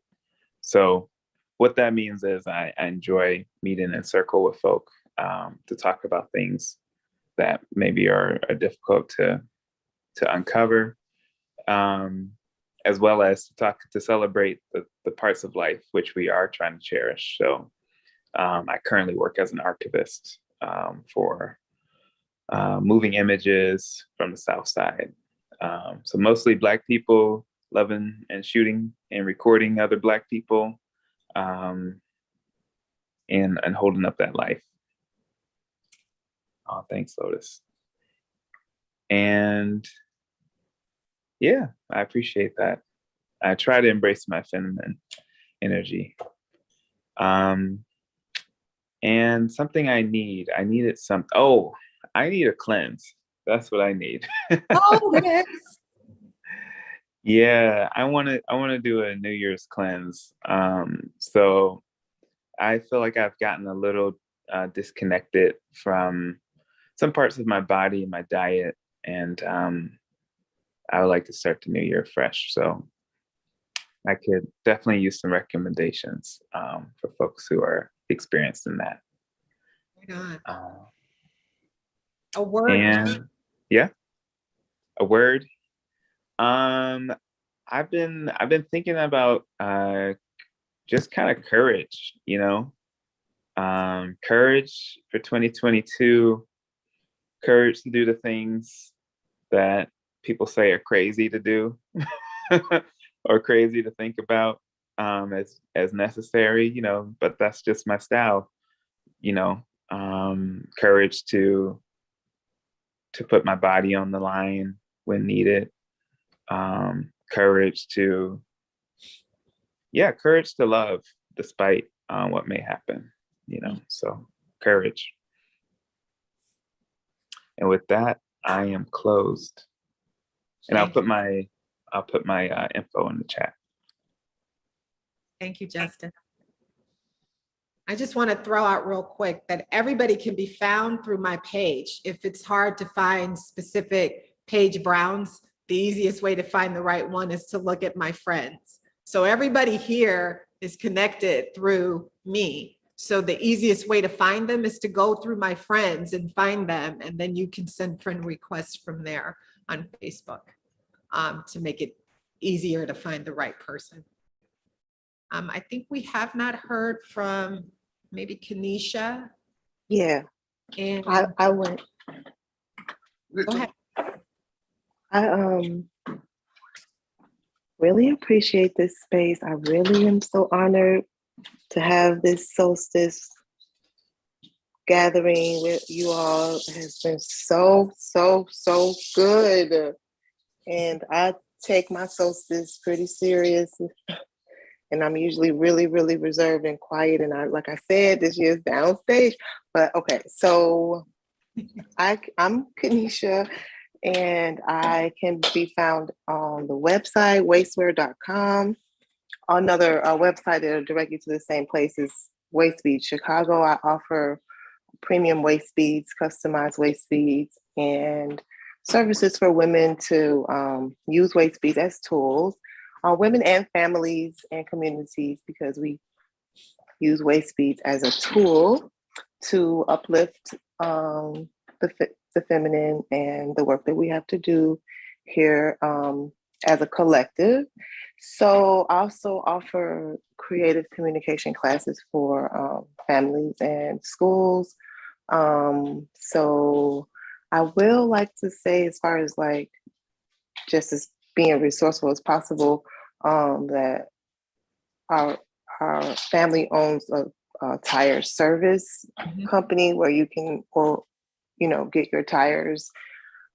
So what that means is I enjoy meeting in circle with folk to talk about things that maybe are difficult to uncover, as well as to celebrate the parts of life which we are trying to cherish. So I currently work as an archivist for moving images from the South Side. So mostly Black people loving and shooting and recording other Black people, and holding up that life. Oh, thanks, Lotus. And yeah, I appreciate that. I try to embrace my feminine energy. And something I needed I need a cleanse. That's what I need. Oh, yes. Yeah, I want to do a New Year's cleanse. So I feel like I've gotten a little disconnected from some parts of my body, my diet, and I would like to start the new year fresh. So I could definitely use some recommendations for folks who are experienced in that. Right on. A word. And yeah, a word. I've been thinking about just kind of courage, courage for 2022, courage to do the things that people say are crazy to do or crazy to think about as necessary, but that's just my style, courage to put my body on the line when needed, courage to love despite what may happen, so courage. And with that, I am closed. And I'll put my info in the chat. Thank you, Justin. I just want to throw out real quick that everybody can be found through my page. If it's hard to find specific page browns, the easiest way to find the right one is to look at my friends. So everybody here is connected through me. So the easiest way to find them is to go through my friends and find them. And then you can send friend requests from there on Facebook to make it easier to find the right person. I think we have not heard from maybe Kanisha. Yeah, And I went. go ahead. I really appreciate this space. I really am so honored to have this solstice gathering with you all. It has been so good. And I take my solstice pretty serious. And I'm usually really reserved and quiet. And like I said, this year's downstage. But okay, so I'm Kanisha, and I can be found on the website, wastewear.com. Another website that'll direct you to the same place is Waist Beads Chicago. I offer premium waist beads, customized waist beads, and services for women to use waist beads as tools. Women and families and communities, because we use waist beads as a tool to uplift the feminine and the work that we have to do here as a collective. So I also offer creative communication classes for families and schools. So I will like to say, as far as like just as being resourceful as possible, that our family owns a tire service company where you can get your tires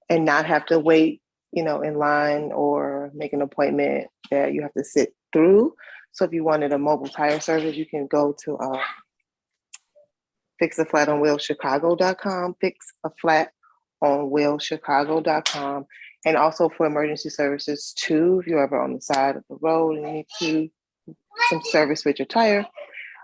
and not have to wait in line or make an appointment that you have to sit through. So if you wanted a mobile tire service, you can go to fixaflatonwheelchicago.com, fixaflatonwheelchicago.com. And also for emergency services too, if you're ever on the side of the road and you need some service with your tire.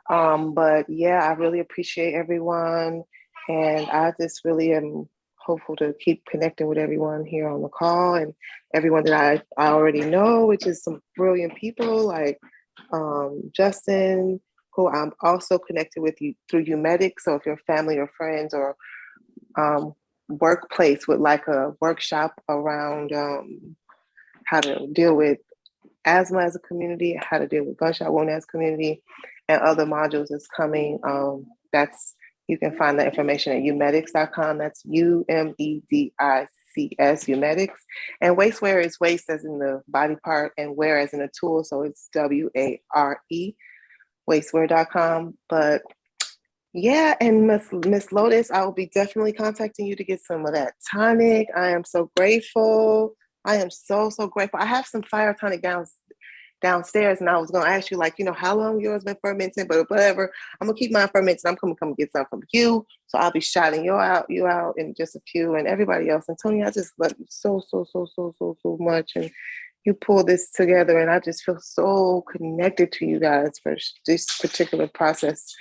But yeah, I really appreciate everyone. And I just really am hopeful to keep connecting with everyone here on the call and everyone that I already know, which is some brilliant people like Justin, who I'm also connected with you through Umedic. So if your family or friends or workplace would like a workshop around how to deal with asthma as a community, how to deal with gunshot wound as a community, and other modules is coming. You can find the information at umedics.com. That's UMEDICS, umedics. And wasteware is waste as in the body part and wear as in a tool. So it's WARE, wasteware.com. But yeah, and Miss Lotus, I will be definitely contacting you to get some of that tonic. I am so grateful. I am so grateful. I have some fire tonic downstairs, and I was gonna ask you, like, how long yours been fermenting, but whatever. I'm gonna keep mine fermenting. I'm gonna come get some from you. So I'll be shouting you out in just a few, and everybody else. And Tony, I just love you so much. And you pull this together, and I just feel so connected to you guys for this particular process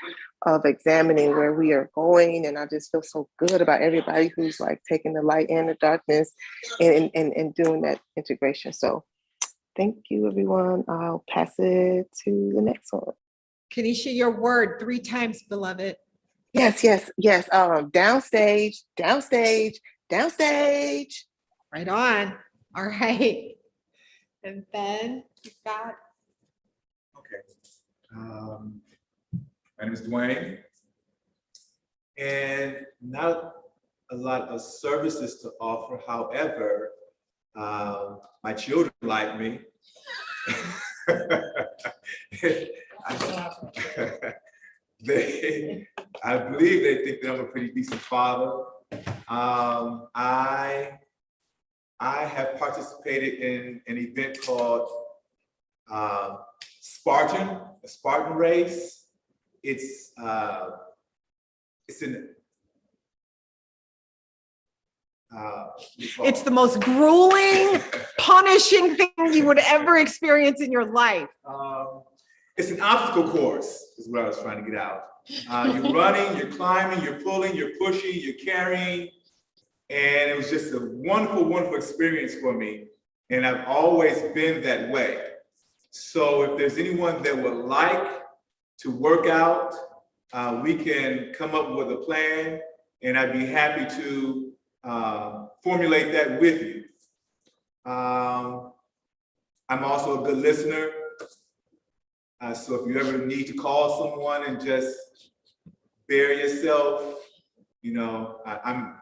of examining where we are going. And I just feel so good about everybody who's like taking the light and the darkness and doing that integration. So thank you, everyone. I'll pass it to the next one. Kanisha, your word 3 times, beloved. Yes. Downstage. Right on. All right. And then you've got. Okay. My name is Dwayne. And not a lot of services to offer. However, my children like me. I believe they think that I'm a pretty decent father. I have participated in an event called Spartan Race. It's It's the most grueling, punishing thing you would ever experience in your life. It's an obstacle course, is what I was trying to get out. You're running, you're climbing, you're pulling, you're pushing, you're carrying. And it was just a wonderful experience for me. And I've always been that way. So if there's anyone that would like to work out, we can come up with a plan, and I'd be happy to formulate that with you. I'm also a good listener. So if you ever need to call someone and just bear yourself, I'm,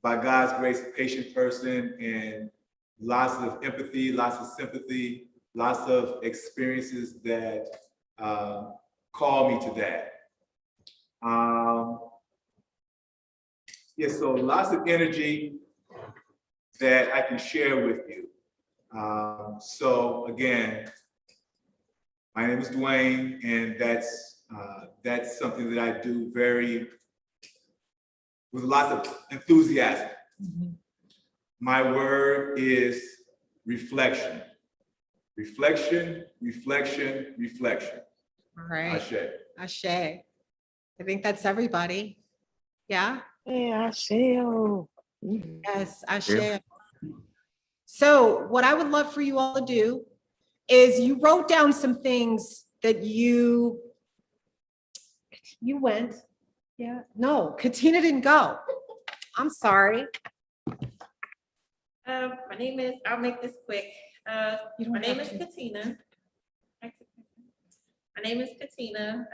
by God's grace, a patient person, and lots of empathy, lots of sympathy, lots of experiences that call me to that. So lots of energy that I can share with you. So again, my name is Dwayne, and that's something that I do with lots of enthusiasm. Mm-hmm. My word is reflection. Reflection. All right. Ashe. I think that's everybody. Yeah? Yeah, Ashe. Yes, Ashe. So what I would love for you all to do is you wrote down some things that you went. Yeah. No, Katina didn't go. I'm sorry. My name is, I'll make this quick. My name is Katina. My name is Katina.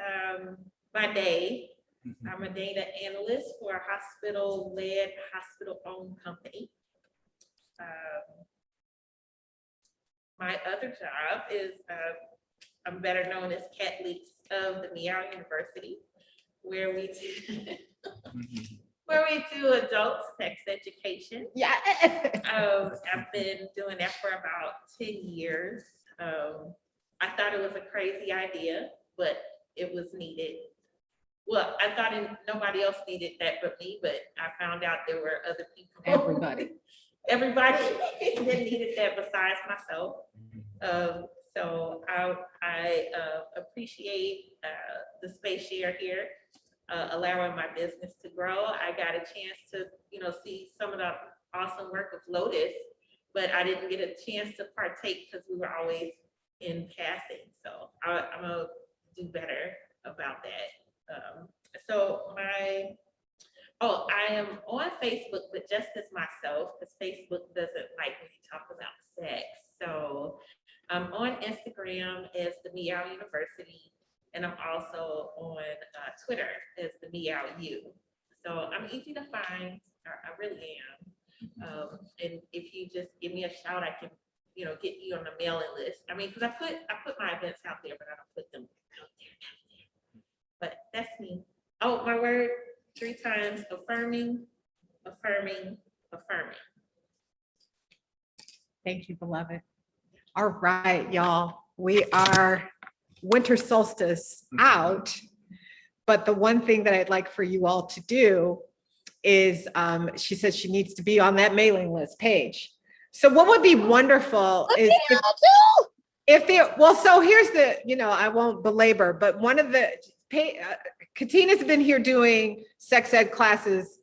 By day, I'm a data analyst for a hospital-led, hospital-owned company. My other job is I'm better known as Cat Leaks of the Meow University, where we do adult sex education. Yeah. I've been doing that for about 10 years. I thought it was a crazy idea, but it was needed. Well, I thought nobody else needed that but me, but I found out there were other people. Everybody that needed that besides myself. So I appreciate the space share here, allowing my business to grow. I got a chance to, see some of the awesome work of Lotus, but I didn't get a chance to partake because we were always in passing. So I'm gonna do better about that. I am on Facebook, but just as myself, because Facebook doesn't like when you talk about sex. So I'm on Instagram as the Meow University, and I'm also on Twitter as the Meow U. So I'm easy to find. I really am. And if you just give me a shout, I can, get you on the mailing list. I mean, because I put my events out there, but I don't put them out there. But that's me. Oh, my word 3 times: affirming, affirming, affirming. Thank you, beloved. All right, y'all. We are winter solstice out, but the one thing that I'd like for you all to do is, she says she needs to be on that mailing list page. So what would be wonderful is if there, well, so here's the, I won't belabor, but one of the, Katina's been here doing sex ed classes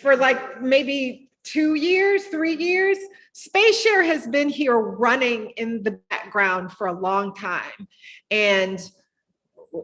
for like maybe 2 years, 3 years. SpaceShare has been here running in the background for a long time. And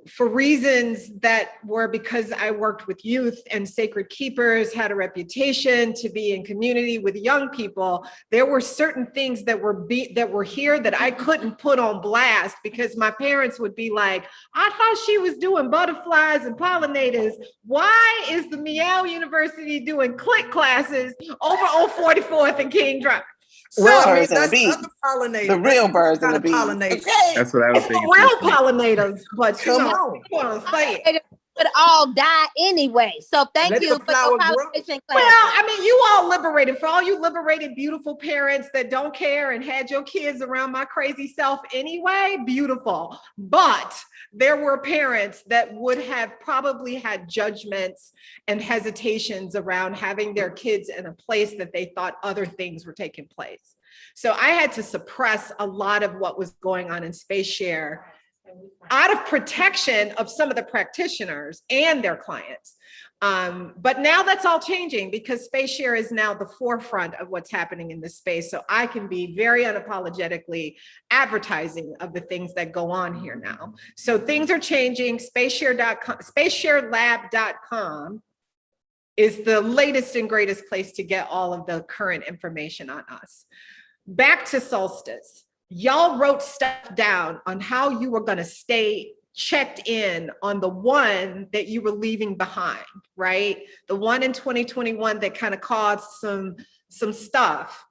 for reasons that were because I worked with youth and Sacred Keepers, had a reputation to be in community with young people, there were certain things that were here that I couldn't put on blast because my parents would be like, I thought she was doing butterflies and pollinators. Why is the Meow University doing click classes over on 44th and King Drive? So, birds and the bees. Pollinators. The real birds and the bees. Okay. That's what I was It's the thinking. real pollinators, but Come on. say it. Would all die anyway. So thank Let you the for flower your grow. pollination Well, class. I mean, you all liberated. For all you liberated, beautiful parents that don't care and had your kids around my crazy self anyway, beautiful. But there were parents that would have probably had judgments and hesitations around having their kids in a place that they thought other things were taking place. So I had to suppress a lot of what was going on in SpaceShare out of protection of some of the practitioners and their clients. But now that's all changing because SpaceShare is now the forefront of what's happening in this space. So I can be very unapologetically advertising of the things that go on here now. So things are changing. SpaceShareLab.com is the latest and greatest place to get all of the current information on us. Back to Solstice. Y'all wrote stuff down on how you were going to stay checked in on the one that you were leaving behind, right? The one in 2021 that kind of caused some stuff.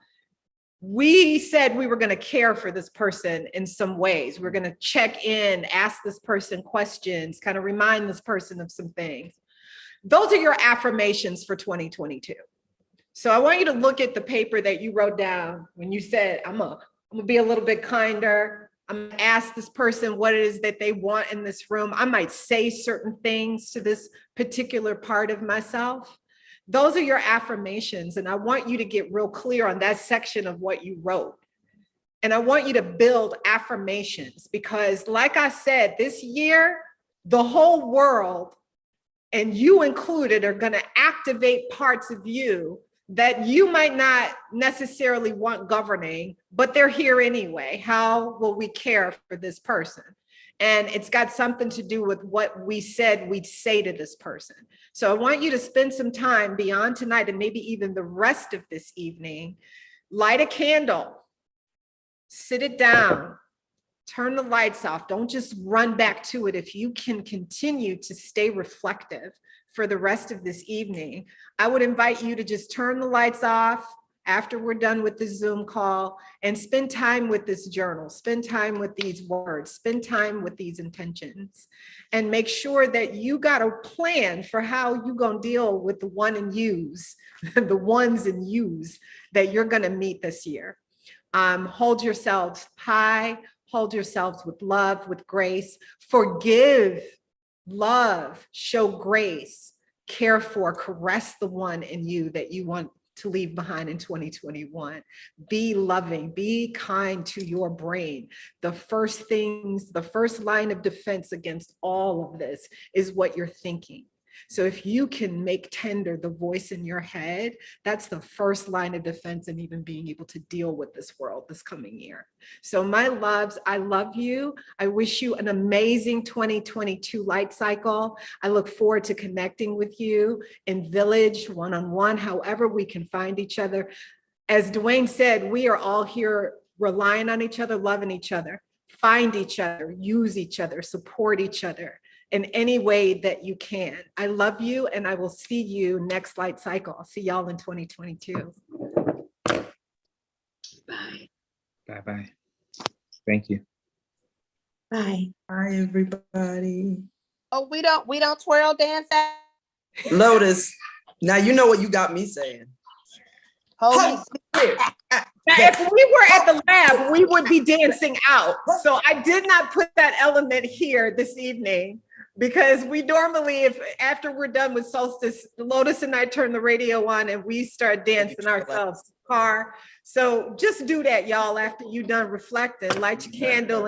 We said we were going to care for this person in some ways. We're going to check in, ask this person questions, kind of remind this person of some things. Those are your affirmations for 2022. So I want you to look at the paper that you wrote down when you said, I'm gonna be a little bit kinder. I'm gonna ask this person what it is that they want in this room. I might say certain things to this particular part of myself. Those are your affirmations. And I want you to get real clear on that section of what you wrote. And I want you to build affirmations because like I said, this year, the whole world, and you included, are gonna activate parts of you that you might not necessarily want governing, but they're here anyway. How will we care for this person? And it's got something to do with what we said we'd say to this person. So I want you to spend some time beyond tonight and maybe even the rest of this evening, light a candle, sit it down, turn the lights off. Don't just run back to it. If you can continue to stay reflective for the rest of this evening, I would invite you to just turn the lights off after we're done with the Zoom call and spend time with this journal, spend time with these words, spend time with these intentions, and make sure that you got a plan for how you're gonna deal with the one and yous, the ones and yous that you're gonna meet this year. Hold yourselves high, hold yourselves with love, with grace, forgive, love, show grace, care for, caress the one in you that you want to leave behind in 2021. Be loving, be kind to your brain. The first line of defense against all of this is what you're thinking. So if you can make tender the voice in your head, that's the first line of defense and even being able to deal with this world this coming year. So my loves, I love you. I wish you an amazing 2022 light cycle. I look forward to connecting with you in Village, one-on-one, however we can find each other. As Dwayne said, we are all here relying on each other, loving each other, find each other, use each other, support each other in any way that you can. I love you, and I will see you next Light Cycle. I'll see y'all in 2022. Bye. Bye-bye. Thank you. Bye. Bye, everybody. Oh, we don't twirl dance out. Lotus, now you know what you got me saying. Holy Now, if we were at the lab, we would be dancing out. So I did not put that element here this evening because we normally, if after we're done with Solstice, Lotus and I turn the radio on and we start dancing ourselves in the car. So just do that, y'all, after you're done reflecting. Light your candle